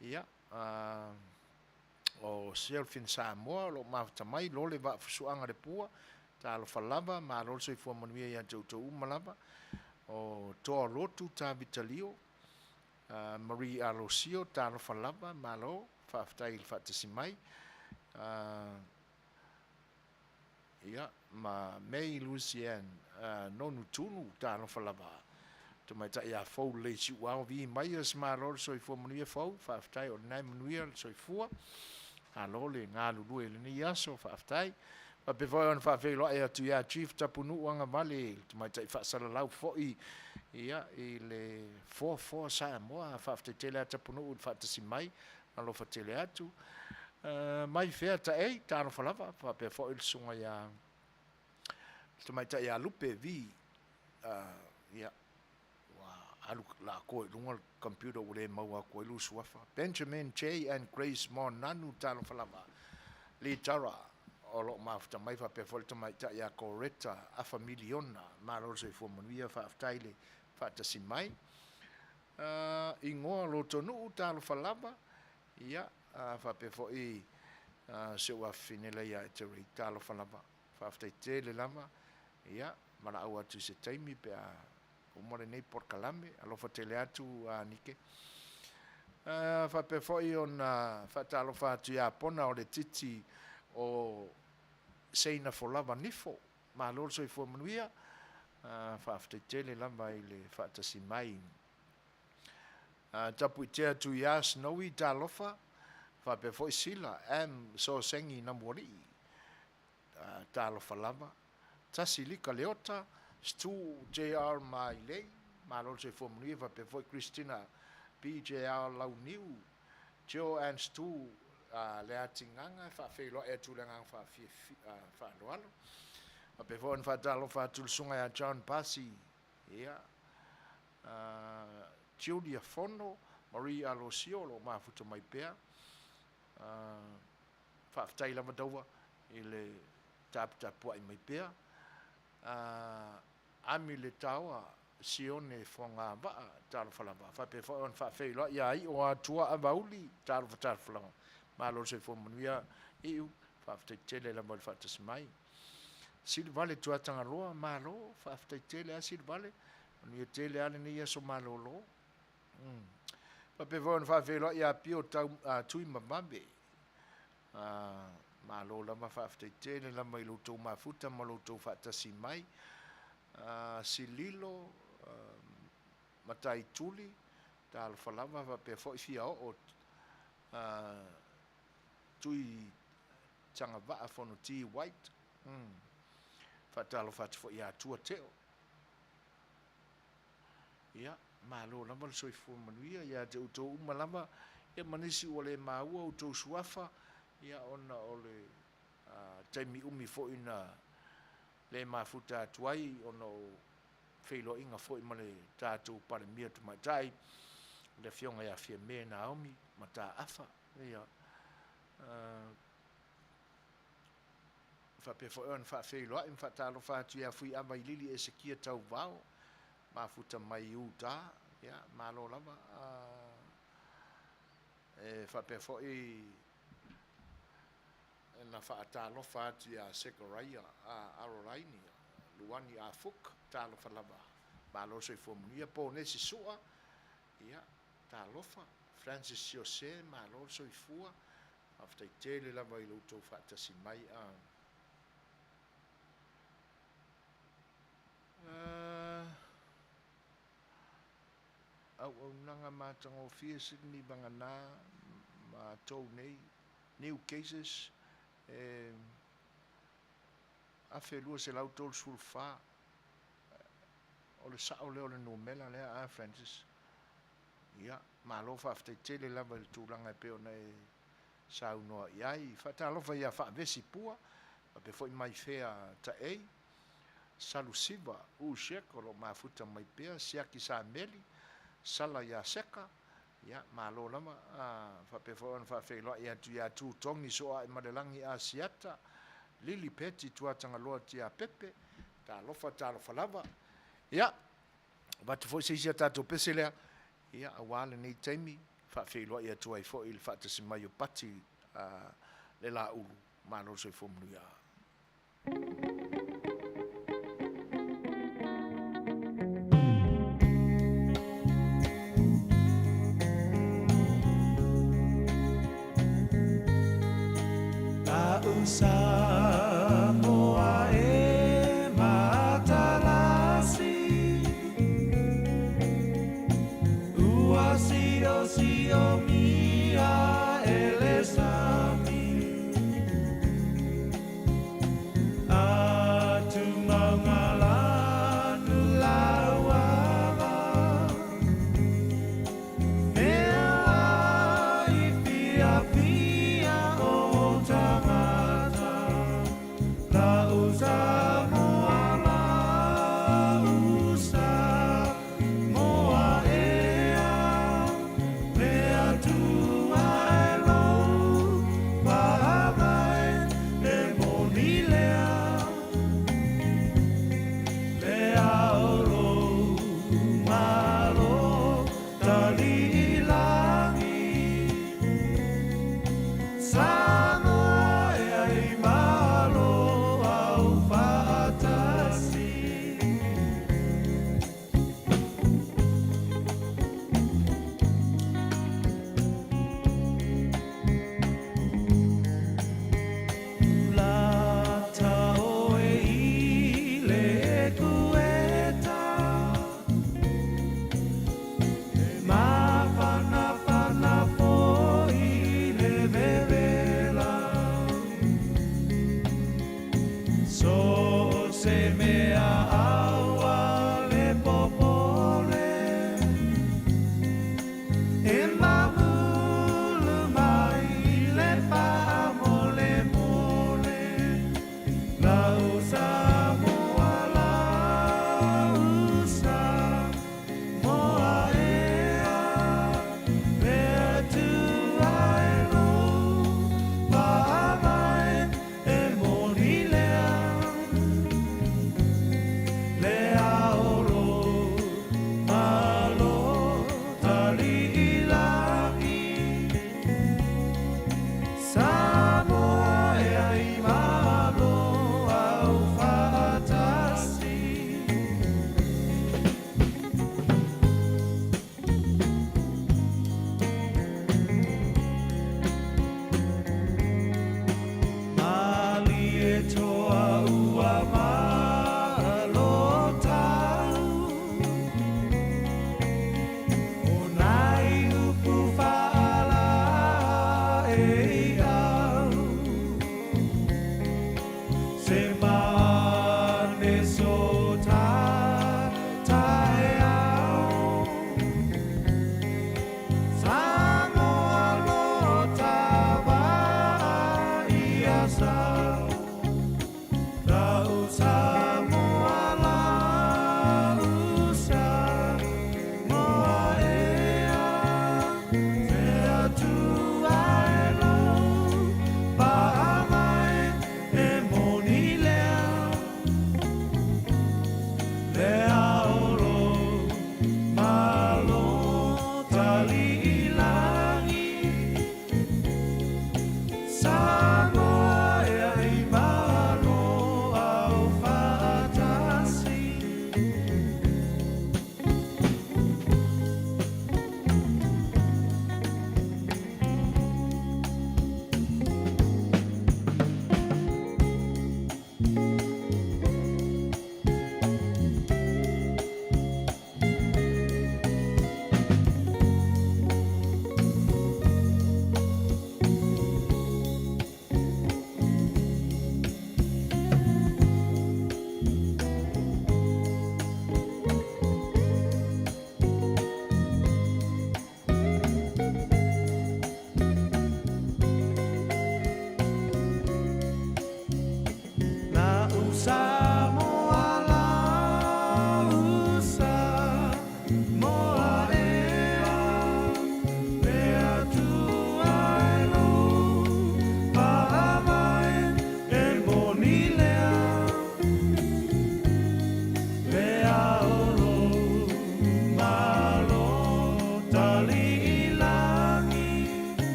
ia, o Selfin Samoa, lo mafuta mai, lo le wa fusuanga le pua, ta alo falava, ma lo so i fua Manuia ia tautou umalava, o toa lotu ta vitalio, Marie Alosio, ta alo falava, ma lo, whaaftai il whaatasi mai, ia, ma May Lucian, nonu tunu, ta alo falava, Tama'itai a fau le si wao vi mai as ma lo so i fua Manuia fau, whaaftai o nai Manuia so i fua, alo le ngā lulu e le ni aso whaaftai. Pa pe foi on whaafei loa e atu ia chief tapunu wanga vale, Tama'itai whaasalalau foi ia i le 4 Samoa, whaaftai tele a tapunu u whaatasi mai, alo whatele atu. Mai whea ta ei, tāno whalava, pa pe foi il sunga ia Tama'itai a lupe vi ia wa alu la ko lunga computer ule maua ko lu suafa Benjamin J and Grace Mon nanu Talofalava le tara o lo mafuta mai fa pe volta mai ta ya corretta a familiona ma lo se fo Manuia fa aftaile fa ta simai ingoa lo tonu Talofalava ia fa pe fo I se wa finela ya te ri Talofalava fa aftaite le lama ia mana au atu se taimi pe a umore nei por kalame alo fa tele atu nike fa pe fo I on fa talofa atu ya pona o le titi o Seigafolava nifo ma lo so I fo Manuia fa aftaite le lama I le fa tasimai tapu te atu ya snowy talofa fa pe fo sila so sengi na mori Talofalava tasilika leota stu JR mai le malo se fo Manuia fa pe fo Christina PJR lau niu Jo and stu le atinganga fa Fai'oa e tulenga fa fa loalo fa pe fo fa Talofa tulsunga ya John Pasi ia Julia Fono Maria Losiolo ma futo mai pea fa taila madawa ile tap ai mai pea ami le tawa sione fonga ba Talofalava fa pe fo on fa Fai'oa ia I o atua avauli Talofalava ma lo se fo Manuia iu fa tele la mal fa tasmai Silvale tua tanga roa ma lo fa tele a Silvale Manuia tele ale ni so ma lo fa pe fo on fa Fai'oa ia pio tui mamabe ma lo la ma fa tele la mai lo to ma futa ma lo to fa tasimai sililo matai tuli Talofalava fa pe fo fia o tui tanga va fono ti white fa Talofa fo ia tua teo ia ma lo la mal so fo Manuia ia te uto malama e manisi ole maua uto suafa ia ona ole taimi umi fo ina le mafuta tuai ono Fai'oa inga fo I male tātou Palemia Tama'itai le Afioga ya Fiame Naomi mata afa ia fa pe fo on fa Fai'oa in fa Talofa atu ya fui ama I lili e sekia tau vao mafuta mai uta ia malo lava fa pe fo I na fa Talofa atu ya Sekaraya Arolaini luani a fuk Talofalava malo so fo Manuia po ne si sua ia Talofa Francis Jose malo so fua after tele la vai lo to fa tasimai au nanga matango fierce ni bangana ma to nei new cases Afioga se l'auto sul fa o le sa o le numela le a Francis ia ma lo fa tele la vel tulanga pe ona sa uno ia fa Talofa ia fa vesi pua pe foi mai fea ta salusiva u shekolo ma futa mai pe sia ki sa meli sala ia seka ia ma lo lama fa pe foi on fa Fai'oa ia tu tongi so a madelangi a siata Lili Peti tua tanga loa tia pepe Talofalava ia bat fo se sia tato peselea ia awale nei taimi fa Fai'oa ia tua I fo il fa tasimai o pati le la ulu ma no se fo Manuia Samoa e matalasi Ua sio mia elesami Atu mangalanu lauava Mea I pia o tangata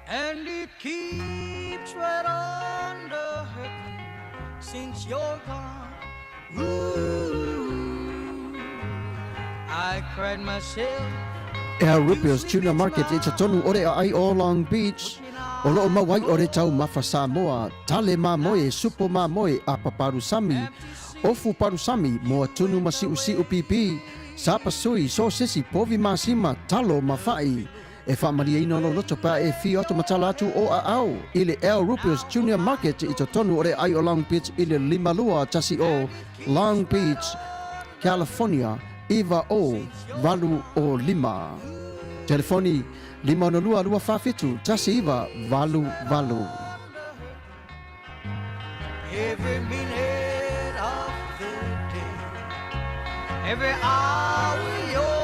And it keeps right on the hurting since you're gone. Ooh, I cried myself. Rupios Tuna Market e tonu ore ai o Long Beach. O loo mawai ore tau mafa Samoa, tale mamoe, supo mamoe a paparusami. Ofu parusami moa tunu masiu siu pipi. Sapa sui so sisi povi masima talo mafai. E whamaria ino lo loto pa e Fioto matala atu o a au. Ile El Rupios Junior Market i tonu ore ai o Long Beach ile limalua tasi o Long Beach, California. Iva o valu o lima. Telefoni 502 tasi iva valu. Every minute of the day, every hour yours.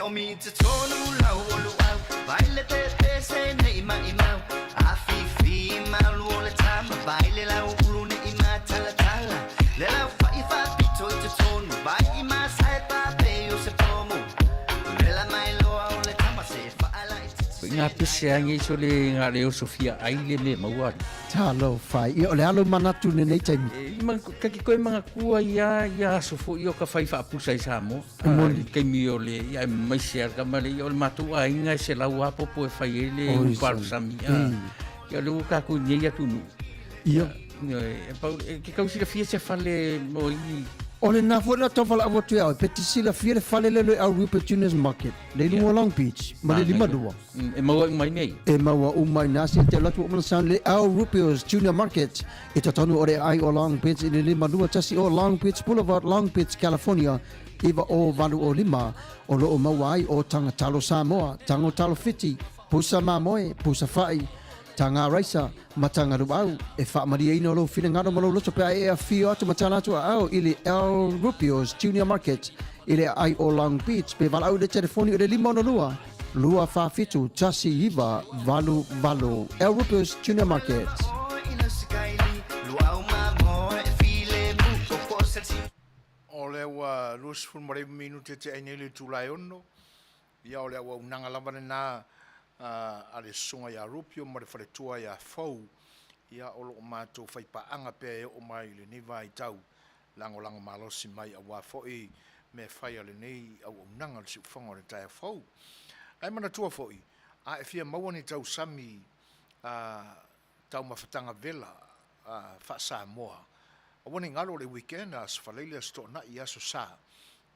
Omi te tonu lau o luau, baile te se ne ima imau, afifi mau o le tama, baile lau ulu ne ima tala, le lau fa pito te tonu, bai ima sae pape o se pomo, le la mai loa o le tama se fa ala iti. Ngā pese ange so le ngā leo Sofia aile me maua. Talo fai, i ole alo manatu ne nei taimi. Kaki koe mga kua ia sofo i o ka whai whaapusa i Samoa. Kei mi o le, ia mai se arka male, i o le matua a inga se lau apopo e whai e le uparu sami. Ia le uka ku nei atunu. Ia. Ke kausira fia se whale mo i. Ole na fwela tawala awatu au, peti sila fia le fale lelo au Rupert Juniors Market. Le lungo Long Beach, ma le lima dua. E maua umai nei. E maua umai nasi te latu umana sound le au Rupert Junior Market. I tatonu ore ai o Long Beach, i le lima dua tasi o Long Beach Boulevard, Long Beach, California. Iwa o valu o lima, o loo mawai o tangatalo Samoa, tangotalo fiti, pusa mamoe, pusa fai, tanga raisa, matanga ruau, e whaamaria ino lo whina ngaro malo loto pia e a whio atu matana atu au ili El Rupios Junior Market, ili ai o Long Beach, pe walau le telefoni o le lima ono lua whawhitu, tasi iwa, valu, El Rupios Junior Market. O le ua luas fulmare minute te ainele tūlai ono. Ia o le ua unanga lavane nā a le sunga ia Rupio, ma le wharetua ia Fau. Ia o lo mātou whaipaanga pia e o mai le niva i tau. Lango malosi mai a wafoi me whai ale nei au unanga le siufonga le tai a Fau. Ai mana tua foi. A e fia maua ni tau sami tau mawhatanga vela wha Samoa. A wani ngalo le weekend a sfaleile sto na ia so sa.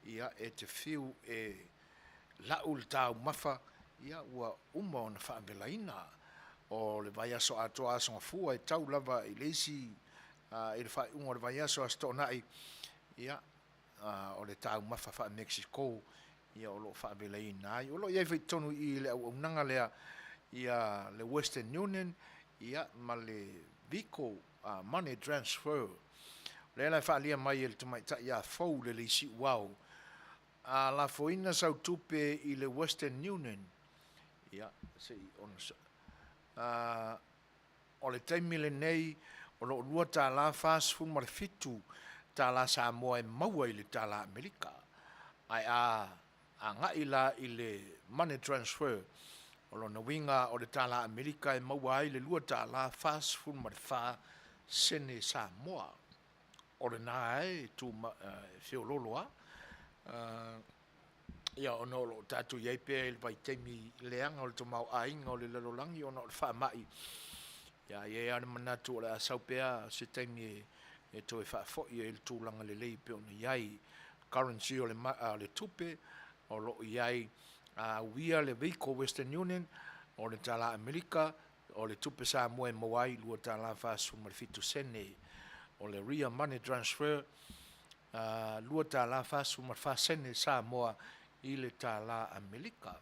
Ia e te fiu e lau le tau mafa. Ia ua uma o na whaamelaina. O le vai aso atoa asonga fua e tau lava i leisi. E le whai unga le vai aso a sto na i. Ia o le tau mafa wha Mexico. Ia o lo whaamelaina. O lo iai whai tonu i le au unanga lea. Ia le Western Union. Ia ma le Vico money transfer. Le la whaalia mai e le Tama'itai a fau le leisi wau. A la foina sau tupe i le Western Union. Ia, sei ona sa. O le taimile nei, o lo lua tā la fast food ma le fitu, tā la Samoa e maua i le tā la Amerika. Ai a ngai la i le money transfer. O lo na winga o le tā la Amerika e maua i le lua tā la fast food ma le wha sene Samoa. O le nā e tu whiololoa. Ia ono lo tatu iei pia il vai teimi leanga o le tomau ainga o le lalolangi ono le whaamai. Ia iei ane manatu o le asau pia se teimi e toi whaafoi e le tūlanga le lei pia ono iei currency o le tupe o lo iei wia le Vico Western Union o le tala Amerika o le tupe Samoa e mawai lua tala whaasu ma le fitu sene o le real money transfer lua tala whaasu ma le whaasene Samoa i le tala Amerika.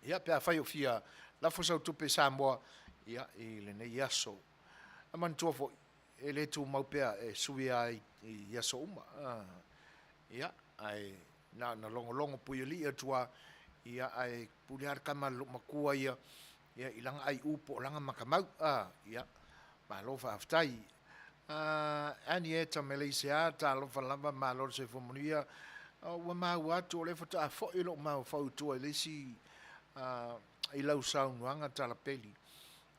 Ia pia whai o fia lafo sau tupe Samoa ia i le nei aso. Aman tua fo le tu mau pea e sui ai ia so uma. Ia, ai na longo pui li atua ia ai puliar kama makua ia ilanga ai upo langa makamau. Ia, malo whaaftai. Ani e ta Malaysia, ta alofa lava malo se fomonia, ua mau atu o le fata a fo ilo mau fautua lesi i lau saunuanga talapeli.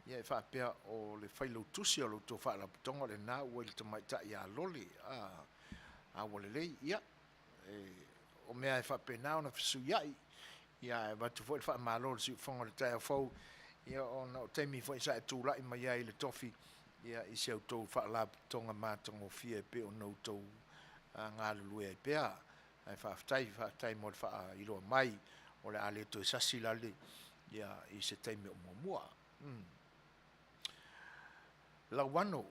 Ia e whaapea o le whailau tusi o lo to whaala putonga le nā ua ili Tama'itai a loli a wale lei. Ia, o mea e whaapea nao na fisu iai. Ia e watu fo i wha malo le si ufonga le tai a fau. Ia o na o teimi fo i sa e tūlai mai ai le tofi. Ia i se autou whaala putonga mātango fia e pe o nou tau ngā lulue e pea. Ai whaaftai mo le wha iloa mai o le ale to i sasi lale. Ia i se teimi o mua. La wano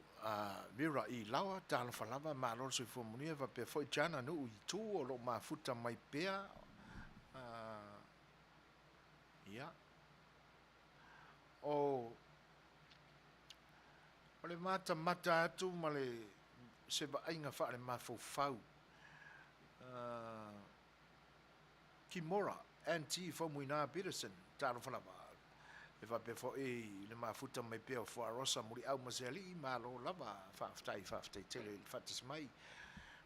vira i lawa Talanoa ma lo se fomonia va pe foi jana no i tu o lo mafuta mai pea ia o le mata atu ma le se va ainga fa le mafofau Kimora anti fomuina Peterson Talanoa e va pe fo e le mafuta mai pe o fo rosa muri au maseli malo lava faaftai tele fatis mai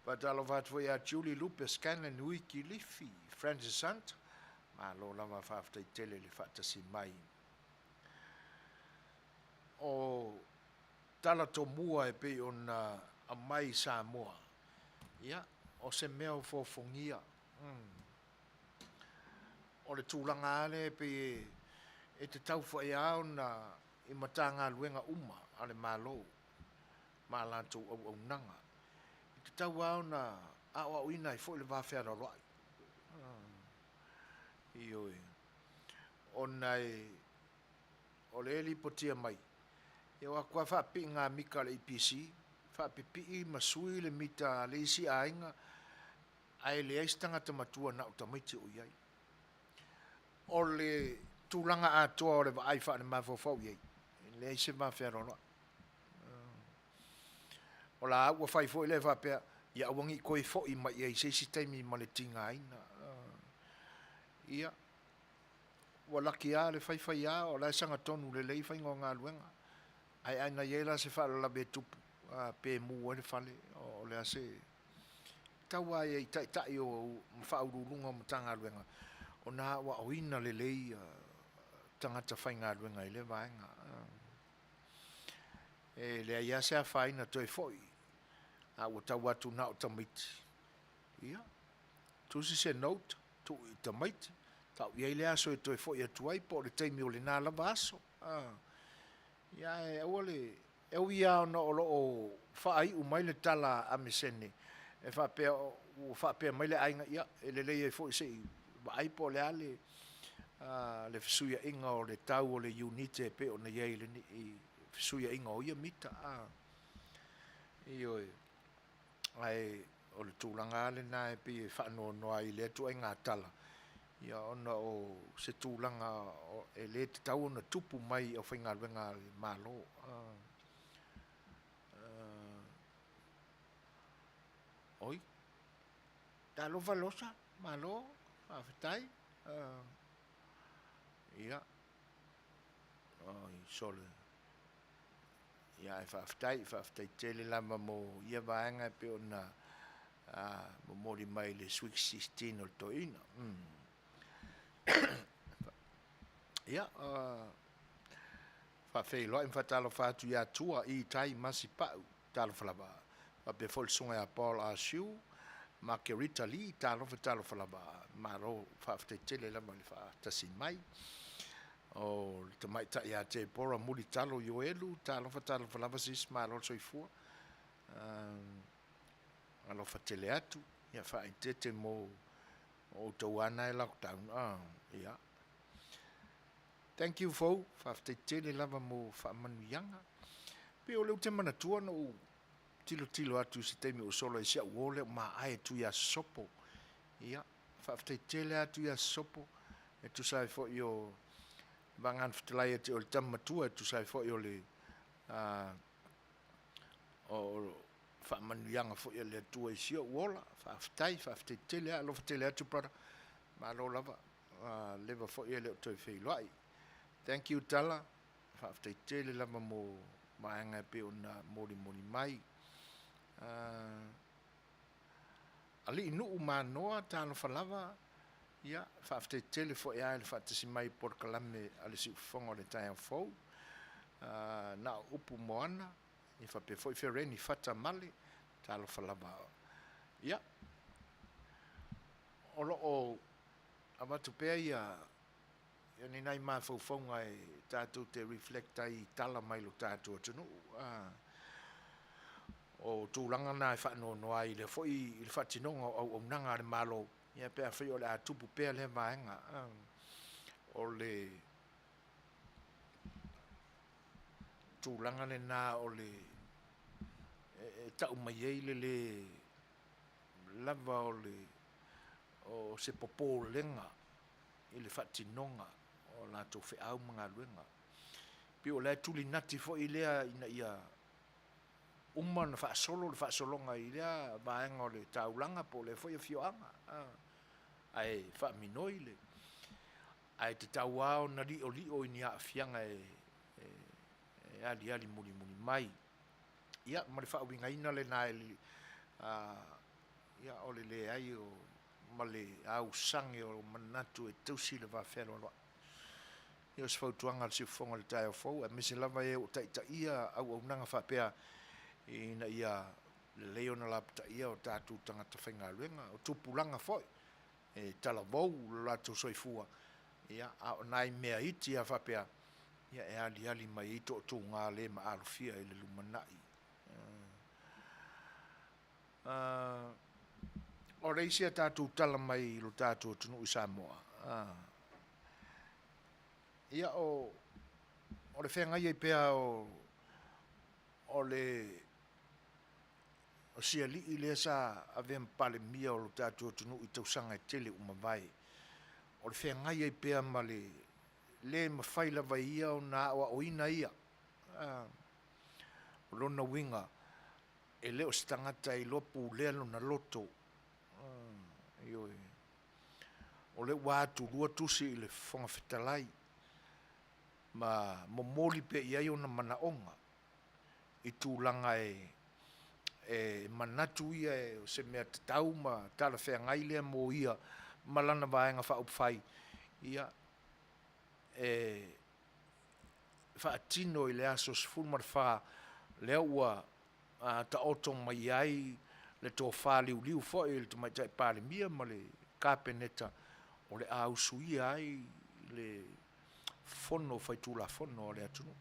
va talo va foi a Julie Lupe Scanlon wiki lifi Francis Sant malo lava faaftai tele le fatis mai o Talanoa e pe on a mai Samoa ia o se meo fo fongia o le tūlanga ale pe e te tau fo e au na i matanga luenga uma ale malo ma lantou au nanga i te tau au na awa uina i fo le vawhea roi i oi o nei o le eli potia mai e wa kua whapi ngā mika le IPC whapi pi masui le mita le isi ainga ai le eistanga tamatua na utamaiti o iai o le tūlanga atoa o le vai wha ne mawhawhau iei. Le eise mawhea rono. O la au whai fo i le whapea, ia awangi koe fo i mai iei, seisi taimi ma le tinga aina. Ia, wa laki a le whai a, o la sanga tonu le lei whai ngā luenga. Ai aina iela se wha la be tupu, pe mu e le whale, o le ase. Tau a iei tai o mwhaurulunga o mtanga luenga. O na wa oina le lei, tangata whai ngā ruenga i le vaenga. E lea ia sea whaina toi foi. A ua tau atu na o Tamaiti. Ia. Tusi se note, tu i Tamaiti. Tau iei lea so e toi foi atu ai, po le teimi o le nā lava aso. Ia e ua le, eu ia o na o lo o whaai umai le tala a mesene. E whapea mai le ainga ia, e le lei e foi se i ai po le ale, le fisuia inga o le tau o le unite pe o na iei le ni fisuia inga o ia mita i oi ai o le tūlanga ale na e pe whanua noa i le atu ai ngā tala ia ona o se tūlanga e le te tau ona tupu mai o whainga luenga le malo oi ta lo valosa malo afetai ia ai sole ia e whaaftai tele lama mo ia vaenga pe ona mo mori mai le Sweet 16 o toina ia whawhelo im whatalo whatu ia tua i tai masi pau talo whalaba pa pe folsunga a Paul Asiu Margarita Lee talo whalaba maro whaaftai tele lama le whaatasi mai o Tama'itai a te pora muri talo yo elu talo whalaba sis maro soifua alo whatele atu ia whaitete mo o tauana e lockdown ia thank you fo whaaftai tele lama mo whaamanuianga pe o leu te manatua no tilo atu si teimi o solo e sia uole o maa ae tu ia sopo ia whaaftai tele atu ia sopo e tu sai fo i o vangan whatelai e te o le tamatua e tu sai fo i o le o whaamanuianga fo ia le atua i sio uola, whaaftai tele, alo tele atu brother, ma alo lava, leva fo ia le o toi whailoai. Thank you Tala, whaaftai tele lava mo maanga pe o na mori mai. Ali inu manoa Talanoa ia whaaftai tele fo ia le whaatasi mai por kalame ale si ufonga le tai au fau. Na upu moana, i whape fo i whereni whata male, Talanoa. Ia, olo o amatu pea ia ni nai maa whauwhaunga e tātou te reflecta i tala mai lo tātou atunu. O tūlanga nā e whaano noa i le fo i le whatinonga au nanga le malo. Ia pea whi o le atupu pea le maenga. O le tūlanga le nā o le tau mai ei le lava o le o se popo lenga i le whatinonga o la tō whiau mga luenga. Pi o le tuli nati fo i lea ina ia uma na whaasolo le whaasolonga i lea vaenga o le taulanga po le fo i fioanga. Ai whaaminoi le. Ai te tauao na li o ini a fianga e ali muni mai. Ia, ma le whaawinga ina le nai li ia o le ai o ma le au sangi o manatu e tausi le whawhero loa. Ia se whautuanga le siufonga le tai au fau, a mese lava e o taita ia au nanga whapea ina ia le leo na lapta ia o tātou tangata whainga luenga, o tupulanga foi, e talavou lato soifua. Ia, a o nai mea iti a whapea, ia e ali mai ito o tū ngā le ma alufia i le lumanai. O reisi a tātou tala mai lo tātou tunu i Samoa. Ia o le whenga i pea o le o sia li i lea sa avem Palemia o lo tātou tunu i tausanga e tele umawai. O le whenga i pea ma le mawhaila vai ia o nā o ina ia. O lona winga e leo stangata i lopu lea lona loto. O le wātu lua tusi i le whonga whetalai. Ma momoli pe iai o na manaonga. I tūlanga e manatu ia e se mea tatau ma tala whea ngai lea mo ia malana vaenga whaupwhai. Ia e whaatino i le aso sifulmar wha lea ua ta otong mai ai le tō whāliu fo i le Tama'itai Parliamentary ma le kāpeneta o le ausu ai le fono whaitula fono o le atunu.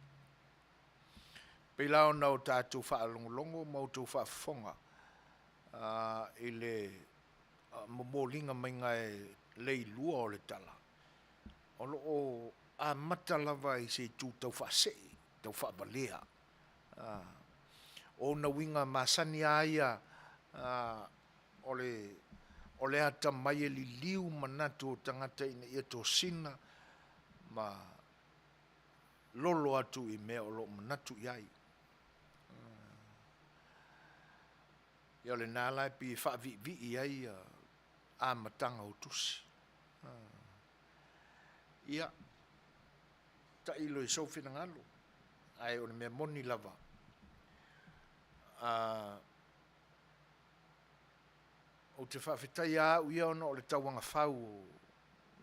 Pei lao nau tātou whaalongolongo mau tō whaafonga i le momolinga mai ngai lei lua o le tala. O lo o a matalava i se tū tau whaasei, tau whaabalea. O na winga masani aia o le ata mai e li liu manatu o tangata ina ia tō sina ma lolo atu i mea o lo manatu iai. Ia le nālai pi whaavivi iai a matanga o tusi. Ia ta ilo i sofina ngalo ai o le mea moni lava. O te whawhetai a uia ona o le tauanga whau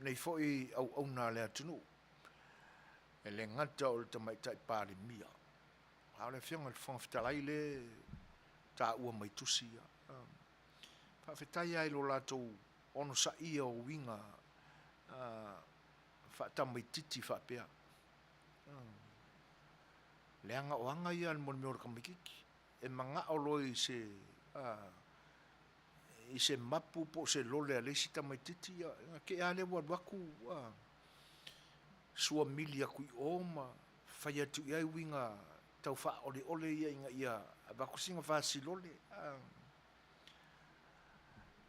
nei foi au na le atunu. E le ngata o le Tama'itai Palemia. Hau le whianga le whawhetalai le ta ua mai tusi. Whawhetai ai lo latou ono sa ia o winga whaatamaititi whapea. Le anga o anga ia le moni meora kamikiki. E manga o loi i se mapu po se lole a leisi tamaititi ke ale waku sua milia kui oma whai atu iai winga tau wha ole ia inga ia a wakusinga wha si lole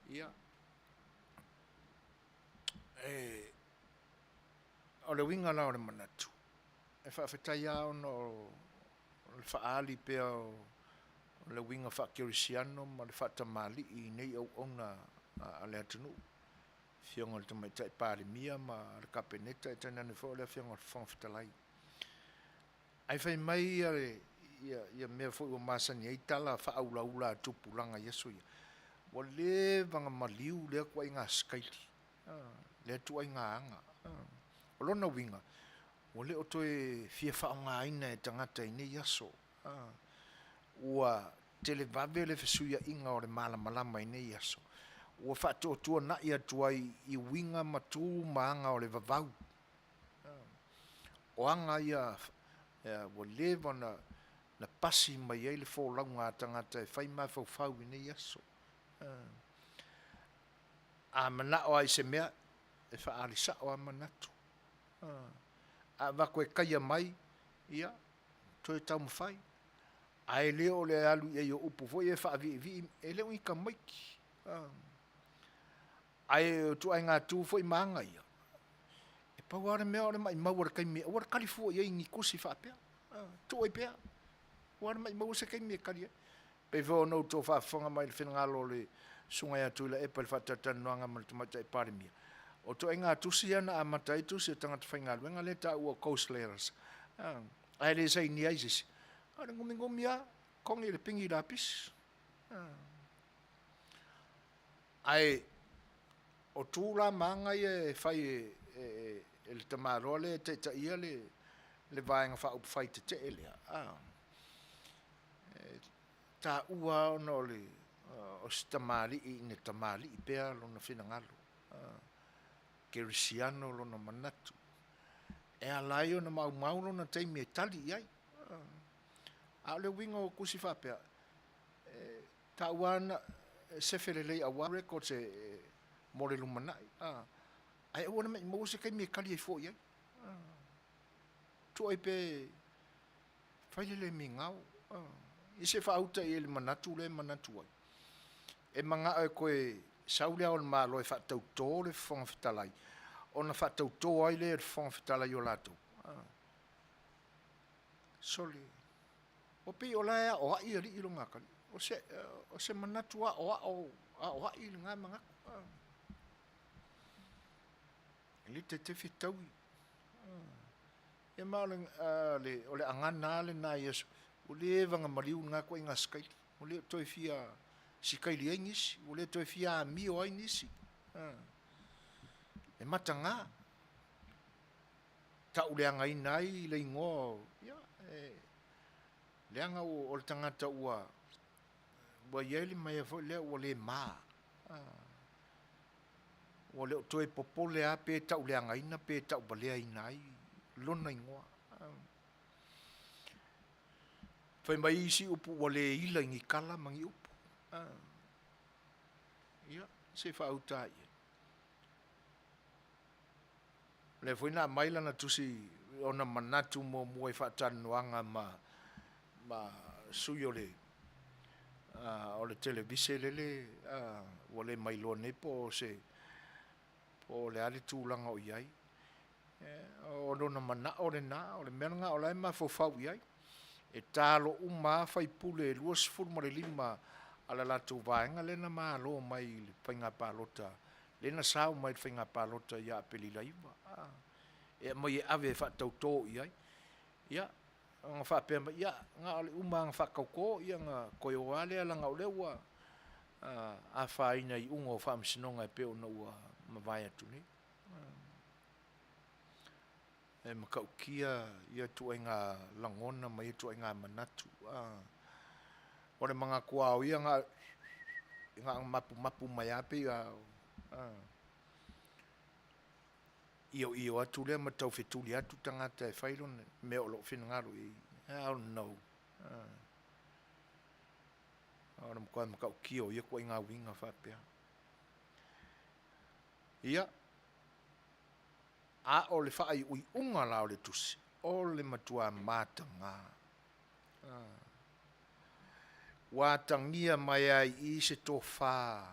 ia o le winga na o le manatu e wha whetai ao no le wha ali pea le winga whakirisiano ma le whatamali I nei au ona a le atunu. Fionga le Tama'itai Palemia ma le kapeneta e tana ne fo le fionga whangwhitalai. Ai whai mai ia mea fo ua masani ei tala whaaulaula tupulanga Yesu ia. Wa le vanga maliu lea kua inga skaiti. Le tua inga anga. O lona winga. Wa le o toe fia whaonga aina e tangata I nei Yesu. Ua tele vave le fesuia inga o le malamalama I nei Yesu. Ua whatotua na ia tuai I winga matu maanga o le vavau. O anga ia wa lewa na pasi mai ei le fōlaunga tangata e whai mai fau I nei Yesu. A manao ai se mea e whaarisa o a manatu. A wako e kaia mai ia toi tau mawhai. Ai leo le alu i o upu foi e whaavi e leo I ka maiki. Ai tu ai ngā tū foi maanga ia. E pau are mea ore mai mau ore kai mea. Ore kari fua ia ingi kusi whaapea. Tu ai pea. Ore mai mau se kai mea kari. Pe vau nou tō whaafonga mai le whenangalo le sungai atu ila epa le Faatalanoaga ma le Tama'itai Parliamentary. O to inga tusi ana a matai tusi tangata whaingalu. Enga le ta ua coastlanders. Ai le sei ni aisisi. Ai ngumi a kongi le pingi rapis. Ai o tūla maanga e whai e le tamaroa le te ta ia le vaenga wha upu whai te te elea. Ta ua ono le o si tamari I ne tamari I pea lona whinangalo. Kerisiano lona manatu. E alai o na mau lona teimi e tali iai. A le winga o kusi whapea. Ta ua na seferelei awa records e more lumanai. Ai ua na mai mau se kai me kali e fo iai. Tu ai pe whailele mi ngau. I se whauta I le manatu ai. E manga e koe saulea o le malo e whatau tō le whangwhitalai. O na whatau tō ai le whangwhitalai o lato. Soli. O pe o laia o ai ali I longa kali. O se manatu a o ai I ngā manga. Li te te whitaui. E mao le o le angana le nā Yesu. O le vanga mariu ngā koe ngā skaiti. O le toi fia sikaili ai nisi. O le toi fia mio ai nisi. E mata ngā. Ta ule anga inai le ingoa. Le anga o le tangata ua. Ua ieli mai a foi le ua le maa. Ua le o toi popole a pe ta ule anga ina pe ta ubalea inai. Lona ingoa. Fai mai isi upu ua le ila ingi kala mangi upu. Ia, se whauta ia. Le foi na maila na tusi ona manatu mo mua I Faatalanoaga ma sui o le televise lele o le mailo ne po le ale tūlanga o iai. O lona mana o le na o le menanga o lai ma fofau iai. E talo uma fai pule lua sifuru ma le lima ala latu vaenga lena ma alo mai le whainga pālota. Lena sao mai le whainga pālota ia apeli laiva. E mai e ave whatau tō iai. Ia, ngā whapea mai, ia, ngā ole uma ngā whakauko, ia ngā koe o ale ala ngā ole ua a whaina I ungo whamsinonga e peo na ua mawai atu ni. E makau kia ia tua ngā langona mai tua ngā manatu. Ore mga kua o ia ngā mapu mai ape Io atu lea matau whetuli atu tangata e whailon me o lo whenangaru I I don't know. Ora mkoa makau kia o ia kua ngā winga whapea. Ia. A o le whaai ui unga la o le tusi. O le matua mātanga. Wātangia mai ai I se tō whā.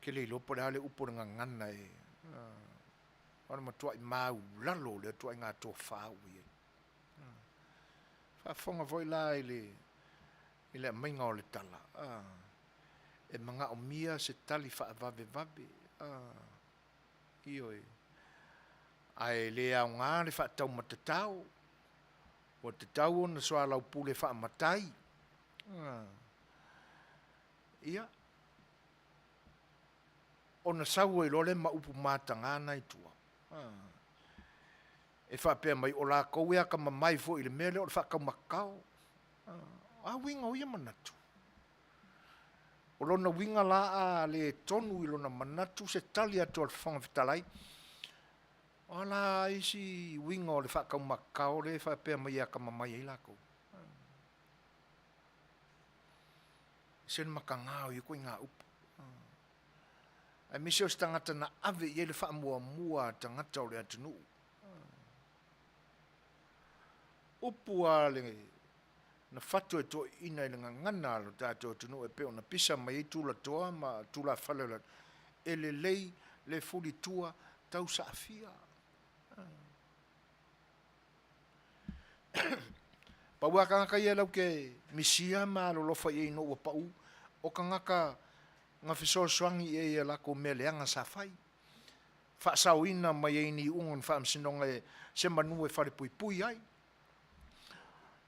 Ke le lopo le hale uporinga ngana e. Ora matua I mau lalo le tua ngā tō whā ui. fonga voi la ile mainga o le tala. E manga o mia se tali fa vave. Ioi. Ai le au ngā le fa tau matatau. O te tau na soa lau pule fa matai. Ia. O na sau e lole ma upu mātangana i tua. E fa pia mai o la kou ea ka mamai fo i le mele o le fa kau makau. Winga o ia manatu. O lona winga la a le tonu i lona manatu se tali atu al whanga fitalai. O la isi winga o le whakau makau le whapea mai a ka mamai i lako. Sen makangau i koe ngā upu. Ai misi o se tangata na ave i le wha mua tangata o le atunu. Upu a le na fatu e to ina i le ngangana lo tātou atunu e peo na pisa mai i tūla toa ma tūla whalela. E le lei le fuli tua tau sa afia. Paua kangaka ia lau ke misia ma lo lofa i no ua pau. O kangaka nga fisosoangi e ia lako meleanga sa fai. Whaasauina mai e ni ungon whaamsinonga e se manu e whare pui pui ai.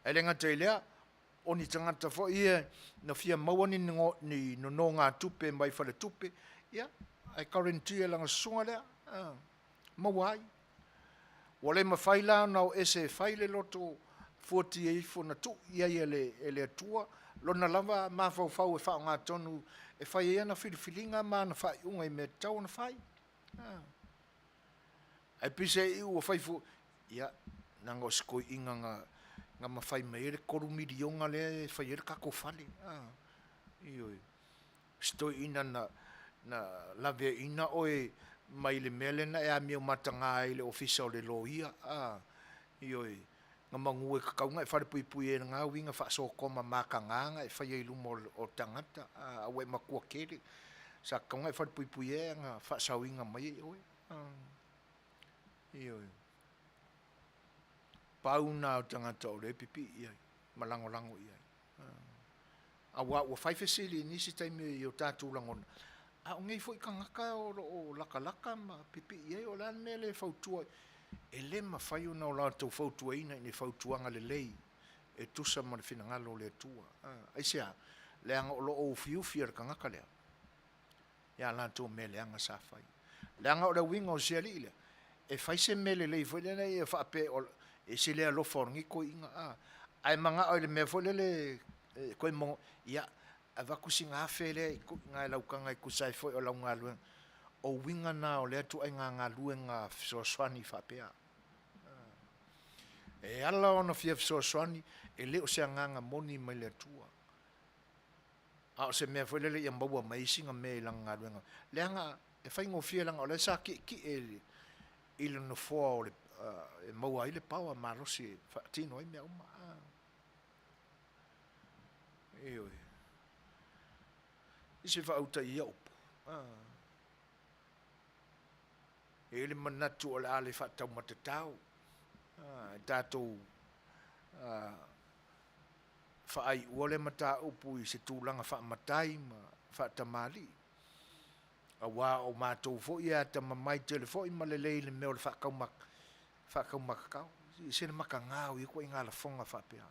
E lenga te lea, o ni tangata fo ia na fia mawani ni no ngā tupe mai whare tupe. Ia, ai karentia langa sunga lea. Mawai. Wale mawhaila nao ese whaile loto 48 fo na tu ia ele atua. Lona lava mawhau e whao ngā tonu e whai ea na whiriwhiringa ma na whai unga i me tau na whai. Ai pise i ua whai fu, ia, nanga o skoi inga nga mawhai mai ere koru milionga le whai ere kako whale. Ioi. Stoi ina na lave ina oe mai le melena e a mio matanga i le ofisa o le loia. Ioi. Nga mangu e kakaunga e whare pui pui e ngā winga whaaso koma mākanganga e whai eilu mo o tangata. Awe makua kere. Sa kaunga e whare pui pui e nga whaasau inga mai e oe. Ioi. Pauna o tangata o le pipi iai. Malango iai. Awa ua whaifesili nisi taimi i o tātou langona. O ngei fo i kangaka o laka ma pipi iai o lan mele fautua. E le ma whai o nao lātou fautua ina ni fautuanga le lei. E tusa ma le whinangalo le tua. Aisea, le anga o lo o fiufi ar kangaka lea. Ia lātou mele anga sa whai. Le anga o le winga o siali ilea. E whai se mele lei fo lena i e whaape o e se lea lo forngi ko inga. Ai manga o le mea fo lele koe mongo. Ia, a vakusi ngā whele ngā laukanga i kusai fo o lau ngā luen. O winga na o lea tu ai ngā luen ngā fisoaswani whapea. E ala o na fia fisoaswani e leo se ngā moni mai lea tua. A o se mea fo lele i ambaua maisinga me i langa ngā luenga. Lea ngā e whaingo fia langa o lea sa ki e ile no foa o le e maua ile paua marosi tino ai mea uma. Ioi. Isi whauta i aupu. E le manatu o le ale whatau matatau. Tātou whaai ua le mata upu i se tūlanga whaamatai ma whaatamali. A wā o mātou fo i a tamamai tele fo i malelei le meo le whakau makakau. I se le maka ngāu i koe ngā la whonga whapea.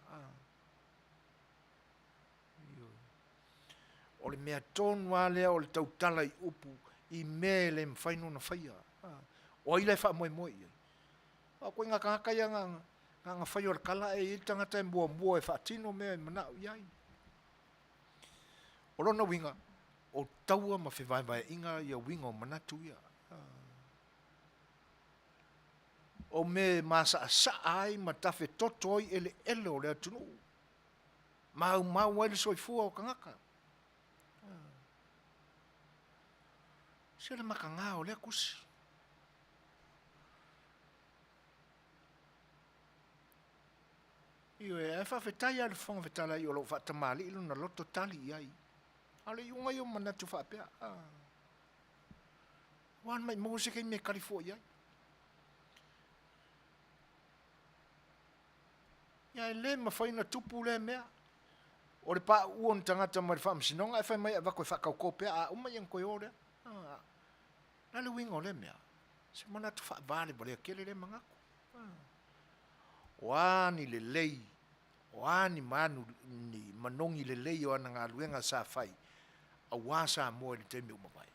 O le mea tonu a lea o le tautala i upu i mea le mwhaino na whaia. O i le wha moe. A koe ngā kangakai a ngā whaio ar kala e i tangata e mua e whaatino mea i manao iai. O lona winga, o taua ma whewaiwai inga i a winga o manatu ia. O me masa a saai ma tafe totoi ele o lea tunu. Mau ele soifua o kangaka. Se le maka ngā o lea kusi. Io e whawhetai a le whonga whetala i o lo whatamali ilo na loto tali iai. Ale iunga i o manatu whapea. Wan mai mose kei me karifo iai. Ia e le mawhaina tupu le mea. O le pā uon tangata mai whaamsinonga, e whai mai a wako e whakauko pea, a umai ang koe ore. Na le wingo le mea. Se mana tu whaavale bale a kele le mangaku. Wani le lei, wani manu ni manongi le lei o ana ngā luenga sa whai. A wā Samoa ni teimi umawai.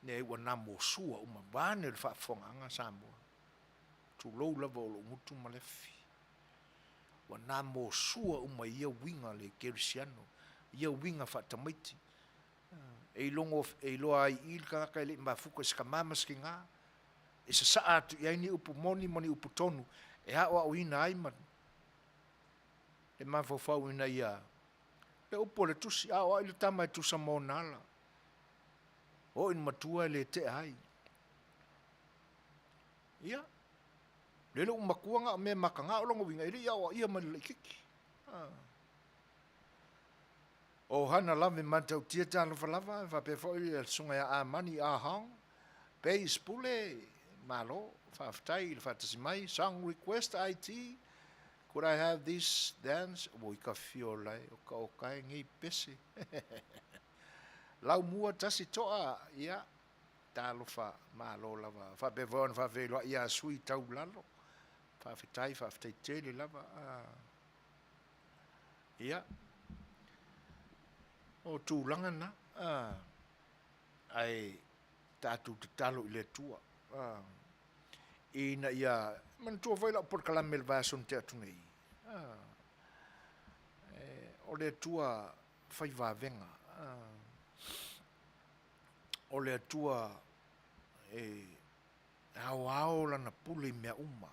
Ne ua nā mō sua umawane le whaafonga anga Samoa. Tu lou lava o lo ngutu malefi. Wa nā mō sua uma ia winga le kerisiano, ia winga Tama'itai. E longo e loa ai il kaka le mafuko ska mama skinga. E sa saa tu ia ni upu moni upu tonu. E hawa o ina ai man. E mafofau ina ia. Le upo le tusi a o ile tama e tusa mo nala. O in matua le te ai. Ia. Lele umakuanga me makanga o longo winga ile ia o ia man le kiki. O hana lave mantau tia Seigafolava fa pe fo ile sunga ya amani a hang. Pe spule malo faftai il fatasimai song request IT. Could I have this dance? Voi ka Fai'oa o kai ngi pesi. Lau mua tasi toa ia talofa malo lava fa pe von fa velo ia sui tau lalo. Faftai tele lava. Ia. O tūlanga na. Ai tātou te talo i le tua. Ina ia, man tua vai lau por kalamel vason te atunei. O le tua fai vavenga. O le tua au lana pule mea uma.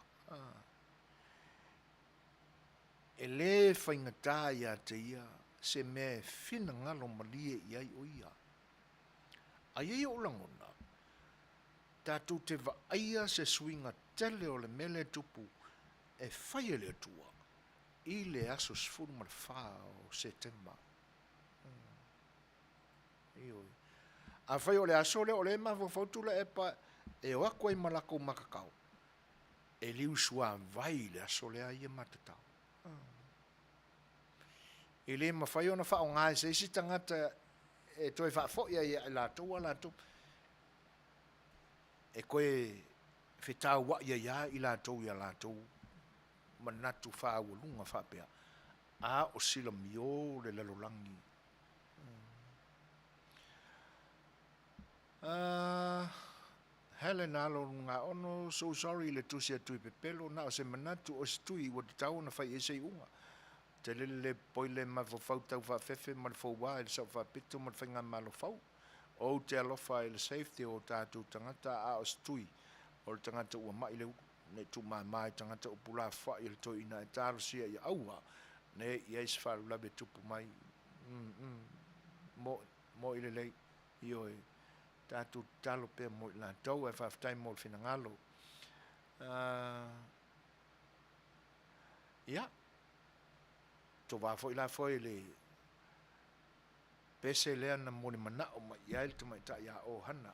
E le fai ngata ia te ia. Se me fina ngalo malie iai o ia. Ai o langona. Tātou te vaia se swinga tele o le mele tupu e whaia le tua. I le aso sfuru ma le wha o Septemba. A whai o le aso le o le ma fautula e pa e o akwa i malako makakau. E liu sua vai le aso le a ia matatau. I le mawhai o na wha o ngā se isi tangata e toi wha foia i a lātou a lātou. E koe whetau wa ia i lātou i a lātou manatu wha awalunga wha pia. A o sila mio le lalolangi. Hele nalo ngā ono, so sorry le tusia tui pepelo, na o se manatu o se tui wa te tau na whai e se unga. Te lele poile ma fau tau wha fefe ma le Fai'oa e le sau wha pito ma le whainga malo fau. O te alofa e le safety o tātou tangata a o stui. O le tangata ua mai le ne tu mai tangata o pula wha i le toi ina e tāro sia i aua. Ne i eis wharu labe tupu mai. Mo i le lei i oe. Tātou talo pia mo i la tau e whaftai mo le whinangalo. Ia. To va foi la foi le pese le na moni mana o ma ia il Tama'itai ya o hana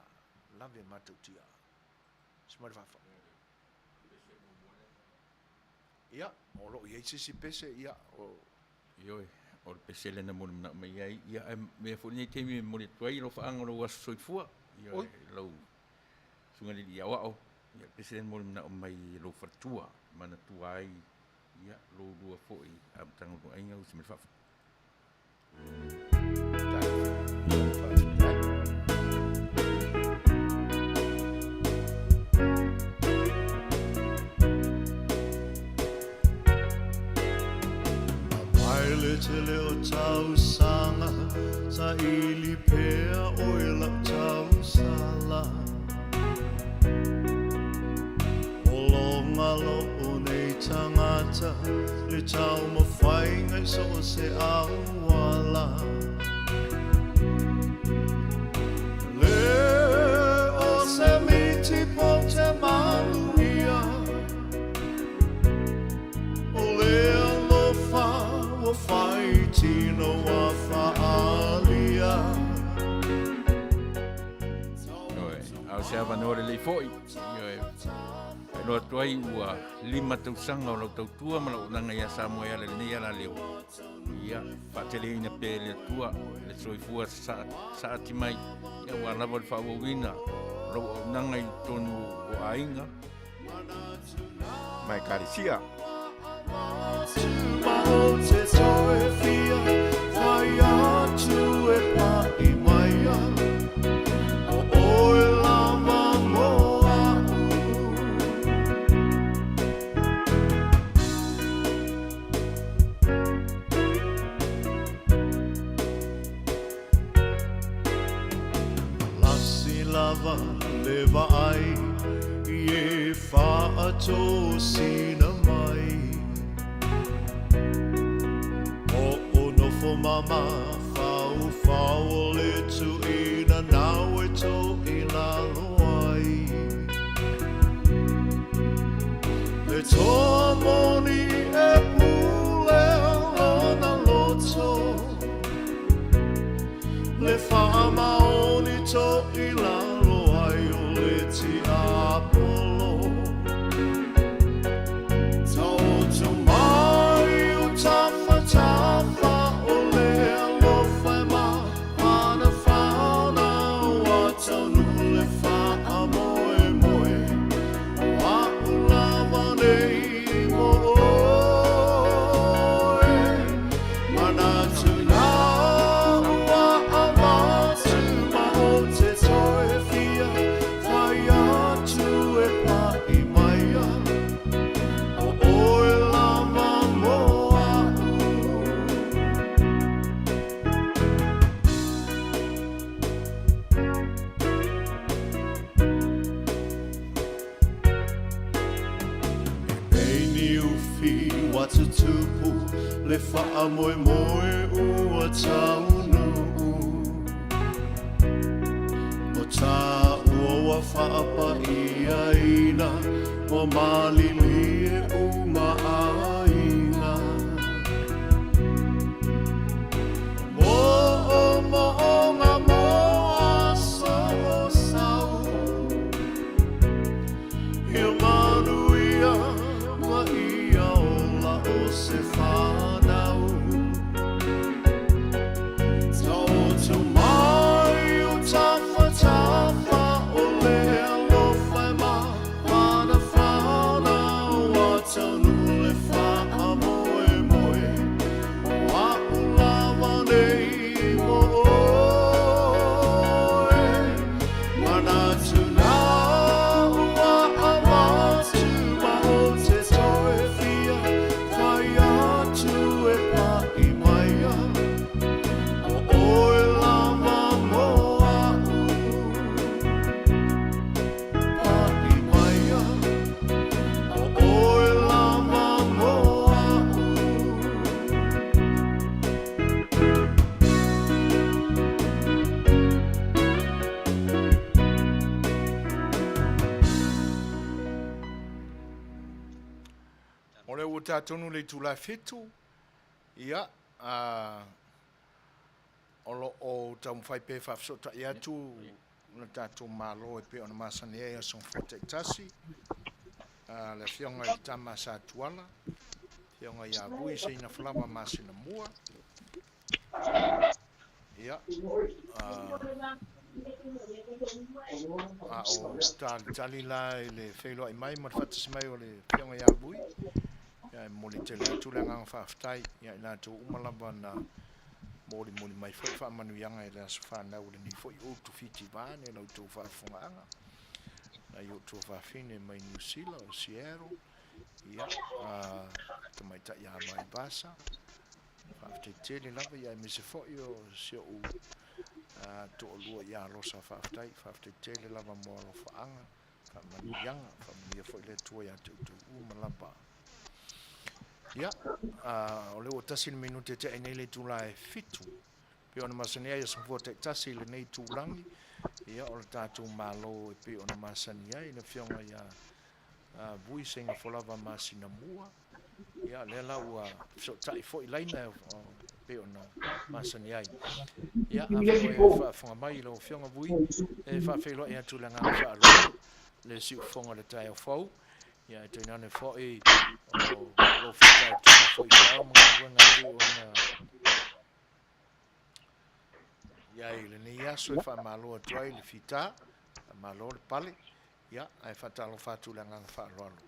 lave matutia smart va fa ia o lo ia si pese ia o Yo o pese le na moni mana ma ia me fo ni temi moni tuai lo fa angolo was soifua ia lo sunga li ia wa o ia pese le moni mana mai lo fatua mana tuai ia lo dua foi am tango do ainga o se me fa Tele o tau sanga sa ili pea o ila tau sala o longa lo o nei tangata le tau mawhainga so se awala le o se miti po te Manuia o le alofa o Faitino a Faalia. Au se ava no le foi. Lo tuai ua 5 tausanga o lau tautua ma lau nanga ia Samoa ia le nei ala leo. Ia, whaatele ina pe le tua, le soifua sa ati mai. Ia ua lava le whaawawina, lau o nanga i tonu o ainga. Mai karisia. Lava leva ai e faato sina mai o no fo mama fau le tu ina nau e to ina loai le to moni e pule lona loto le fama oni to ila loai o le ti apolo tau mai o tafa o le alofa e ma ana fauna o atanu le faa moe moe wa ulava nei mo oe manatu tupu le faa moe moe ua taunu o ta ua faa pa ia ina o malili e uma aina mo nga mo asa o sau ia manuia ma ia o se whanau tau mai o tafa o le alofa e ma mana whanau a tanu le wha moe moe wa ulava nei mo oe mana tuna ua amatu ma o te toe fia Ole o tātonu le tūla whetu, ia, olo o tamu whai pē whafsota i atu, na tātou mālo e pē o na masane e a son fote tasi, le whionga i tama sa tuala, whionga i a bui se ina whalama Masinamua, ia, o tali la i le whailoa i mai, ma whatasi mai o le whionga i a bui, moli te le tūlenga whaftai, ia i nātou umalaba na mori mai foi fa manuianga e le aso whanau le ni foi o tu fiti vane lau tō whafungaanga na i o tō whawhine mai New Zealand o Sierra ia Tama'itai ia mai basa whafte tele lava ia me se foi o se o tō lua ia losa whafte tele lava mo alo whaanga whamanuianga whamanuia foi le tua ia te utu umalaba ia, o leo tasi ni minute te ai nei le tūla e fitu. Pe ona masania ia samfua te tasi le nei tūlangi. Ia, o le tātou mālo e pe ona masania i na whionga ia bui Seigafolava Masinamua. Ia, le la ua so tai fo i laina pe ona masania i. Ia, a fo e whafonga mai lo whionga bui. E whawhelo e atulanga whaalo. Le siu whonga le tai o fau. ia e tainane fo'i o lo fitai tuna fo'i au mga wenga te ona ia i le nei aso e whaamaloa tuai le fita malo le pale ia ai whatalo whatu le ngang whaaloalo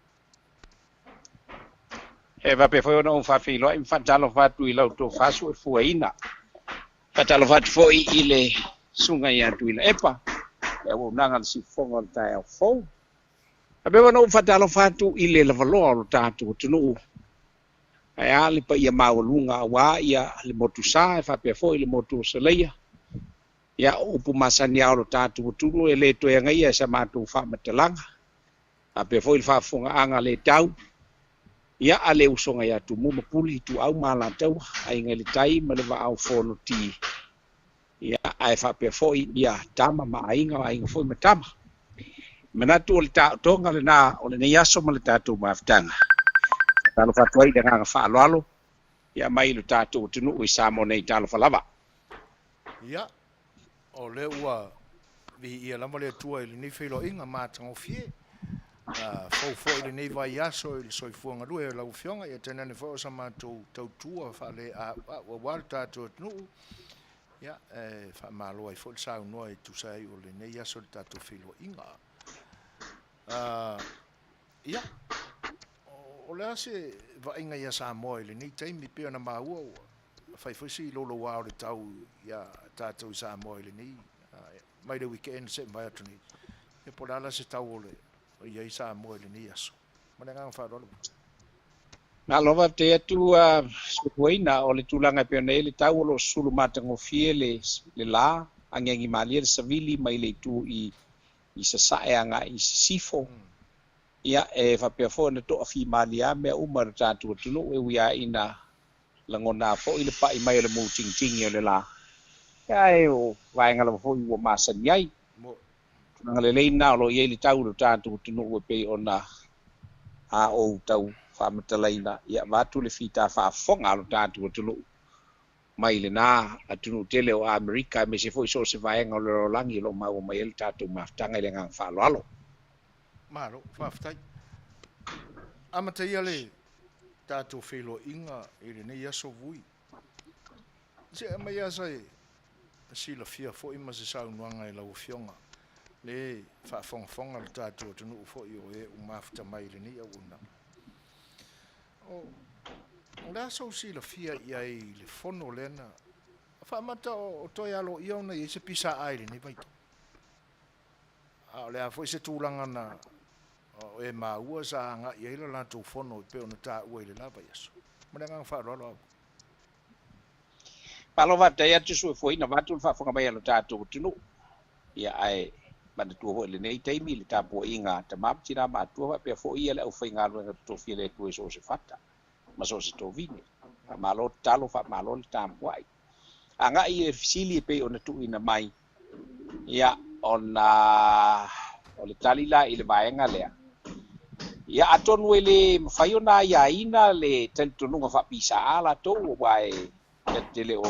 e va pe foi ono fa filo in fatalo fatu i lau to fasu e fuaina fatalo fatu foi ile sunga ia tu ile epa e wo nanga si fonga ta fo abe ono fatalo fatu ile la valor tatu tunu ai ali pa ia maulunga wa ia le motusa e fa pe foi le motusa ia upu masani ao tatu tunu ele to ia ngai sa matu fa metelanga ape foi fa fonga anga le tau ia ale usonga ia tu mo puli tu au mala tau ai ngali tai ma le va au fono ti ia ai fa pe foi ia tama ma ainga ai foi ma tama mana tu le ta tonga le na o le ia so ma le tatu ma ftanga talo fa toi de nga fa lalo ia mai le tatu tu i samo nei talo fa lava ia o le ua vi ia lama le tua ili ni filo inga matango fie fo ili nei vai aso ili soifuanga lue e lau fionga ia tenane fo sa matou tautua fa le wa wal tatu tunu ia fa malo ai fo sa no e tu sai o le nei aso tatu filo inga ia o le ase va inga ia Samoa ili nei taimi pe na maua fai fosi lolo wa le tau ia tatu Samoa ili nei mai le weekend se vai atuni e por ala se tau ole ia Samoa ili nei aso mana nga fa rolo na lova te tu sukuina o le tulanga pe nei le tau lo sulu matango fiele le la angengi malia savili mai le tu i sa saanga i sifo ia e fa pe fo na to afi malia me umar tatu tunu e wia ina langona fo ile pa i mai le mu ting ting le la ai o vai ngala fo i wo masan yai ngale le na lo ye le tau lo tatu tunu pe ona a o tau fa matalaina ia watu le fita fa fonga lo tatu tunu mai le na atunu tele o America me se fo so se vai ngalo langi lo mau mai le tatu maftanga le ngang fa lo alo malo fa ftai amata ia le tatu filo inga ili nei aso vui se mai asai sila fia fo ima se sau nuanga i lau fionga le fa fonga le tatu tunu fo i o e umafta mai le nei au una o la so sila fia ia i le fono lena fa mata o toi alo i ona i se pisa ai le nei vaito a le a fo se tulanga na o e maua sa nga i ila la tu fono pe ona ta ua i le lava yaso mana nga fa rolo palo va te atu su foi na vatu fa fonga mai lo tatu tunu ia ai bana tu ho le nei taimi le tapo inga te map tina ma tu va pe fo ia le o finga lo to file tu so se fatta ma so se to vini ma lo talo fa ma lo tampo ai anga i sili pe ona tu ina mai ia ona o le talila i le vaenga lea ia atonu ele Fai'oa ia ina le tentununga fa pisa ala to wae tele o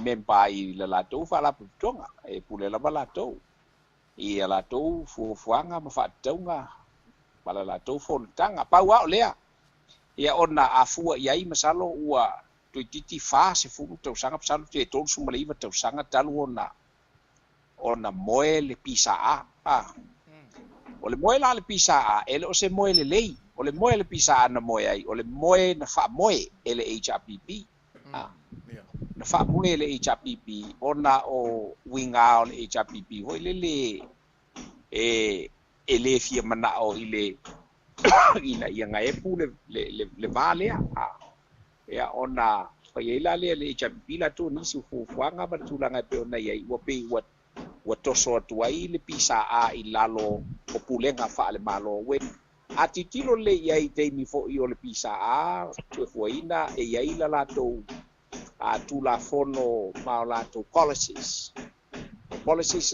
memba i le la to fa la putonga e pule la bala to i la to fuanga ma fa tonga bala la to fontanga pa wa lea ia ona afua ia i masalo ua tuititi fa se fu to sanga pasalo te to suma le to sanga talu ona moe le pisa a o le moe la le pisa a ele o se moe le lei o le moe le pisa a na moe ai o le moe na fa moe ele HRPP na fa moe le HRPP ona o winga o le HRPP ho le ele fia mana o ile ina ia e pu le vale a ya ona fa ia le HRPP la to ni su fuanga ba tulanga pe ona ia o pe wa toso atu ai le pisa a i lalo o pulenga fa le malo wen atitilo le ia i te mi fo i o le pisa a tu fuina e ia i la lato a tu la fono ma lato policies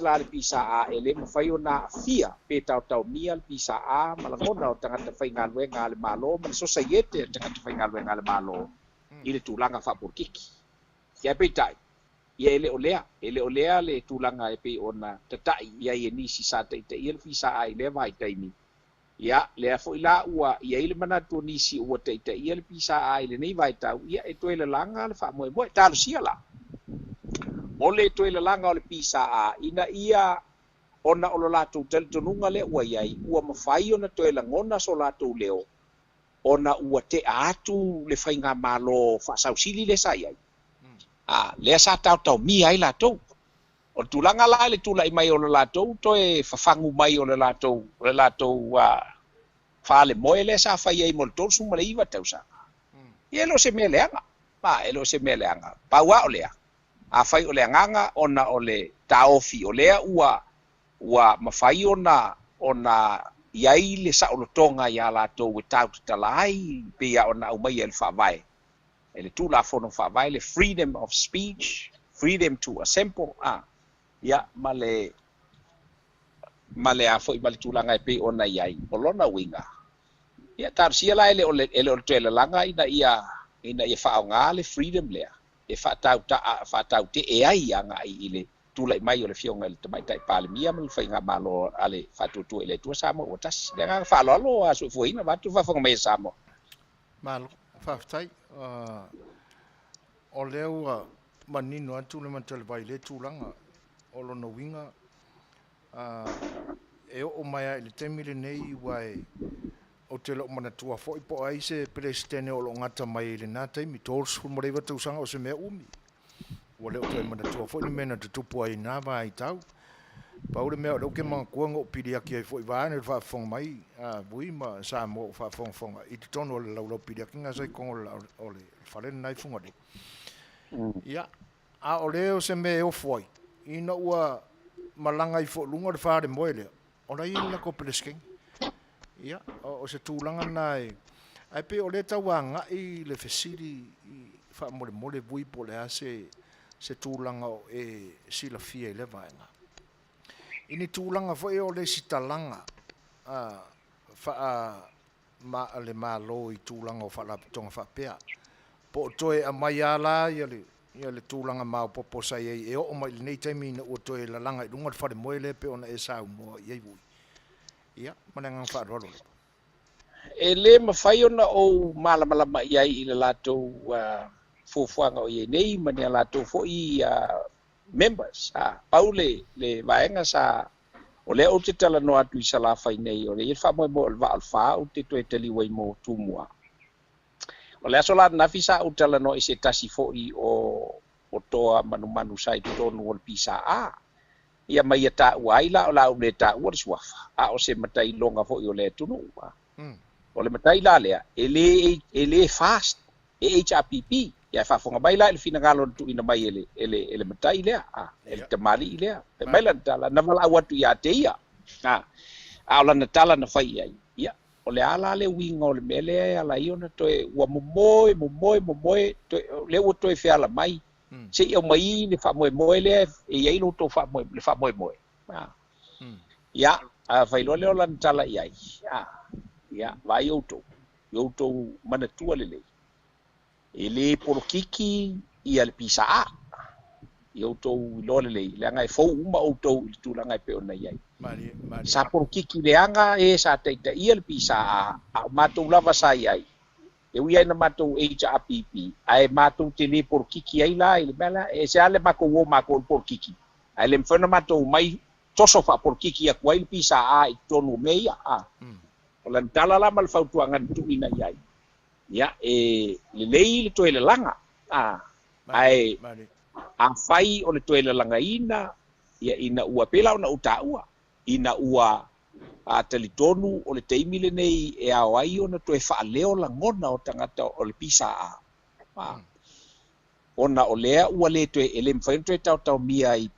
la le pisa a ele ma Fai'oa fia pe tau mia le pisa a ma la ngona o tangata fainga luenga le malo ma so sayete tangata fainga luenga le malo i le tulanga fa porkiki ia pe tai ia ele olea le tulanga e pe ona tatai ia i nisi sa te ia fisa ai le vai taimi ia le fo ila ua ia ile mana tu nisi ua te ia le pisa ai le nei vai tau ia e toe le langa le fa mo mo talo sia la o le toe le langa o le pisa a ina ia ona o la tu tel tununga le ua iai ua mafai ona toe la ngona so la tu leo ona ua te atu le fainga malo fa sausili le sai ai le sa tau mi ai la tu o tulanga la le tula mai o le latou toe fafangu mai o le latou fa le moele sa fa ia mo tol suma le iwa tau sa ia lo se meleanga ma elo se meleanga pa wa o le a fai o le nganga ona o le taofi o le ua mafai ona iai le sa o tonga ia latou e tau talai pe ia ona o mai el fa vai ele tula fono fa vai le freedom of speech freedom to assemble ia male a foi male tulanga pe ona iai olona winga ia tarsia la ele o tele langa ina ia fa nga le freedom le e fa tau te e ai anga ile tula mai o le fionga le Tama'itai Palemia mal fainga malo ale fa tu ele tu Samoa o tas le nga fa lo a su foi na batu fa fonga me Samoa malo fa tai o leo manino atu le mantel vai le tulanga olo no winga e o mai le temile nei wai o te lo mana tua foi po ai se presidente o lo ngata mai le na tai mi tors fu moreva tu sanga o se me umi o le o te mana tua foi ni mena te tupu ai na vai tau pa o le me o ke man kuanga o pidi aki ai foi va ne fa fong mai bui ma sa mo fa fong i te tono le lo pidi aki nga sai kon o le fale nai funga de ya a o le o se me o foi ina ua malanga i fo lunga de fare moile ora ina ko pelesking ia o se tulanga nai ai pe o le tawanga i le fesiri fa mole vui po le ase se tulanga o e sila fia le vaenga ini tulanga fo e o le sitalanga fa ma le malo i tulanga o fa la tonga fa pea po toe a mai ala ia le tulanga mau popo sai e o mai nei taimi na o toe la langa i runga de fare moile pe ona e sa mo ia vui ia mananga fa rolo e le mafai ona o malama iai i le latou fuafuaga o iai nei ma ni latou fo'i members paule le vaenga sa o le o te talanoa atu i sala fai nei o le ia fa mo le va alfa o te toe tali wai mo tumua o le aso la na fisa o talanoa i se tasi fo'i o toa manu sai tonu o le pisa ia mai ta waila o la o le ta o suafa o se matai longa fo'i o le tunu o le matai la lea ele fast HRPP ia fa fonga baila il fina galo tu ina mai ele matai lea ele tamali lea e baila tala na vala watu ia te ia ala na tala na fai ia o le ala le winga o le mele ala iona toe ua momoe le o toe fe ala mai se ia mai le fa moe le e ia ilo to fa moe le fa moe ia fai lo le o la tala ia ia vai outo mana tua lele ele porokiki ia le pisa outo lo lele le ngai fo uma outo tu la ngai pe ona ia sa porokiki le anga e sa te ia le pisa matou lava sai ai e ui ai na matou HRPP ai matou te le porokiki ai la ile bela e se ale mako wo mako porokiki ai le mfana matou mai toso fa porokiki a kwai pisa i tonu meia o la tala la mal fautuanga tu ina iai ia le lei le toile langa ai a fai o le toile langa ia ina ua pela ona utaua ina ua talitonu o le teimile nei e ao ai ona toe faaleo lagona o tagata o le pisa ona o lea ua lē toe e lē mafai toe tautaumia i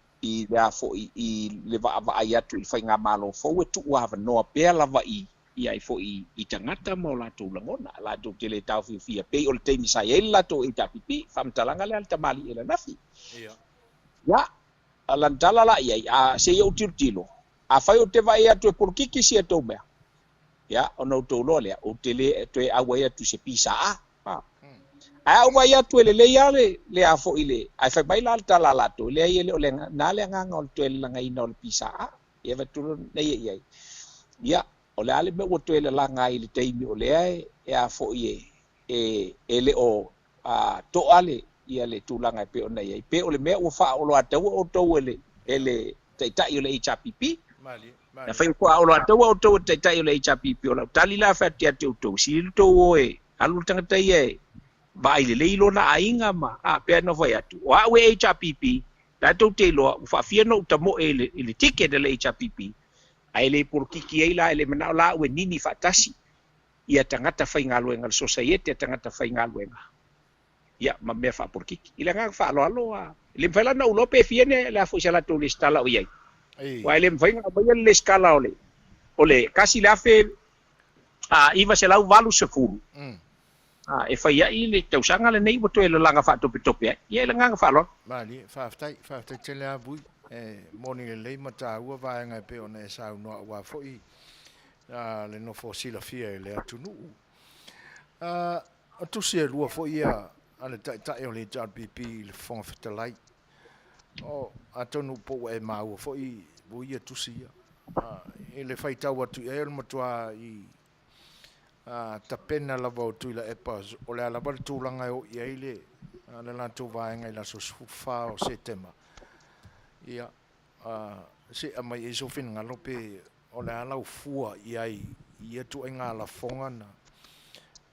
le a fo'i i le vaava'ai atu i le faiga malo fou e tu'u avanoa pea lava ia i fo'i i tagata ma o latou lagona latou te lē taufiafia pei o le taimi sai ai le latou HRPP faamatalaga lea le tamali e le nafi ia alana tala la'i ai se ia utilotilo a fai o te vai atu e porokiki sia tou mea ia ona outou loa lea o te lē toe au ai atu se pisa ai au vai atu e lelei a le a fo'i le ai fai mai la le tala latou le ai o le na le agaga o le toe le lagaina o le pisa ia vatulu nei iai ia O le ale me o toe le langa i le teimi o le ai e a fo i e le o to ale ia le tūlanga e pe o nei. Pe o le mea ua wha o lo atau o tau ele taitai o le HRPP. Na whai kua o lo atau o tau taitai o le HRPP o lau tali la whati ate o tau. Si lu tau o e alu tangatai e ba i le leilo na ainga ma pea no vai atu. O a ue HRPP la tau te loa u whaafia no utamo e le ticket le HRPP. Ai le porkiki ai la ele mana la ue nini whaatasi. Ia tangata whai ngā luenga le society a tangata whai ngā luenga. Ia ma mea whaporkiki. I le ngā whaaloaloa. Le mwhaila na ulope e Fiame le afo isa la tau le stala o iai. Wa ele mwhainga mai le skala o le kasi le afe iwa se lau valu se furu. E whai ai le tausanga le nei wato e le langa whaatope tope ai. Ia le ngā whaaloa. Mali, whaaftai te lea bui. Moni le lei mata ua vaenga pe ona e sau noa ua foi. Le no fo sila fia e le atunu. A tusi e lua foi ia ale tai o le JPP le fonga fetalai. O atonu po e mau foi bui e tusi ia. E le faitau atu e le matua i tapena lava o tuila epa o le alaba le tūlanga o ia ile le lantou vaenga i la sosufa o Septema. Ia se amai e so fin ngalo pe o le ala fua ia tu nga la fonga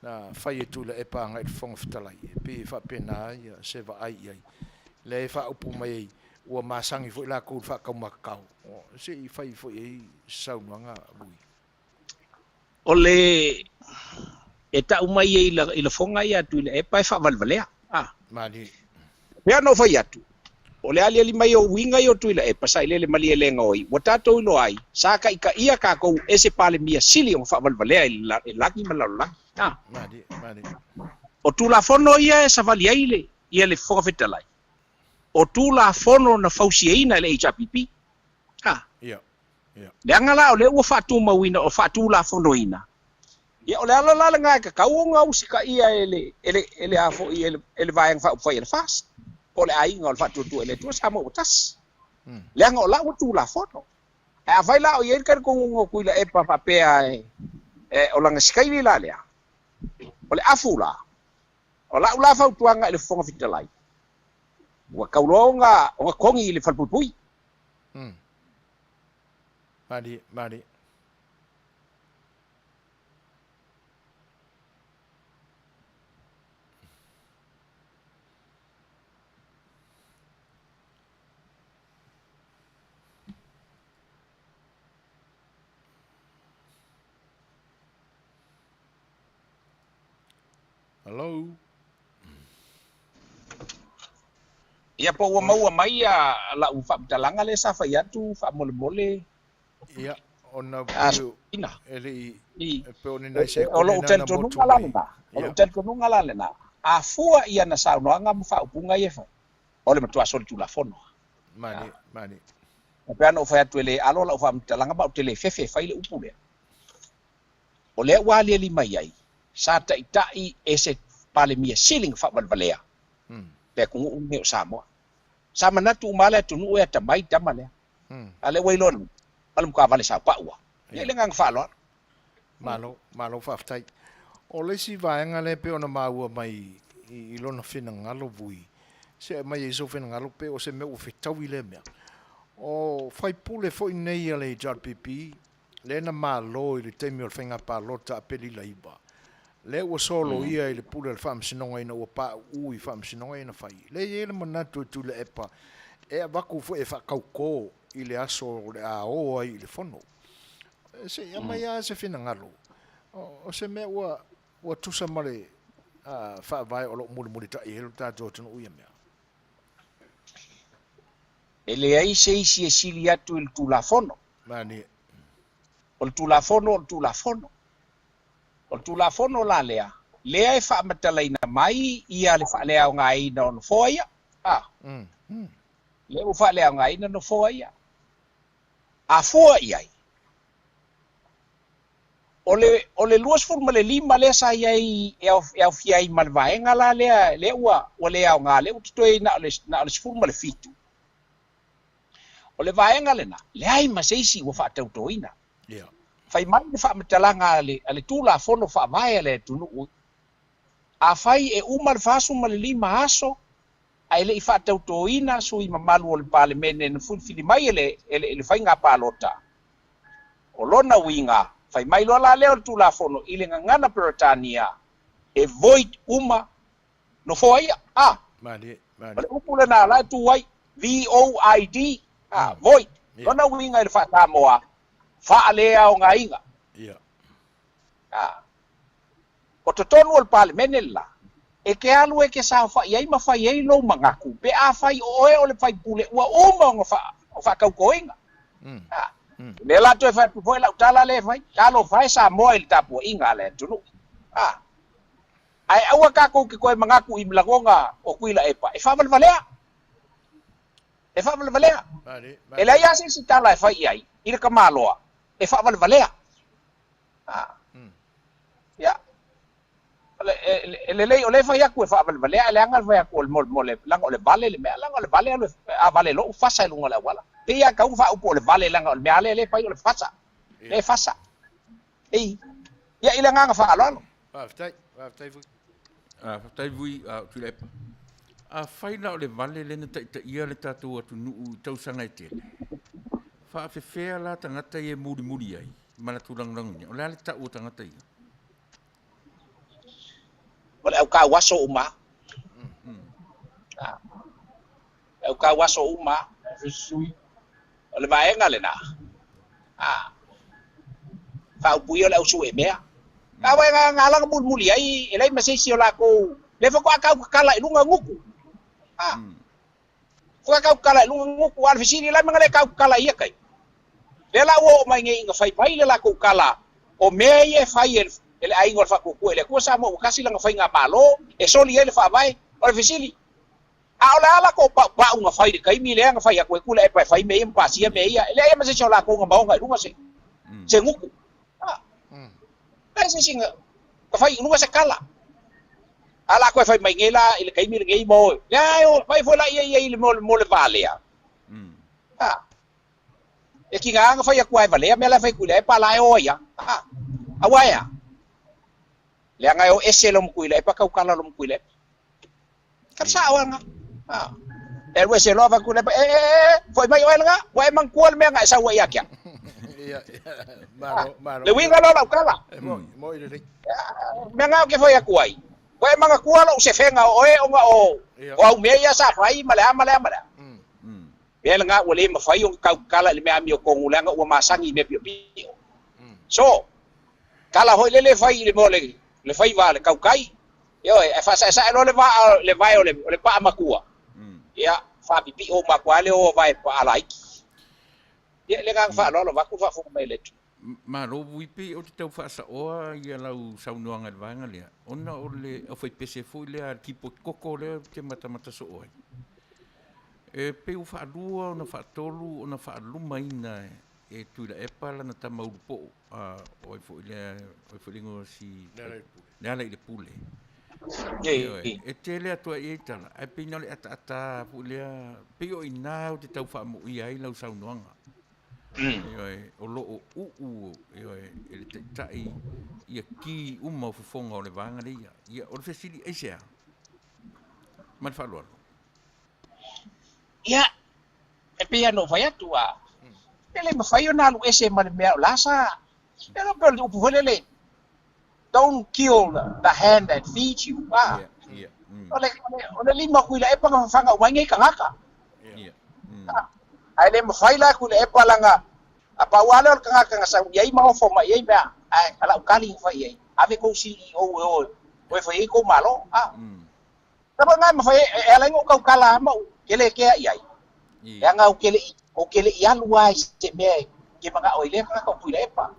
na fai tu le epa nga fonga fitalai pe fa pena ia se va ai le fa upu mai ua masangi fo la ku fa ka makau se i fai fo e saunanga bui o le e ta umai i la fonga ia tu le epa fa valvalea mali pea no fai atu o le ali mai o winga yo tuila e pasai le mali e lenga oi wa tatou lo ai sa ka ia ka ko ese Palemia sili o fa valvalea e laki malala mali o tu la fono ia e sa vali ai ia le fofetalai o tu la fono na fausiina le HRPP ia le angala o le ua fatu mawina o fatu la fono ina ia o le ala la nga ka kaunga usika ia ele afo ele vaeng fa fa ele fast o le ai ngol fatu tu ele tu sama utas le ngol la tu la foto a vai la o yen kan ko ngo kuila e pa papea o langa skai la le o le afula o la ula fa tuanga le fonga fitalai wa kaulonga o kongi le falpupui mari Hello. Ia po wa mau mai la u fa talanga le sa fa ya tu fa mole ia ona ina ele pe oni nai se o lo tel to nunga la na o tel to nunga la na a fua ia na sa no anga fa upunga ye fa o le matua so tu la fono mani pe ano fa tu le alo la fa talanga ba tele fefe fa ile upule o le wa le mai ai sa tai ese Palemia siling fa valvalea pe ku unge Samoa sama na tu mala tu nu e tamai tamale ale wailon alum ka vale sa paua le ngang fa lo malo fa ftai o le si vaenga le pe ona maua mai i lona fina ngalo vui se mai e so fina ngalo pe o se me o fitau ile me o fai pule foi nei ale JPP le na malo i le temi o finga pa lota peli laiba le o solo ia i le pule le fam sinonga ina o pa ui fam sinonga ina fai le ele manatu tu le epa e vaku fo e fa kauko i le aso le a o i le fono se ia mai a se fina ngalo o se me o tusa mare fa vai o lo muri ta e ta jotu uia me ele ai se isi e sili atu il tu la fono mani o tu la fono o tu la fono la lea e fa matalaina mai ia le fa lea nga ina no foia le u fa lea nga ina no foia a foia o le luas forma le lima le sa ia e fiai malvaenga la le ua o le nga le utoi na le forma le fitu o le vaenga le na le ai ma seisi o fa tautoina fai mai le faamatalaga ale tulafono faavae a le tunuu afai e uma le fasu ma le 5 aso ai le'i fa'atautoina sui mamalu o le palemene na fulfili mai ele faiga palota o lona uiga fai mai loa la lea o le tulafono i le gagana peretania e void uma no foaia Mali. o le upu lena la tuai void void lona uiga i le fa'atamoa fa'alea o gaiga Ia. o totonu o le palemene la e ke alu e ke sa fa iai ma fa iai lo mangaku pe a fai oe o le fai pule ua uma o fa kaukoinga le la to fa po la utala le fai kalo fai Samoa il tapu inga le tunu ai aua ka ko ke koe mangaku i mlagonga o kuila epa e fa valea e la ia si tala e fai iai i le kamaloa e fa valea ya le o le fai aku e fa valea le anga fai aku mole langa o le vale le mea langa o le vale a vale lo fasa lunga la wala pe ia ka fa upo le vale langa o le mea le fai o le fasa le fasa ei ia ile nganga fa alo Faftai vui tu le fai la o le vale le na ta ia le tatu atu nu tausanga i tele fa fea la tangata e muri ai mana tulang-lang o le ta o tangata ia o le au ka waso uma au ka waso uma o le vaenga le na fa upui o le au su e mea ka wa nga la muli ai e lai masisi o la ko le fa ka kala ilunga nguku fa ka kala ilunga nguku al fisini la mangale ka kala ia kai le la o mai ngai nga fai pai le la ko kala o me ye fai ele ai ngol fa ku ele ko sa mo kasi lang fai nga malo e soli ele fa vai o le fisili a ola ala ko pa nga fai kai mi le nga fai ko ku le pa fai me pa sia me ia ele ma se chola ko nga ba nga lunga se nguku se singa ka fai lunga se kala ala ko fai mai ngela ile kai mi ngai mo ya o fai fo la ia ile mo le vale ya e ki nga fai ko ai vale me la fai ku le pa la o ya awaya le nga o ese lo ku le pa ka kala lo ku le ka sa wa nga e we se lo va ku le foi mai o nga wa mang kual me nga sa wa ya kya Maro. le winga lo la kala Mo ile me nga ke foi ku ai wa mang kual o se fenga o e o nga o au me ya sa fai mala Bela nga wale mafai yung kala le me ami o kongula nga o masangi me pio so kala hoi le fai le mole le fai va le kaukai yo e fa sa lo le vai o le pa makua ya fa pipi o makua le o vai pa alai ya le nga fa lo va ku fa fu mai le ma ro vui pe o te tau fa sa o ia lau saunoanga le vanga le ona o le o fai pese fu le ar kipo koko le te mata so oi e pe u fa lua ona fa tolu ona fa luma ina e tu la epa na tama upo o fo lingo si nala ile pule e tele atua e tala e pe no le ata pule pe o ina o te tau fa mo ia i lau saunoanga o lo o ele te tai ia ki uma fo fonga o le vanga le ia o le fesili e sea man fa lo ya e pe no vai atua ele ma fai ona lu ese ma me la sa pero pero upu le don't kill the hand that feeds you ole lima ku la e pa fanga wa ngai kangaka ai le ma fai la ku le e pa langa apa wala kangaka nga sa yai ma fo ma yai ba ai ala ukali fai yai ave ko CEO o fai ko malo taba ngai ma fai ela ngo ka kala ma kele ke ai ya nga o kele ia luai se me ke manga o ile ka ko pule pa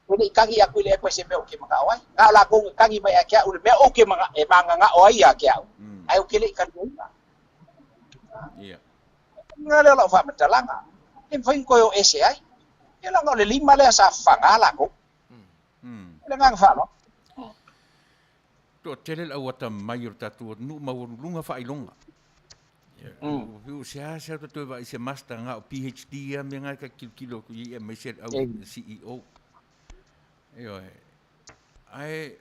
Kuni kangi aku ile pa se me o ke manga oi nga la ko kangi mai akia o me o ke manga e manga nga oi akia ai o kele kan nga nga le lo fa metalanga em fai ko yo ese ai ke la ngole lima le sa fanga la ko le nga fa lo to tele la wata mayor tatu nu ma lunga fa ilonga Viu se tu vai se master nga PhD me nga ka kilo ku ia me se au CEO. Ai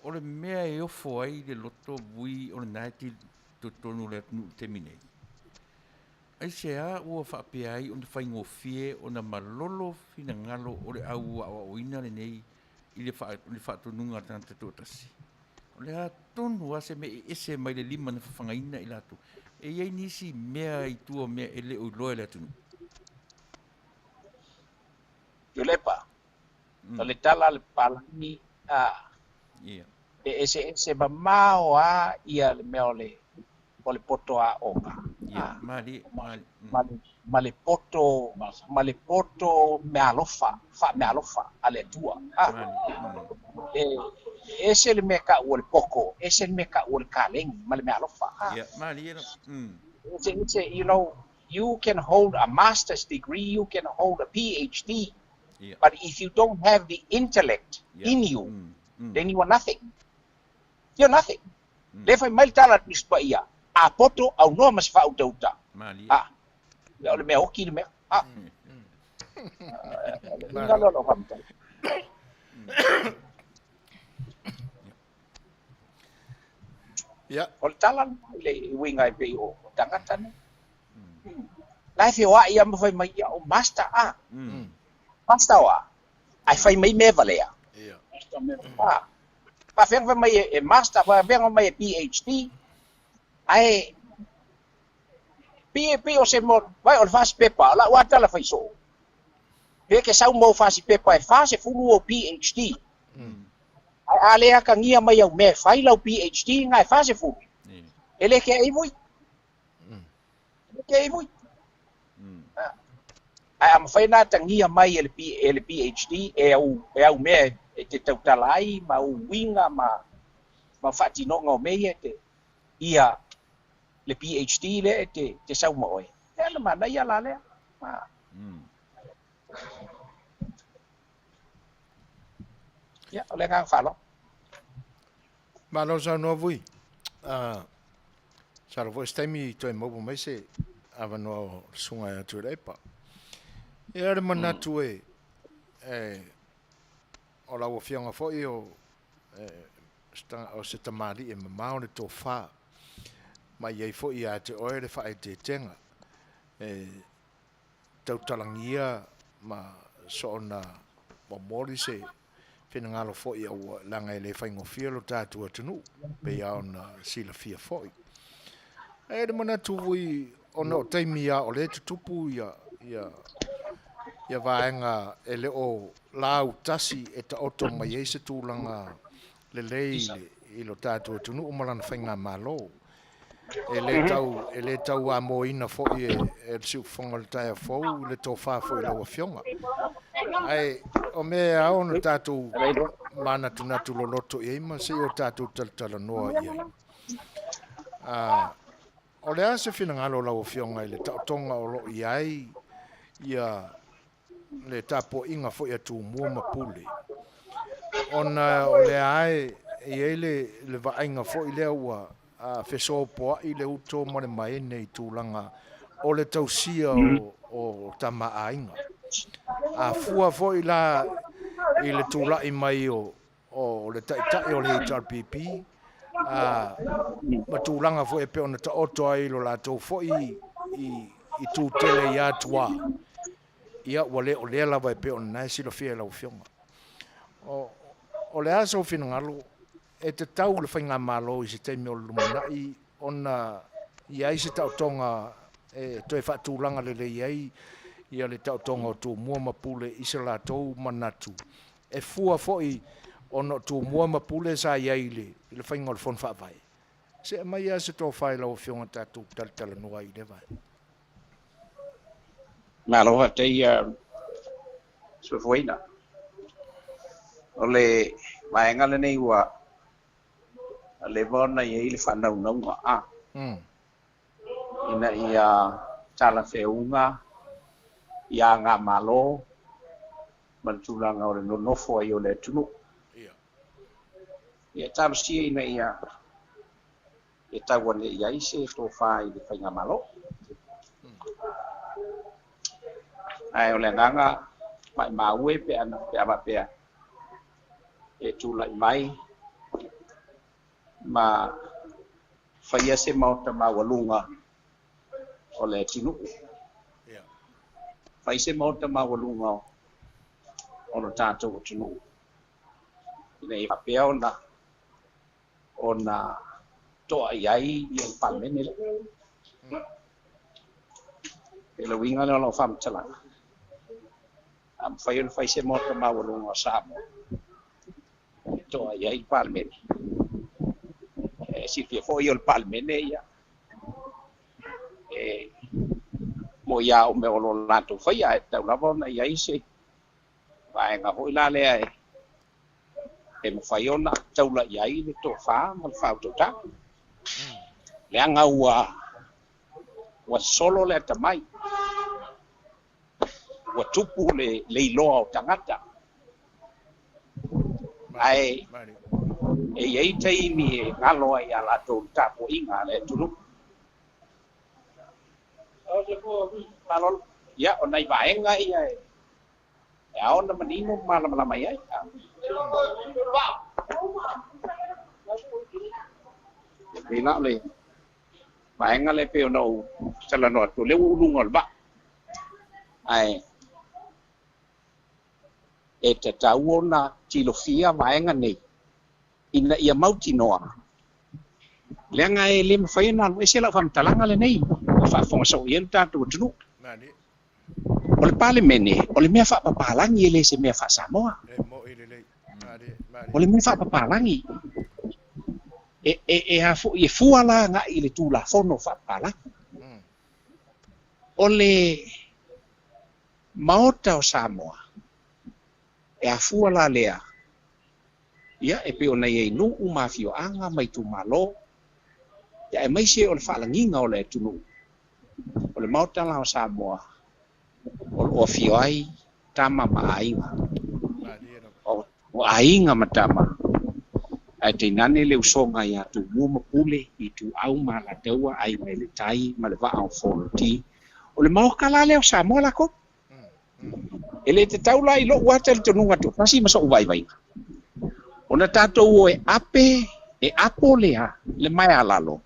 o le mea e ofo ai le loto vui o le naiti to tonu le nu terminate. Ai se a ua whaapea ai o le whaingofie o na malolo fina ngalo o le au o ina le nei i le whaatonunga tanta tōtasi. O le a tonu ase me ese mai le lima na whangaina i latu. E iei nisi mea i tua mea ele o loe le atunu. Yo lepa. Le tala le palani Ia. ese mamao ia le mea o le poto a oga. Ia, mali. Ma le poto me alofa ale tua. Ese le mea ka ua le poko, ese le mea ka ua le kalengi, ma le mea alofa. Ia, mali. You know, you can hold a master's degree, you can hold a PhD, but if you don't have the intellect in you, then you are nothing. You're nothing. Le fai mai tala nispa ia. A poto au noa mas fa utauta. Mali. Le mea oki le mea. Ya. O le tala le winga pe o tangata ne. Lai Fai'oa ia ma fai mai ia o master Master wa. Ai fai mai me valea. Ia. Pa fai mai e master, pa fai mai e PhD. Ai P o se mo vai o fast paper la wa tala fai so. Pe ke sau mo fast paper e fase fulu o PhD. Ai ale ka ngia mai au me fai lau PhD ngai fase fulu. Ele ke ai vui. Ke ai vui. Ai am fai na tangia mai ele PhD e au me te tau talai ma u winga ma fati no ngo me te ia le PhD le te sau mo e. Ele ma na ia la le. Ya, ole ngang fa lo. Ma lo sa no vui. Sa vo stemi to mo mai se avano sunga tu repa. E ara mana tu e o la ofionga fo io sta o se tamari e mamao le to fa. Ma ye fo ia te oe le fa te tenga. Tau talangia ma so na mo mori se fina ngalo fo ia o langa ele fa ngofia lo tatu atunu pe ia ona sila fia fo. E de mana tu vui ona taimia o le tupu ia vaenga ele o lau tasi e ta oto mai e se tūlanga le leile i lo tatu atunu umalana whainga malo. E le tau a mo ina fo i e siu whonga le taia fo le tō wha fo i laua fionga. Ai, o mea au na tatu mana tunatu lo loto i eima se o tatu Talanoa i ei. O le ase fina ngalo laua fionga i le tautonga o lo i ai ia le tapo inga fo i atu mua mapule. Ona o le ai i ele le vainga fo i lea ua feso po i le uto mo le mai nei tūlanga o le tausia o Tama'itai. Fua fo i la i le tūla i mai o le taitai o le HRPP. Ma tūlanga fo e pe ona ta oto ai lo la tau fo i tūtele i atua. Ia wale o le lava e pe ona nai sila fia lau fionga. O le aso fina ngalo e te tau le whainga malo i se teimi o lumanai ona iai se tautonga toi whaatūlanga le iai ia le tautonga o tō mua mapule i se la tau manatu. E fua foi ona tō mua mapule sa iai le whainga o le whon whaavai. Se mai a se tō whai lau whionga tātou Talanoa i le vai. Nā loha te suafuina. O le vaenga le nei ua le vona i le whanau naunga ina ia tala Fai'oga ia ngā malo mantulanga o le nonofo ai o le tunu. Ia tala sia ina ia e tau ane iai se tō whai le whainga malo. Ai o le nganga mai maue pe ana pe ama pea e tūlai mai ma whaia se mauta mawalunga o le tinu. Whai se mauta mawalunga o no tātou o tinu. Ina i whapea o na toa iai i el Palemia le. E le winga le o lo whamtalanga. Am whai se mauta mawalunga o Samoa. Toa iai Palemia. Si fia foi o Palemia ia. Mo ia o me o lo lato fai ai tau lava na iai se. Vai nga hoi la le ai. E mo fai ona tau la iai le to fa mo fa to ta. Le anga wa solo le tamai. Wa tupu le iloa o tangata. Ai e iei taimi e ngalo ai ala tō tapo inga le tunu. Malol, ia o nei vaenga ia e. E ao na manino malama ia. Vila le. Vaenga le pe no Talanoa to le ulunga ba. Ai. E te tau na tilofia vaenga nei. Ina ia mauti noa. Leanga e le mawhaina e se la whamtalanga le nei. Whafonga sau ian tātou tunu. O le Palemia, o le mea whapapalangi e le se mea Samoa. O le mea whapapalangi. E fuala nga i le tūla whono whapapalangi. O le maota o Samoa. E a fuala lea. Ia e pe ona ye nu mafio anga mai tu malo ya e mai se o le faalanginga o le tunu o le mauta la o Samoa o fioi tama mainga o ainga matama ai te nane le usonga ya tu mu pule i tu au mala teua ai mai le tai ma le va au folti o le mau kala le o Samoa la ko ele te taula i lo wata le tunu ngatu pasi maso vai vai. Ona tātou e ape, e apo lea, le mai alalo.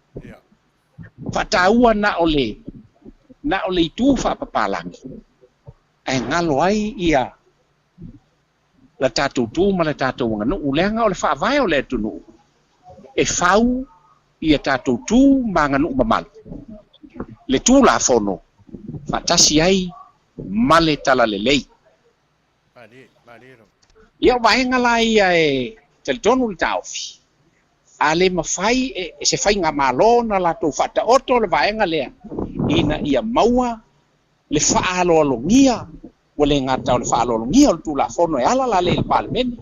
Whataua na ole i tū whapapalangi. E ngalo ai ia, la tātou tū ma le tātou nganu, uleanga o le whaavai o le tunu. E whau ia tātou tū ma nganu mamali. Le tū la whono, whatasi ai, ma le tala le lei. Ia waenga la ia e, tonu le taufi. Ale mafai e se fai nga malona la to fata oto le vaenga lea. Ina ia maua le faalolongia. Wale ngata le faalolongia le tula fono e ala la le Palemia.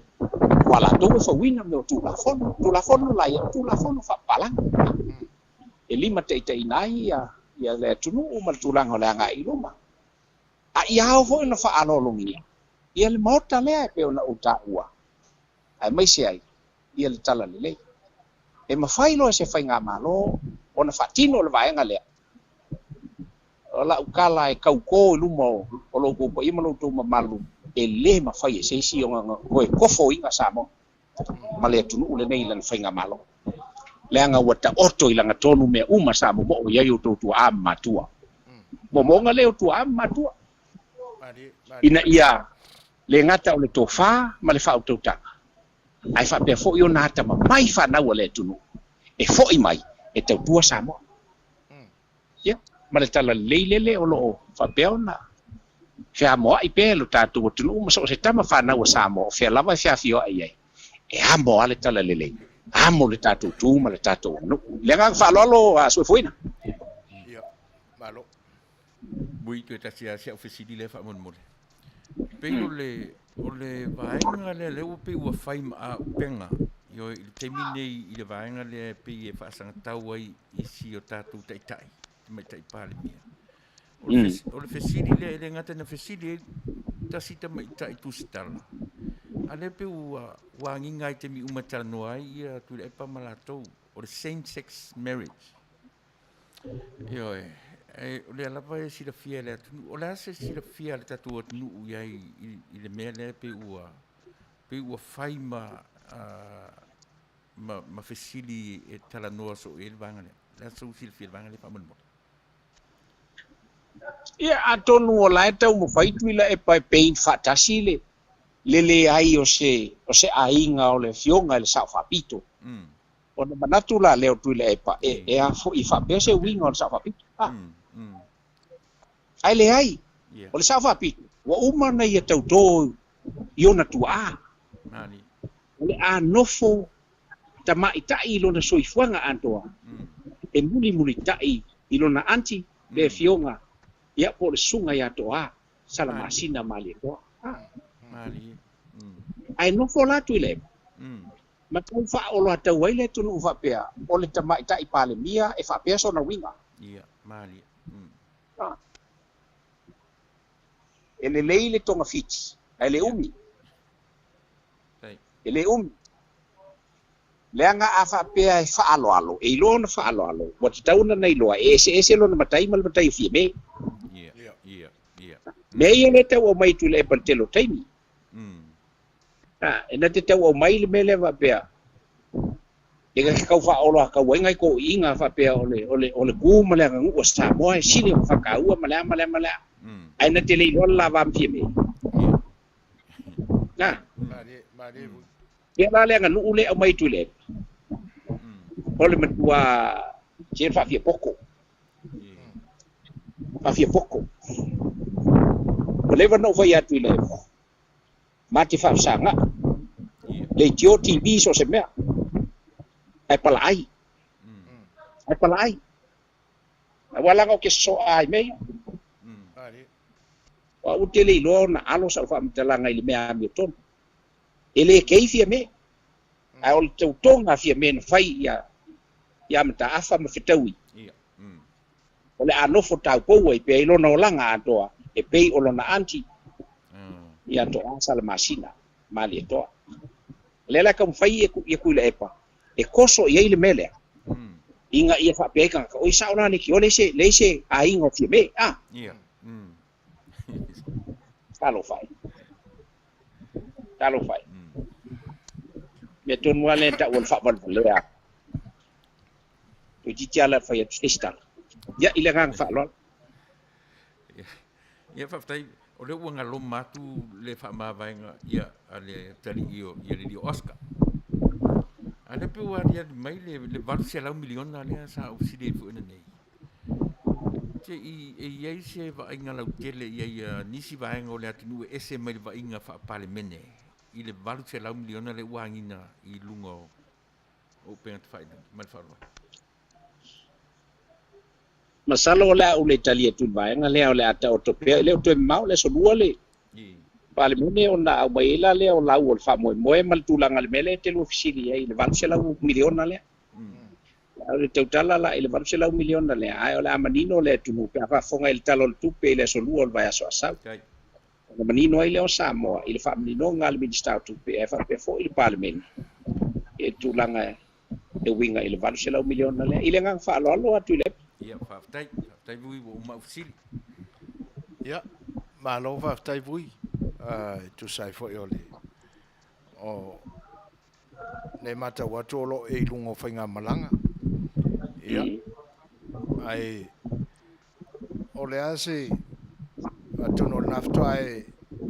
Wala to fa wina me tula fono. Tula fono la ia tula fono fa palang. E lima te nai ia le tunu uma tulanga le anga iluma. A ia ho na faalolongia. Ia le mota lea pe ona uta ua. Ai mai se ai ia le tala le lei e mawhai loa se whai ngā malo o na whatino le vaenga lea o la ukala e kauko i luma o loko po ima lo tō mamalu e le mawhai e seisi o ngā koe kofo inga Samoa ma lea tunu ule nei lan whai ngā malo lea ngā wata oto i langa tonu mea uma Samoa mo o iai o tō tua am matua mo monga leo tua am matua ina ia le ngata o le tō wha ma le wha o tō tanga ai fa pe fo yo nata ma mai fa na wale tunu e fo i mai e te tua Samoa ya ma le tala leilele o lo fa pe ona fa mo i pe lo tatu tunu ma so se tama fa na wa Samoa fa lava fa fio ai e amo ale tala lele amo le tatu tu ma le tatu no le nga fa lo a so fuina ya malo bui tu ta sia ofisili le fa mon mole pe o le vaenga le upe ua whai maa upenga. Io il temine i le vaenga le pe e whaasanga tau ai i si o tātou taitai. Tama'itai Palemia. O le fesili le ngata na fesili ta si Tama'itai tusitala. A le pe ua wanginga i te mi umatanoa i a tu le pa malatou o le same sex marriage. Io o le lava e sila fia le atu o le ase sila fia le tatu atu ia i le mea le pe ua fai ma fesili e Talanoa so e le vanga le so sila fia le vanga le pamon mo. Ia atonu o lai tau mo fai tu ila e pai pein fatasi le ai o se ainga o le fionga le sa fapito. O na manatu la leo tu le e pa e a fo I fa be se winga o le sa fapito. Ai le ai. O le sa fapito. Wa uma na ia tau to iona tua. Mani. O le a nofo Tama'itai lo na soifuanga antoa. E muli tai ilona anti le fionga. Ia po le sunga ia toa sala masina mali toa. Mali. Ai no fola tu ile. Ma tu fa o lo tau ai le tu no fa pea. O le Tama'itai Palemia e fa pea so na winga. Ia, mali. E le leile tonga fiti. Ai le umi. E le umi. Le anga a fa pea e fa alo. E ilo na fa alo. Wa tau na nei loa. Ese lo na matai mal matai Fiame. Ia. Nei le tau o mai tu le pantelo taimi. E na te tau o mai le mele va pea. E ka kau fa olo ka wenga ko inga fa pea ole ku male ngu o Samoa e sini fa ka ua male. Ai na te le lo la va Fiame. Na. E la le nganu ule o mai tu le. Ole matua chen fa fie poko. Fa fie poko. Ole va no vai atu le. Mati fa sanga. Le tio TV so se mea. Ai palai. Wala ngo ke so ai me. Wa utele lo na alo sa fa mtelanga ile mea mi ton. Ele kei Fiame. Ai ol tau tonga Fiame na fai ia mta afa ma fitaui. Ole anofo tau pou e pe ilo na olanga atoa e pe olo na anti. Ia to asala masina mali toa. Lela kam fai e ku le epa. E koso ia ile mele. Inga ia fa pe ka o isa ona ni ki ole se a ingo Fiame. Ia. Talo fai. Me ton wale ta wal fa wal le ya. Tu jitiala fa ya testa. Ya ile gang fa lo. Ia fa tai o le wanga lo matu le fa ma vainga ia ale tali io le Oscar. Ale pe wa dia mai le val se la milion ale sa o si de fu nei. Te ia se va inga la tele ia nisi vainga o le atinu ese mai va inga fa Parliamentary. I le valu se lau miliona le uangina I lungo o pengat faida malfaro. Masalo la o le Italia tu vainga le o le ata o topea le o to mau le so lua le. Parliamentary ona au mai la le o la o fa mo mal tu langa le mele te lo ofisili ai le valu se lau miliona le. Le tautala la ile valu se lau miliona le ai o le amanino le tu pe fa fonga il talo tu pe le so lua vai so sa. Na manino ai leo Samoa ile fa manino ngal minister tu pe fa pe fo ile Parliament e tu langa e winga ile valu se lau miliona le ile ngang fa lo atu le Ia fa tai vui o ma usili. Ia ma lo fa tai vui tu sai fo ole o ne mata watolo e lungo fainga malanga. Ia ai ole ase atono nafto ai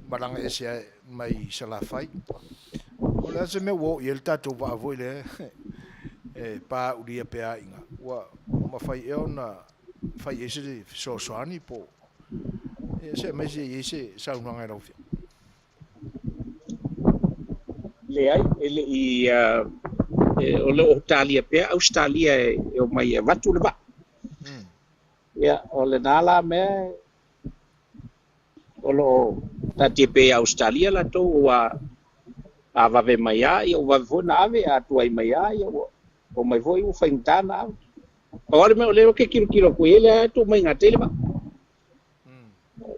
malanga ese mai sala fai. Ole ase me wo yel tatu va voile e pa uria pea inga. Wa ma fai e ona fai ese so soani po. Ese mai ese sa unanga ro fi. le ai ele I o le Australia pe Australia e o mai e watu le ba ya o le nala me o lo tati pe Australia la to wa ava ve mai ai o va vo na ave a tu ai mai ai o mai vo u fentana o me o le ke kilo ko ele to mai ngate le ba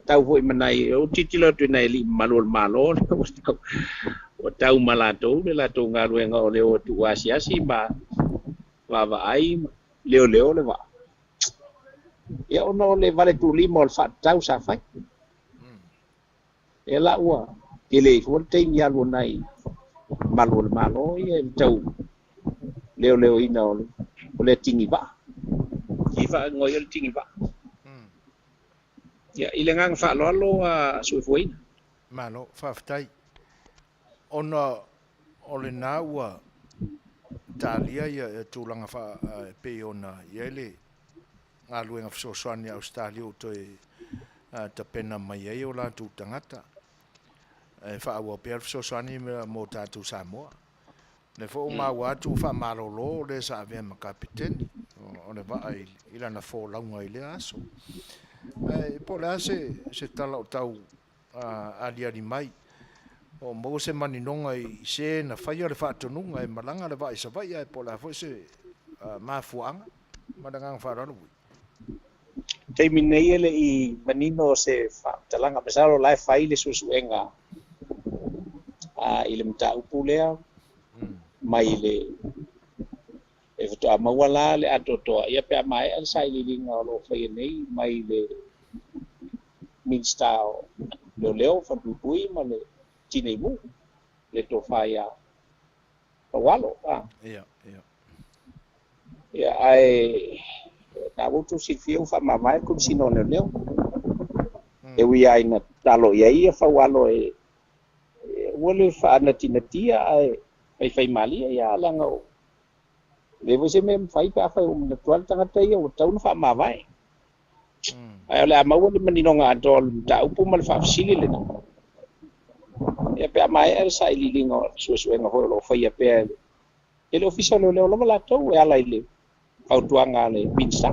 tau vo manai o titilo tu nei li malol malol o tau malato le la to ngaru nga o le o tu asiasi ba va ai leo le va ia ono le vale tu limo al fa tau sa fai e la ua ele fo te ia lo nai malo ia tau leo ina o le tingi ba ki fa ngoi le tingi ba ia ile ngang fa lo a su foi malo faftai ona ole na ua talia ia tulanga fa pe ona ile ngaluenga Suasua Australia o toi ta pena mai ai o la tu tangata Fai'oa pe Suasua mo tatu Samoa le fo ma wa tu fa malolo le sa ve ma kapiteni o le va ila na fo launga ile aso po la se tala tau ali mai o mo se maninonga i se na fai le fa tonunga e malanga le va isa vai po la fo se ma fuanga madanga fa ro te minei ele i manino se fa talanga pesaro lai fai le susuenga ile mta upulea mai le e foto amawala le atoto ia pe mai al sai linga lo fai nei mai le min style leo fa pui ma le tine mu le to faia walo ia ai ta vutu si fio fa mai cum si non leo e wi ai na talo ia fa walo e wole fa na tinatia ai fai mali ia langa o le você mesmo fai pa fa na tual tanga tai o tau fa vai ai ole ama wole manino nga dol ta upu mal fa sili le na e pe mai el sai li lingo suenga ho lo fai pe ele official le lo la to e ala ile au tuanga le pinsa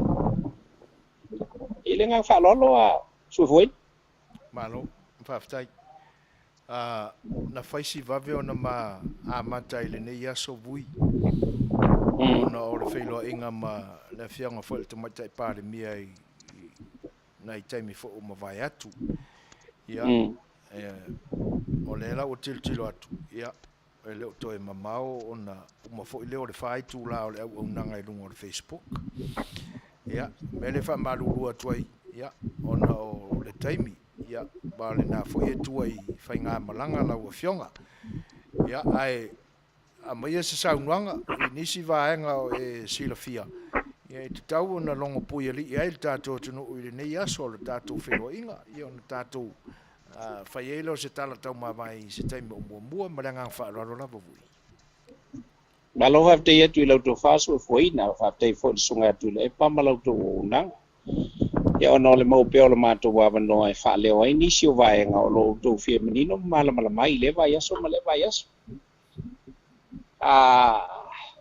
ele nga fa lo a su foi malo fa ftai na faisi vave ona ma amata ile ne ia so vui ona o le Fai'oa inga ma le fianga fo le Tama'itai Palemia na i taimi fo o mawai atu ia o le la o tiltilo atu ia e leo to e mamao ona uma fo i leo le fai tu la o le au nanga i lungo le Facebook ia me le fa malulu atu ai ia ona o le taimi ia ba le na fo e tu ai fai ngā malanga la o fionga ia ai a mai se saunuanga i nisi vaenga o e silafia ia i te tau na longo pui ali ia il tātou tunu ui nei aso le tātou Fai'oa inga ia na tātou fai eilo se tala tau mawai se taimi o mua maranga whaararo lava vui malo ha te atu i lauto faso foi na fa te fo sunga tu le pa malauto nang ia ono le mau pe o le mato wa no ai fa leo ai nisi o vaenga o lo to Fiame menino mala mai le vai aso ma le vai aso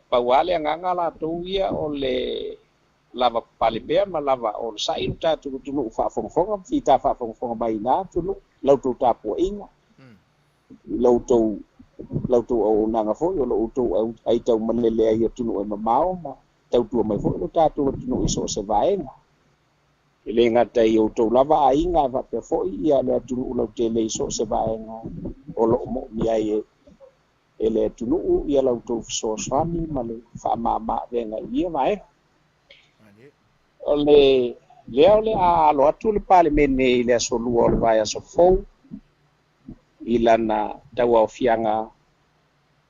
pauale nganga la tuia o le lava Palemia ma lava o sai ta tu fa fonga fita fa fonga baina tu lau tu tapo inga lau tu o nanga fo o lau tu ai tau manele ai tu no mamao ma tau tu mai fo lo ta tu no iso se vaenga ile ngata i o tu lava ainga va pe fo ia le tu lau te le iso se vaenga o lo mo mi ai ele tunu ia lau tau Suasua ma le whaamama venga ia mai. Ole leo le a alo atu le Parliamentary le asolua o le vai aso fou i lana tau au fianga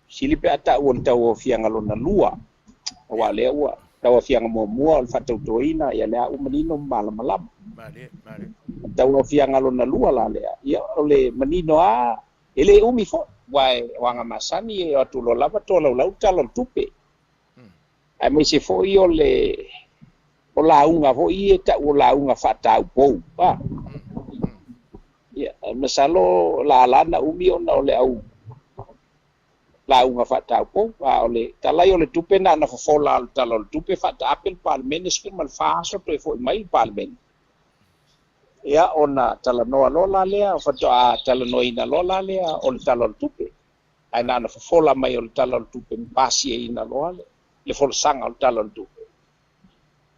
sili pe ata ua tau au fianga lona lua wa lea ua tau au fianga mua o le whatautoina ia lea umanino malamalama. Tau au fianga lona lua la lea ia ole manino a ele umi fo wai wanga masani e atu lo lava to lau talo tupe ai me se foi o la unga foi e ta o la unga fata po pa ya masalo la lana umi ona ole au la unga fata po pa ole talai ole tupe na fola talo tupe fata apel Parliamentary mal faso to foi mai Parliamentary ia ona Talanoa lola lea fato a Talanoa ina lola lea o le talo tupe ai nana fola mai o le talo tupe pasi e ina loa le folsanga o le talo tupe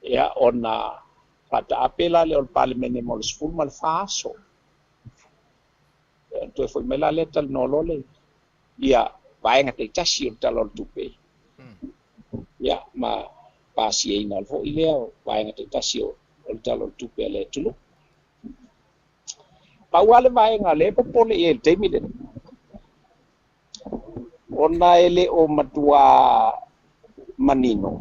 ia ona fata apela le o le Parliamentary mo le school mal faso to foi mai la le Talanoa lole ia vaenga te tasi o le talo tupe ia ma pasi ina fo ileo vaenga te tasio o talo tupe le tulu pa wale vaenga le popole e te mide ona ele o matua manino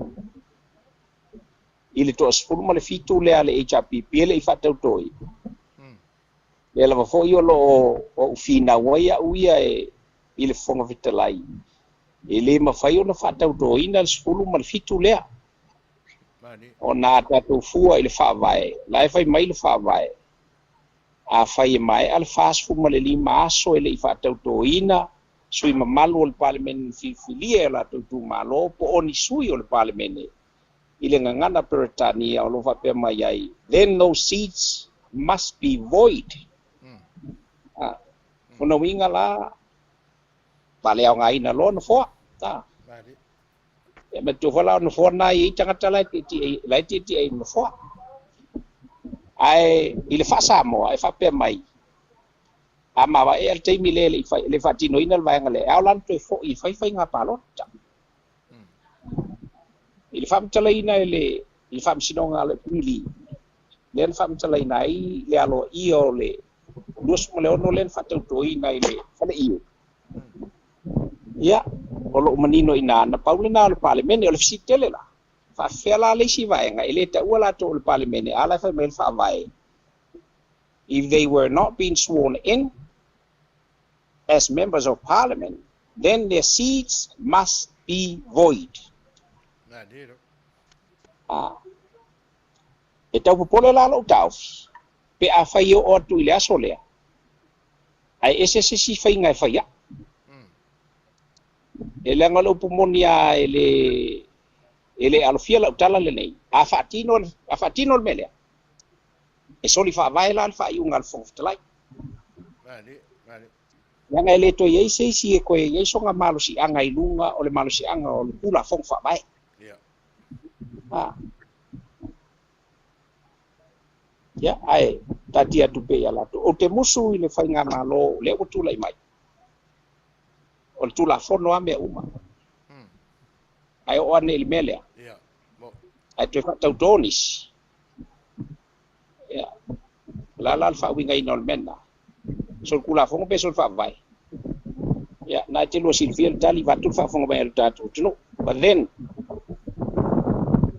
ile to spulu male fitu le ale HRPP le ifata utoi le lava fo io lo o fina waia uia e ile fonga vitalai ele mafai ona fata utoi na spulu male fitu le ona tatu fua ile fa vai lai fai mai le fa vai a fai mai al fast fu male lima aso ele ifata utoi na sui mamalu o le parliament fifilia la tu malo po oni sui o le parliament ile ngangana peretania o lo fa pe mai ai then no seats must be void ona winga la pale au ngai na lo no fo ta e me tu fala no fo na i tangata la ti ai no fo ai ile fa Samoa e fa pe mai ama va e te mi le fa tino ina va ngale au lan to fo i fai nga palo il fam tala ina le il fam sinonga le pili len fam tala ina i le alo io le dos mo le ono len fa to ina ile fa le io ya o lo manino ina na paulina le parliament o le sitele la fa fela le si va nga ile ta wala to le parliament ala fa men fa vai if they were not being sworn in as members of parliament then their seats must be void. E tau popole la lo tau pe a fai o tu ile asole ai ese si fai ngai fai ya ele ngalo pumonia ele alofia la utala le nei a fatino mele e soli fa vai la fa i ungal fo tlai yang ele to ye si e ko ye so nga malo si anga ilunga o le malo si anga o le pula fo fa vai ya ai tati atu pe ya la to o te musu ile fai nga malo le o tu lai mai o tu la fo no ame uma ai o ane il mele ai te fa donis ya la fa winga inol menna sol kula fo pe sol fa vai ya na te lo silvia dali va tu fa fo vai tatu no but then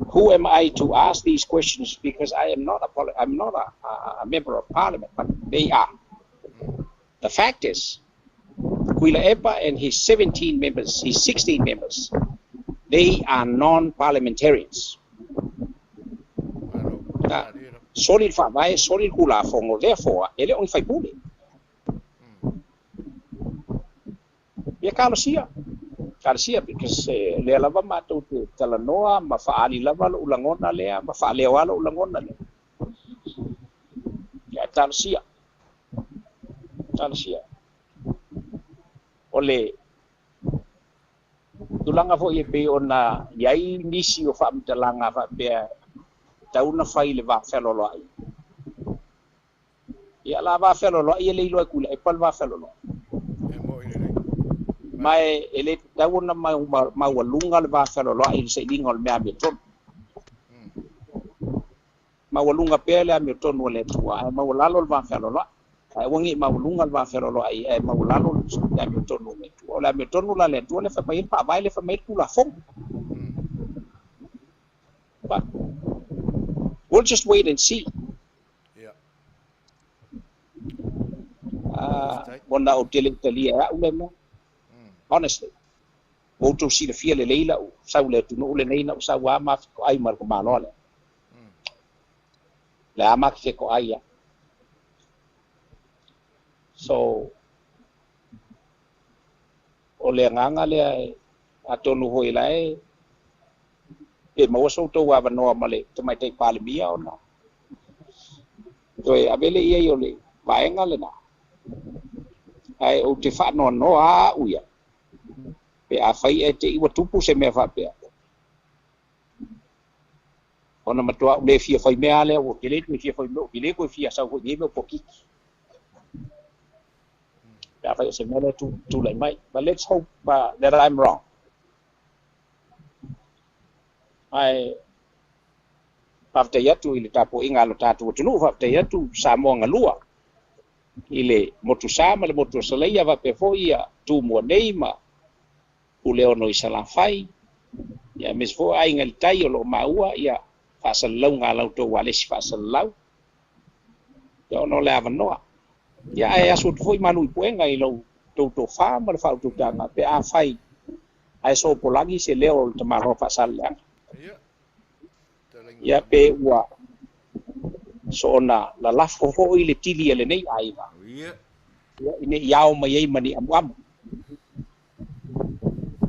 who am I to ask these questions because I'm not a member of parliament but they are the fact is Kuila Epa and his 16 members they are non-parliamentarians solid fa vai solid kula fo therefore ele on fai pule ya Karsia because le lava matou te Talanoa ma faali lava lo ulangona lea ma Fai'oa lo ulangona le ya Karsia ole tulanga fo ye pe ona yai nisi o fa mtalanga fa pe tauna fai le va felo lo ai ya la va felo lo ai le lo kula e pal va felo lo mai ele tauna ma walunga le va felo lo ai se dingol me abeton ma walunga pe le abeton ole tua ma walalo le va felo lo ai wangi ma walunga le va felo lo ai ma walalo le abeton ole tua le abeton la le tua le fa mai pa vai le fa mai kula fong but we'll just wait and see. Bona o tele talia ulema. Honestly. O to si le fia le leila o sa le tu no le nei na sa wa ma ko ai mar ko malo le. Le ama ke ko ai ya. So o le nganga le atonu hoi lai e mo so to wa no male Tama'itai Palemia ona toi abele ia yo le vaenga le na ai o te fa no a uia pe a fai e te iwa tupu se me fa pe ona matua le fia fai me ale o ke le fia fai me ke le ko fia sa ko me poki pe a fai se me le tu lai mai but let's hope that I'm wrong. whaftai atu i le tapo inga lo tātou tunu, whaftai atu Samoa ngalua. I le motu sama, le motu saleia wape fo ia tu mua nei ma u leo no i salafai. Ia mes fo ai ngal tai o lo maua ia whasalau ngā lau tō walesi whasalau. Ia ono le avanoa. Ia ai aso tu foi manu i puenga i lau tō wha ma le whau tō tanga pe a whai. Ai so polangi se leo o te maro whasaleanga. Ia pe ua so ona la lafo fo i le tili ele nei aiva. Ia ine iao mai ei mani amu.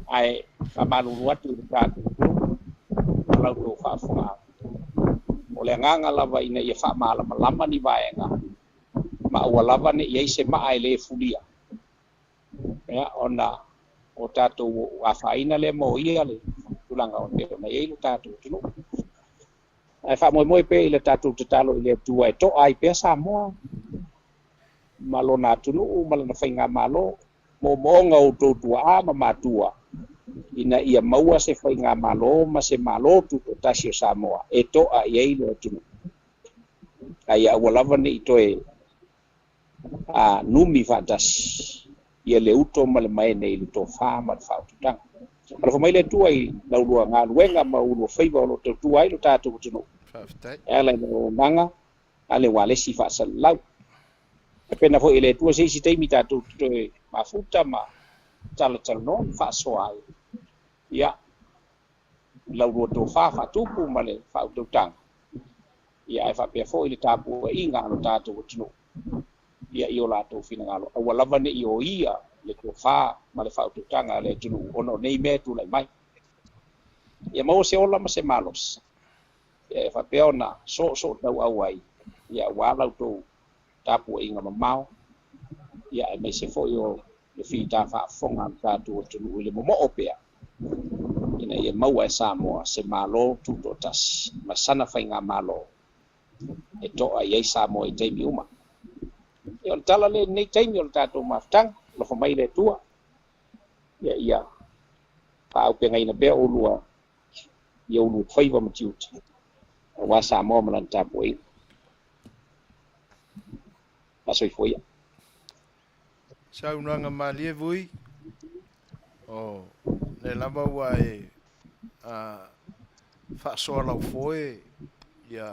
Ai whamaluru atu i tātu lau tō whaafunga. O le nganga lava ina ia whaamalama lama ni vaenga. Ma ua lava ne iei se maa e le fulia. Ia ona o tātou a whaina le mo ia le tulanga o teo na iei le tātou tunu. Ai whaamoe pe i le tātou te talo i le tua e to ai pia Samoa. Malo nā tunu malana whainga malo. Mo moonga o tō tua a ma matua. Ina ia maua se whainga malo ma se malo tu o tasi o Samoa. E to a iei le tunu. Ai a walava ne i toe a numi whaatasi. Ia le uto ma le mai nei le tō wha ma le whaututanga. Ala fa mai le tua i laulua ngā luenga ma ulua whaiva o lo te tua i lo tātou tunu. Ala i lo nanga, ale walesi whaasalau. E pena fo i le tua seisi teimi tātou toe mafuta ma Talanoa whaasoa ai. Ia, laulua tō wha whaatupu ma le whaututanga. Ia e whapea fo i le tāpua i ngā lo tātou tunu. Ia i o lātou whina ngalo. Awa lava ne i o ia le tō wha ma le whaututanga le tunu ono nei mea tu lai mai. Ia mau se ola ma se malos. Ia e whapea ona so tau au ai. Ia walau tō tāpua inga mamao. Ia e mei se fo i o le whi tā whaafonga tātou tunu i le momo opea. Ina ia maua e Samoa se malo tūto tas. Ma sana whainga malo. E toa iei Samoa i teimi uma. Ia o tala le nei teimi o le tātou maftang, lo fa mai le tua. Ia, pāu pe ngai na bea o lua, ia o lua whaiva matiuti. Wa Samoa malan tāpua i. Paso i foia. Saunanga malie vui, o le lava ua e whaasoa lau foe, ia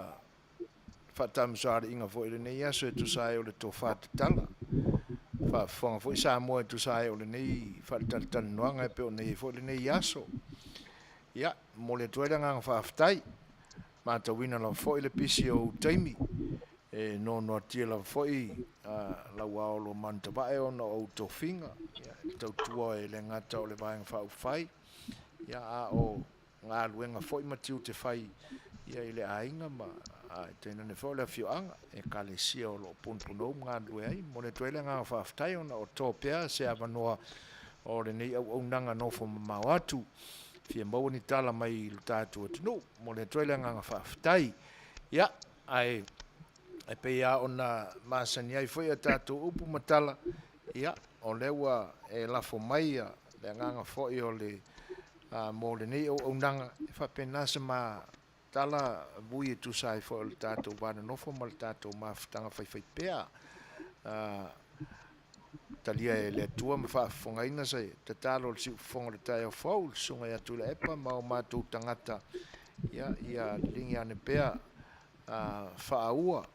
whatamsara inga fo ile nei aso e tusai o le tō whātatala. Whafonga fo i Samoa e tusai o le nei Talanoa e peo nei fo ile nei aso. Ia, mo le tuaila nganga whaaftai, mata wina lau fo ile pisi o taimi, e no atia lau fo i lau aolo mantawae o na o tō whinga, tau tua e le ngata o le vaenga whaufai, ia a o ngā luenga fo i matiu te whai, ia i le ainga ma tēnā ne whau le Afioga e kalesia o lo punpunou ngā lue ai mo le tuele ngā whaaftai ona o tō pea se avanoa o le nei au nanga nofo mamau atu fia mau ni tala mai lo tātua tunu mo le tuele ngā whaaftai ia ai pe ia ona masani ai foi a tātua upu matala ia o lewa e lafo mai le ngā foi o le mo le nei au nanga e whapena se ma tala vui e tu sai fo le tātou wana nofo ma le tātou mawhitanga whai pēa. Talia e le tua ma whaafongaina sai, te tālo le siu whonga le tai o whau, sunga ia tu le epa, ma o mātou tangata ia lingi ane pēa Fai'oa,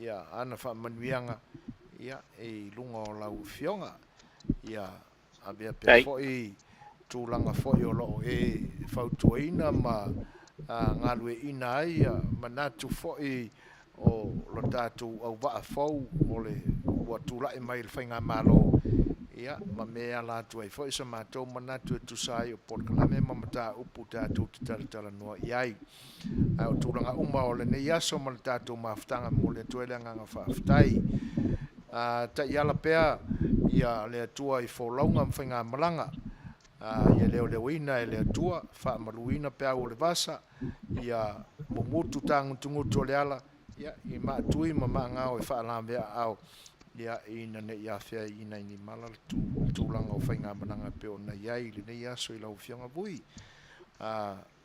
ia ana whaamanuianga, ia e lunga o lau Afioga, ia abia pēa fo i tūlanga fo i o loo e whautuaina ma ngā lue ina ai manatu fo'i o lo tātou au waa fau o le ua tūlai mai le whainga malo ia ma mea lātu ai fo'i sa mātou manatu e tusai o Parliamentary ma mata upu tātou te Talanoa iai o tūlanga uma o le nei aso ma le tātou mawhtanga mo le tuele nganga whaaftai ta iala pea ia le atua i wholaunga mwhainga malanga ia leo ina e leo tua whaamaluina pea o le vasa ia momutu tangutungutu o le ala ia i maatui ma maangao e whaalamea au ia ina ne ia whea ina ni mala tūlanga o whainga mananga peo na iai le nei aso i lau Afioga vui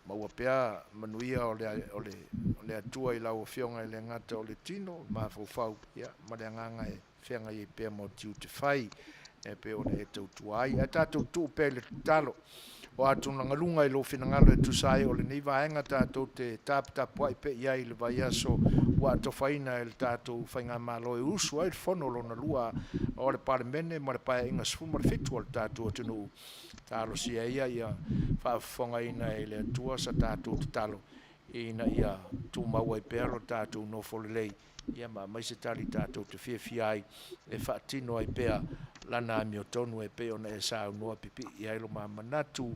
maua pea manuia o le atua I lau Afioga I le ngata o le tino mafofau ia ma le agaga e feaga I pea mo tiu te fai e pe ona e tautua ai a tatou tuu pe le talo o atu langalunga I lo finangalo e tusai o le nei vaenga tatou te tapu ai pe ia I le vaiaso wa atofaina e le tatou whainga malo e usu ai le fono lona lua o le Parliamentary ma le pae inga sfuma le fitu o le tatou atunu talo si ia whaafonga ina e le atua sa tatou te talo ina ia tu maua I pea lo tatou no folelei ia mai se tali tatou te fia ai e whaatino ai pea lana mi o tonu e pe ona e sa noa pipi ia ilo manatu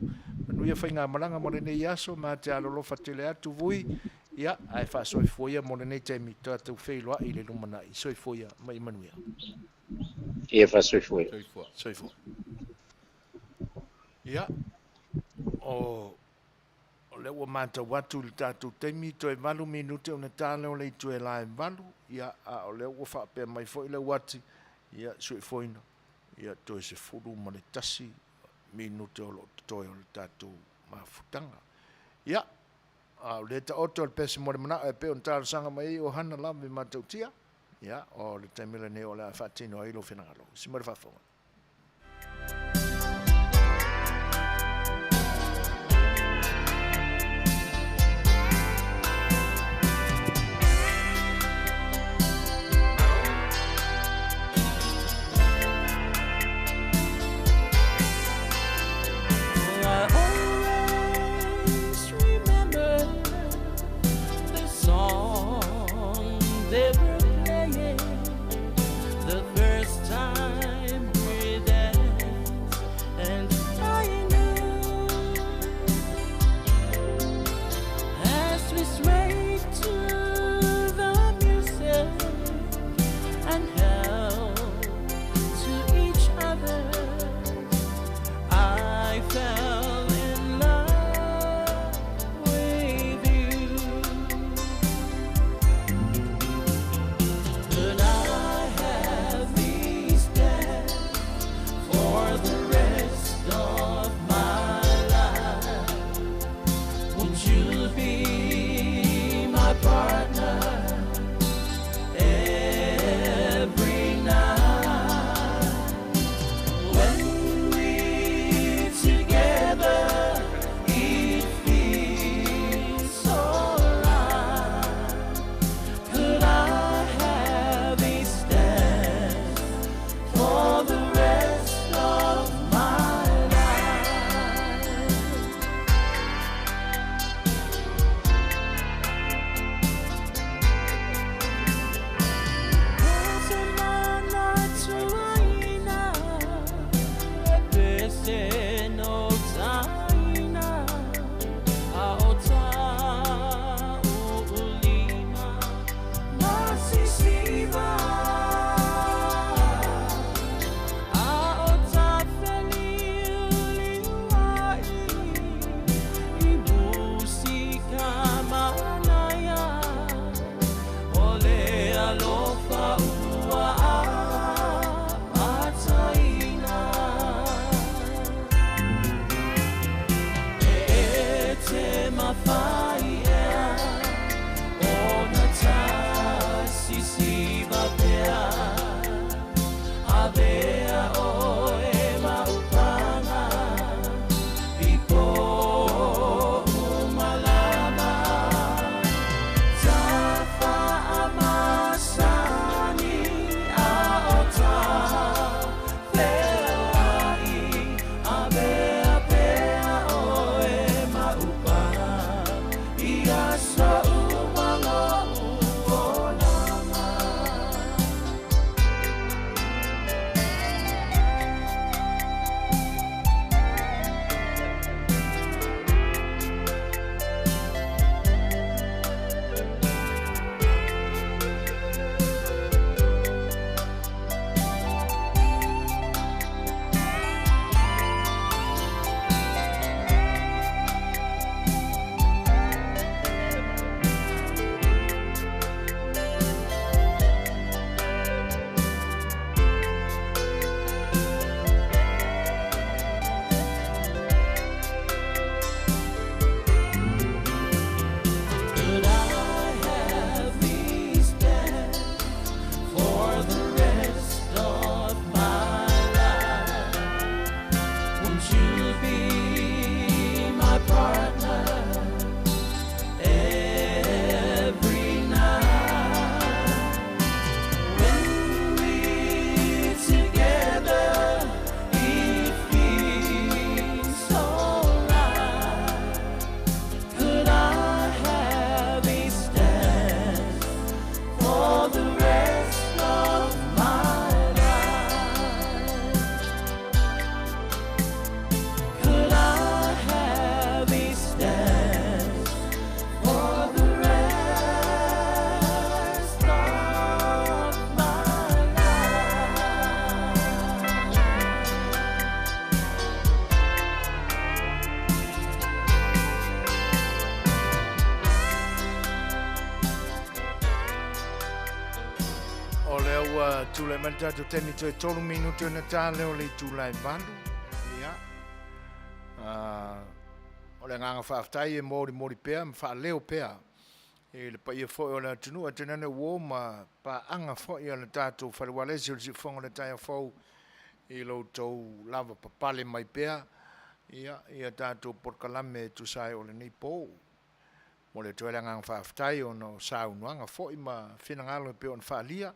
manuia whainga malanga mo nei aso ma te alolo fatele atu vui ia ai fa soifoia mo nei te mi tatu Fai'oa I le lumana I soifoia mai manuia ia fa soifoia ia o le ua mata watu le tatu teimi to e valu minute ona tale o le tu e la e valu ia o le ua fa pe mai fo I le wati ia soifoina ia to se fulu ma le tasi minute o lo toi o le tatou mafutanga ia o le ta oto le pese mo le mana e pe on tala sanga mai o hana lave matautia ia o le taimile ne o le afatino ai lo finagalo si mo le fafonga ua tule matatu teni toi tolu minutu na tale o le tulai vandu. Ia. O le nganga whaaftai e mori pea, mwha leo pea. E le pa ia fo o le tunua tenane uo ma pa anga fo ia le tātou whaliwalesi o le sifonga le taia fau i lo tau lava papale mai pea. Ia tātou porkalame tu sai o le nei pou. Mo le tuele ngang whaaftai o no saunuanga fo i ma whinangalo pe on whaalia.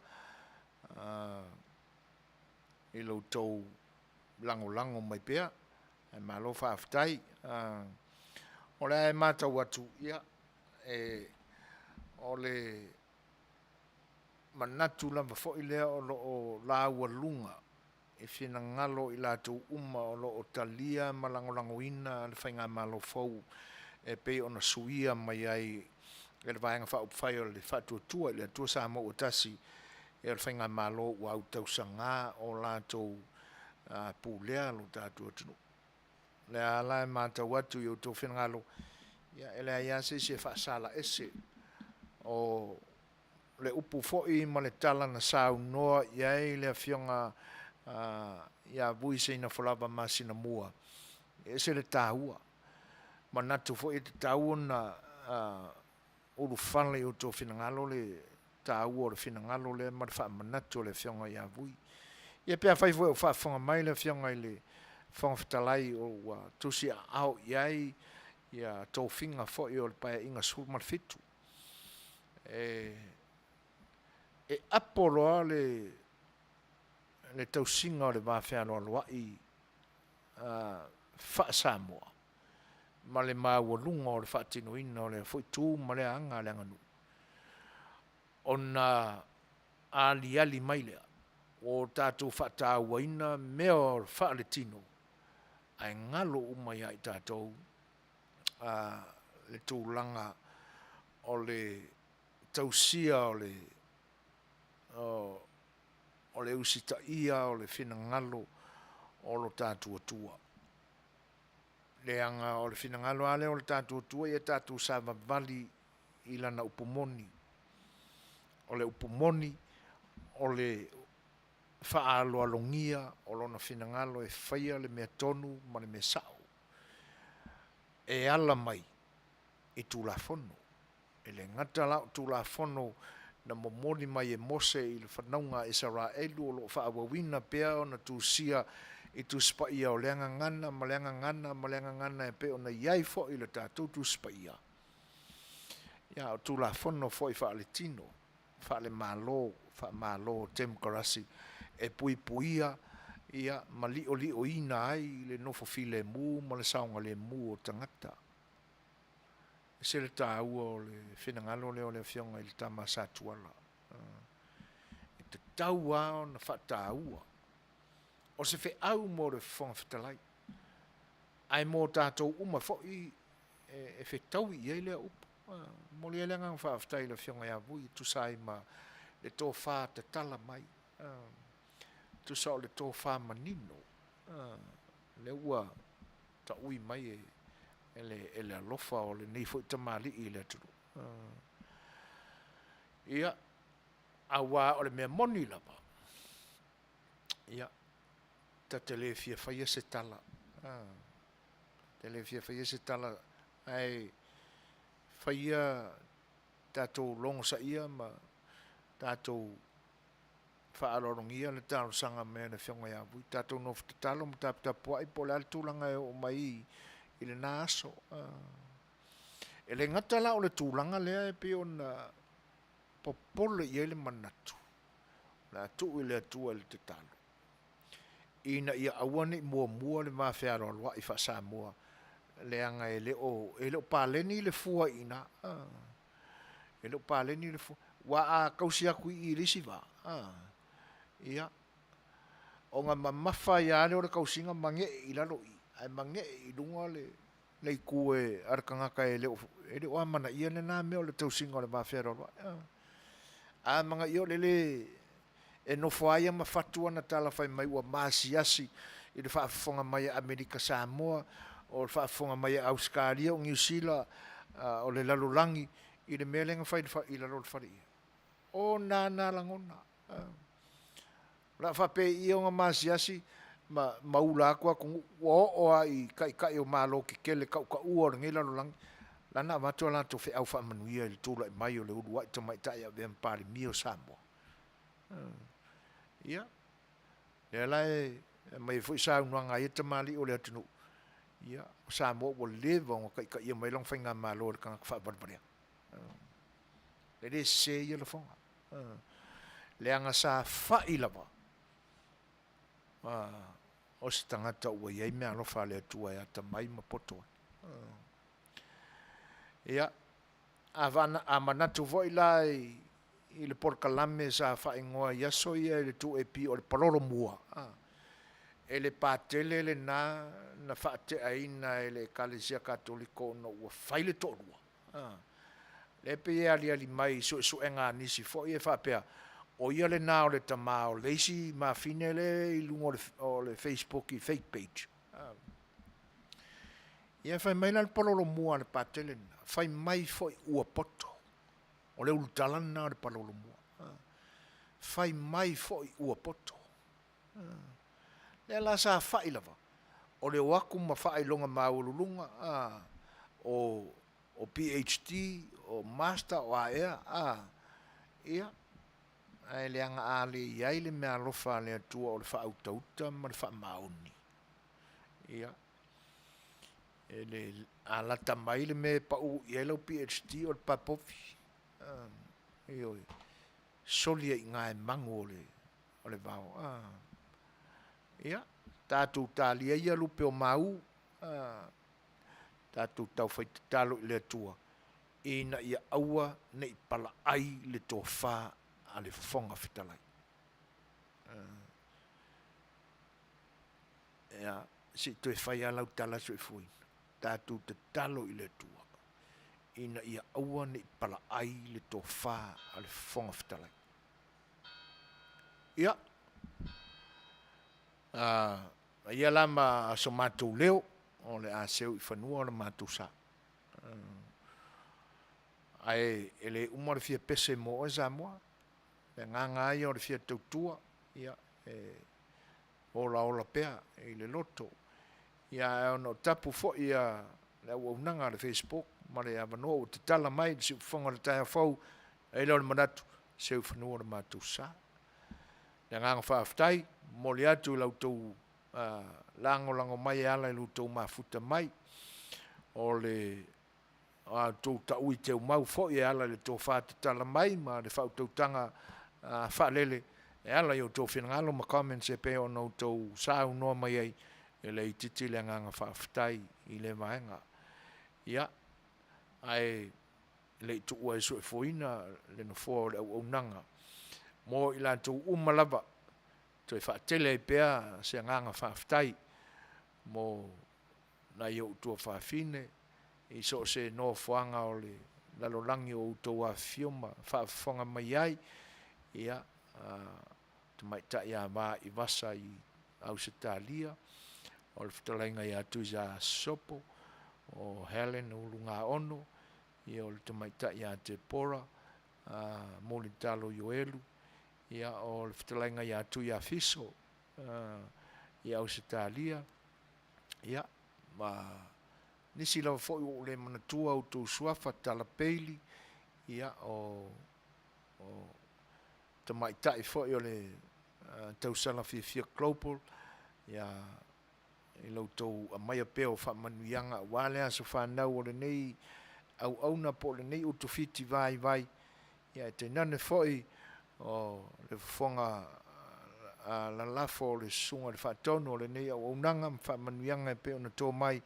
I lo tau lango mai pea. E malo whaaftai. O le e mata watu ia. O le manatu lava fo i lea o la ua lunga. E whina ngalo i lātou uma o lo o talia ma lango ina le whainga malo fau e pe ona suia mai ai e le vaenga wha upwhai o le whatua tua i le tua Samoa o tasi e le whainga malo ua au tausanga o lātou pūlea lo tātua tunu. Le ala e māta watu i o tō whina ngalo ia ele ai ase se whaasala ese o le upu foi ma le tala na saunoa iai le Afioga ia vui Seigafolava Masinamua. E se le tāua. Manatu foi te tāua na uru whale o tō whinangalo le tāua o le whinangalo le marwha manatu o le Afioga ia vui. Ia pia whai foi o whaafonga mai le Afioga i le whangawhitalai o tusi au iai ia tō whinga foi o le paia inga suru marwhitu. E aporoa le tausinga o le Faatalanoa wha Samoa. Ma le mawalunga o le whaatinoina o le whaitū ma le anga le anganu. O na ali mai lea o tātou whaatauaina mea o le whaaletino. Ai ngalo umai ai tātou le tūlanga o le tausia o le usita ia o le whina ngalo o lo tātua tua. Le anga o le whina ngalo ale o le tātua tua ia tātua sāwa vali i lana upumoni. O le upumoni o le whaaloa longia o lona whina ngalo e whaia le mea tonu ma le mea sao. E ala mai i tūlafono. E le ngata lau tūlafono na momoni mai e mose i le whanaunga Israelu o lo whaawawina pea o na tūsia i tu spaia o leanga ngana, ma leanga ngana e pe o na iai fo i le tātou tu spaia. Ia o tūlafono fo i whaaletino, whaale malo temkarasi e puia ia ma lio ina ai le nofo file mu, ma le saunga le mu o tangata. Se le tāua o le whinangalo leo le Afioga i le tama satuala. E te taua o na whatāua. O se wheau mo le whangawhitalai. Ai mō tātou uma fōi e whetau i lea upu. Mo le lenga whaaftai le Afioga ia vui tu sai ma le tō whā te tala mai. Tu sa o le tō whā manino. Le ua ta ui mai ele alofa o le nei foi tamali i le turu. Ia, awa o le mea moni lapa. Ia, ta telefia whaia se tala. Telefia whaia se tala. Ai, whaia tātou longo sa ia, ma tātou whaalorongia le tālo sanga mea na whionga ia vui. Tātou nofu te talo, ma tāpita pua i po le altūlanga o mai i le nāso. E le ngata la o le tūlanga lea e pe o na popole i ele manatu. La tu i le atua le te talo. Ina ia awane mua le Faatalanoa i Samoa. Le anga e le o pāleni le fua ina. E le o pāleni le fua. Wa a kausi aku i risi va. Ia. O ngā mamafa i ale o le kausinga mange i lalo i. Ai mange i lunga le kue arakangaka e leo amana ia le nā mea o le tausinga o le Faatalanoa. A mga i o le e nofo aia ma fatua na tala whai mai ua maasiasi i le whaafonga mai Amerika Samoa o le whaafonga mai Australia o New Zealand o le lalolangi i le mea lenga whai i lalo le whari. O nā langona. la fa pe i o masiasi ma maula kwa ku o ai kai o malo ki kele ka u o ngila lo lang lana mato la to fe au fa manuia il tula mai o le ulu wa Tama'itai ve Palemia o Samoa ia le lai mai fu sa unanga i tamali o le tunu ia Samoa o le va kai mai long fainga malo ka fa barbaria le se ia le fonga le anga sa fa ilava o se tangata ua iai mea alofa le atua e ata mai ma poto ia a manatu voi la i le porkalame sa whaingoa iaso ia le tu e pi o le palolo mua e le pātele le na whaate aina e le kalesia katoliko no ua whaile tōrua le pe e ali mai so e ngā nisi fo i e whapea o ia le nā o le tamā o leisi ma fine le i lungo o le Facebook i fake page ia fai mai le palolo mua le pātele fai mai fo i ua poto o le ulutalana o le palolo mua fai mai fo i ua poto le la sa fai lava o le waku ma fai longa maululunga o PhD o master o aea ia ai le anga ali iai le mea lofa le atua o le whaautauta ma le whaamaoni ia e le alata mai le me pau i elo PhD o le papofi io soli e ngai mango o le vau ia tātou tālia ia lupe o mau tātou tau whai talo i le atua ina ia aua nei pala ai le tō whā a le fonga fitalai ia si to e whai alau tala so e fui tātou te talo i le atua ina ia aua nei pala ai le tō whā a le fonga fitalai ia ia lama so mātou leo o le a seu i whanua o le mātou sa ai ele umar fia pese mo o Samoa le nganga ai o le fia tautua ia ola pea i le loto ia ono tapu fo ia le unanga le Facebook ma le avanoa o te tala mai si ufonga le taia fau e le manatu seu whanua o le mātou sa le nganga whaaftai mo le atu lautou lango mai ala i lautou mafuta mai o le tō tau i teo mau fo i ala le tō whātatala mai ma le whautautanga whaalele e ala i o tō whenangalo ma comments e pe o nou tō sāu noa mai ai e le i titi le nganga whaaftai i le vaenga ia ai le i tua e so e foina le no fō le au nanga mo i la tō umalava tō e whaatele e pea se nganga whaaftai mo na i o tō whaafine i so se no fuanga o le lalolangi o tō Afioga whaafonga mai ai ia Tama'itai a mā i wasa i Ausitalia o le whatalainga i atu i a sopo o Helen o lunga ono i o le Tama'itai a te pora mo le talo i o elu ia o le whatalainga i atu i a fiso i Ausitalia ia ma nisi lava fo'i o le manatua o tō suafa talapeili ia o Tama'itai fo'i o le tausala fia global ia i lautou a mai a peo whaamanuianga wale aso whanau o le nei au na po le nei utufiti vai ia te nane fo'i o le fonga la lafo o le sunga le whaatono o le nei au nanga whaamanuianga e peo na tō mai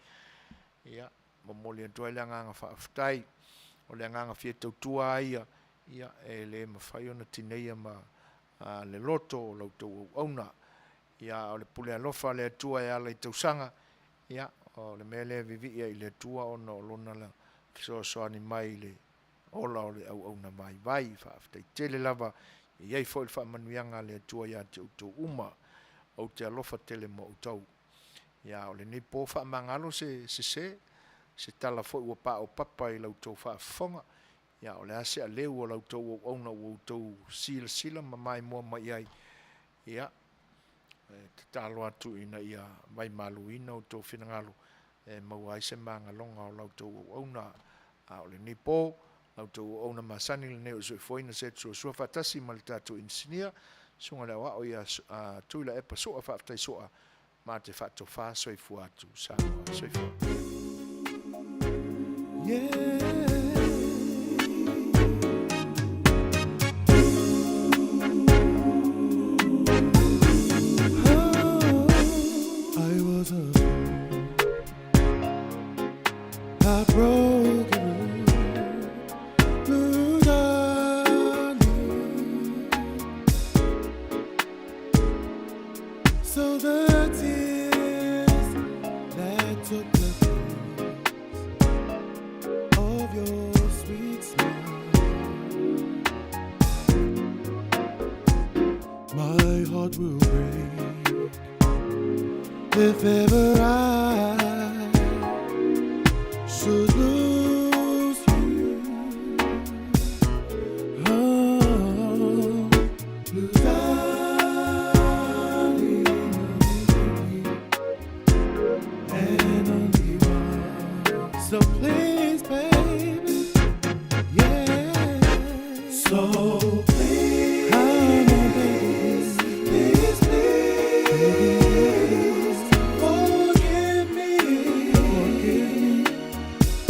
ia mamoli atoa le nganga whaaftai o le nganga fia tautua ia e le mawhai ona tineia ma le loto o lautou auna ia o le pule alofa le atua e ala i tausanga ia o le mele vivi ia i le atua ona o lona la fisoasoani mai le ola o le au auna mai vai whaaftai tele lava iai fo il whaamanuianga le atua ia te utou uma o te alofa tele mo utau ia o le nei po whaamangalo se tala fo ua pa o papa i lautou whaafonga ia o le ase a leu o lautou o auna o autou sila ma mai mua mai ai ia te talo atu ina ia mai maluina o tō whinangalo mau ai se mangalonga o lau tō auna a o le nipo lau tō auna masani le neo sui foina Setu Suasua fatasi ma le tātou insinia sunga le wa o ia tuila e pasoa whaftai soa ma te whato wha soifu atu Samoa soifu. I was a broken blue darling. So the tears that took the place of your sweet smile, my heart will break if ever I should lose you. Oh, blue darling, and only one. So please, baby, yeah. So please, come on, baby, please, please, forgive me.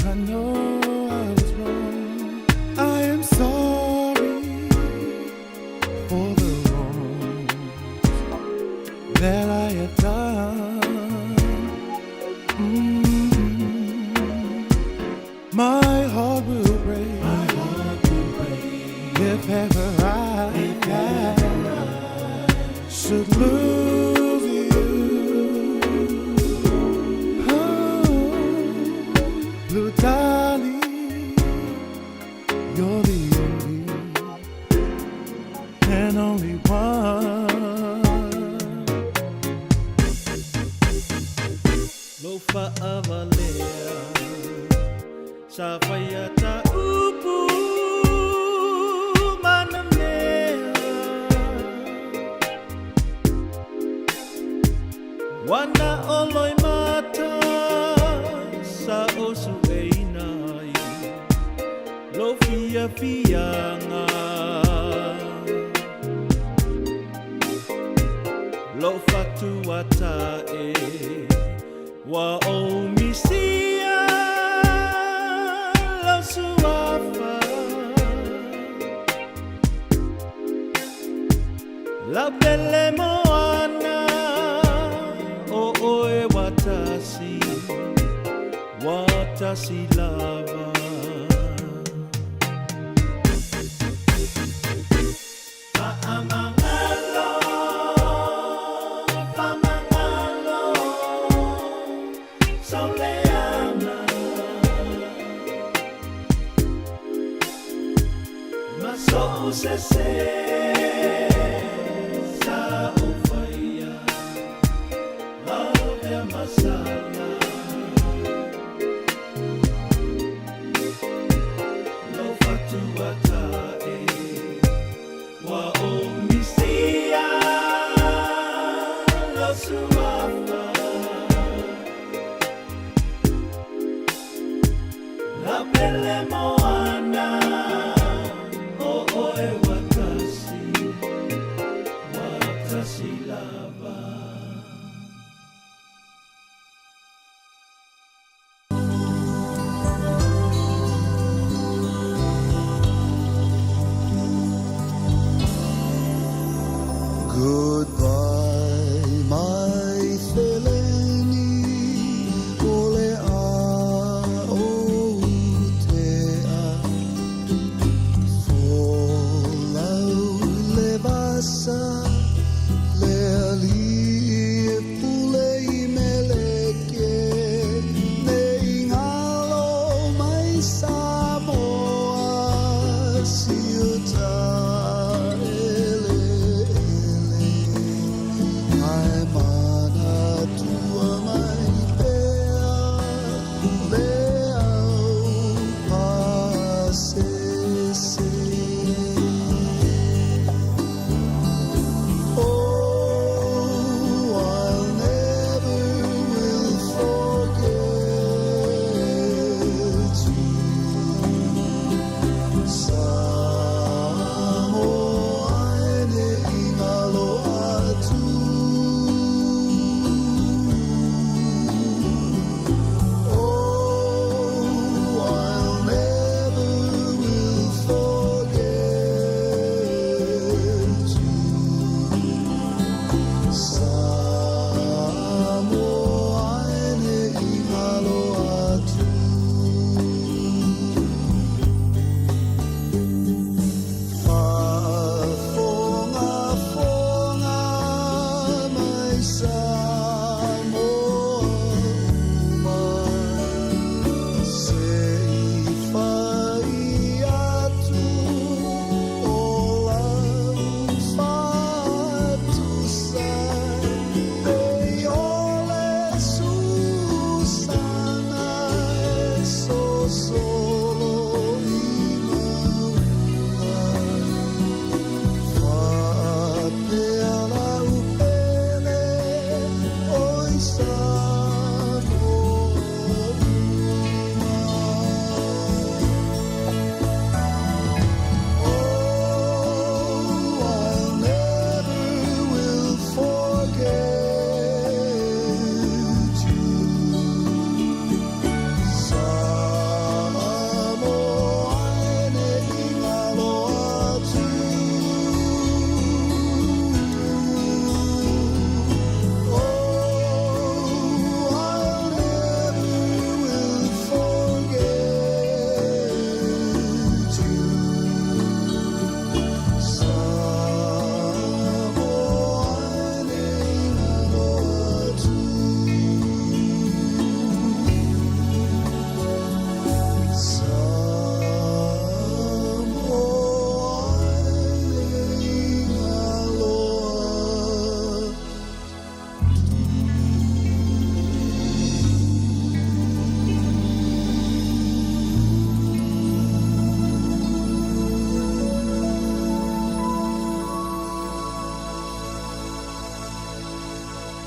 I know I was wrong. I am sorry for the wrongs that I have done. My heart will break. If ever I should lose you. Oh, blue darling, you're the only and only one. Lofa avalea, safayata upu manamea. Wana oloi mata sa osu einai, lo fia fianga, lo fatuata e wa o misia lo suafa, la belle moana o oe watasi lava. Pamangalo, soleana, maso usese sa ufaya, love ya masala. Lo fatuata e wa o misia lo suafa, la belle moana o oe watasi lava. Goodbye, my Seleni, ole a o te a. Folau le vasa, le ali e pule I meleke, nei ngalo mai Samoa, si uta.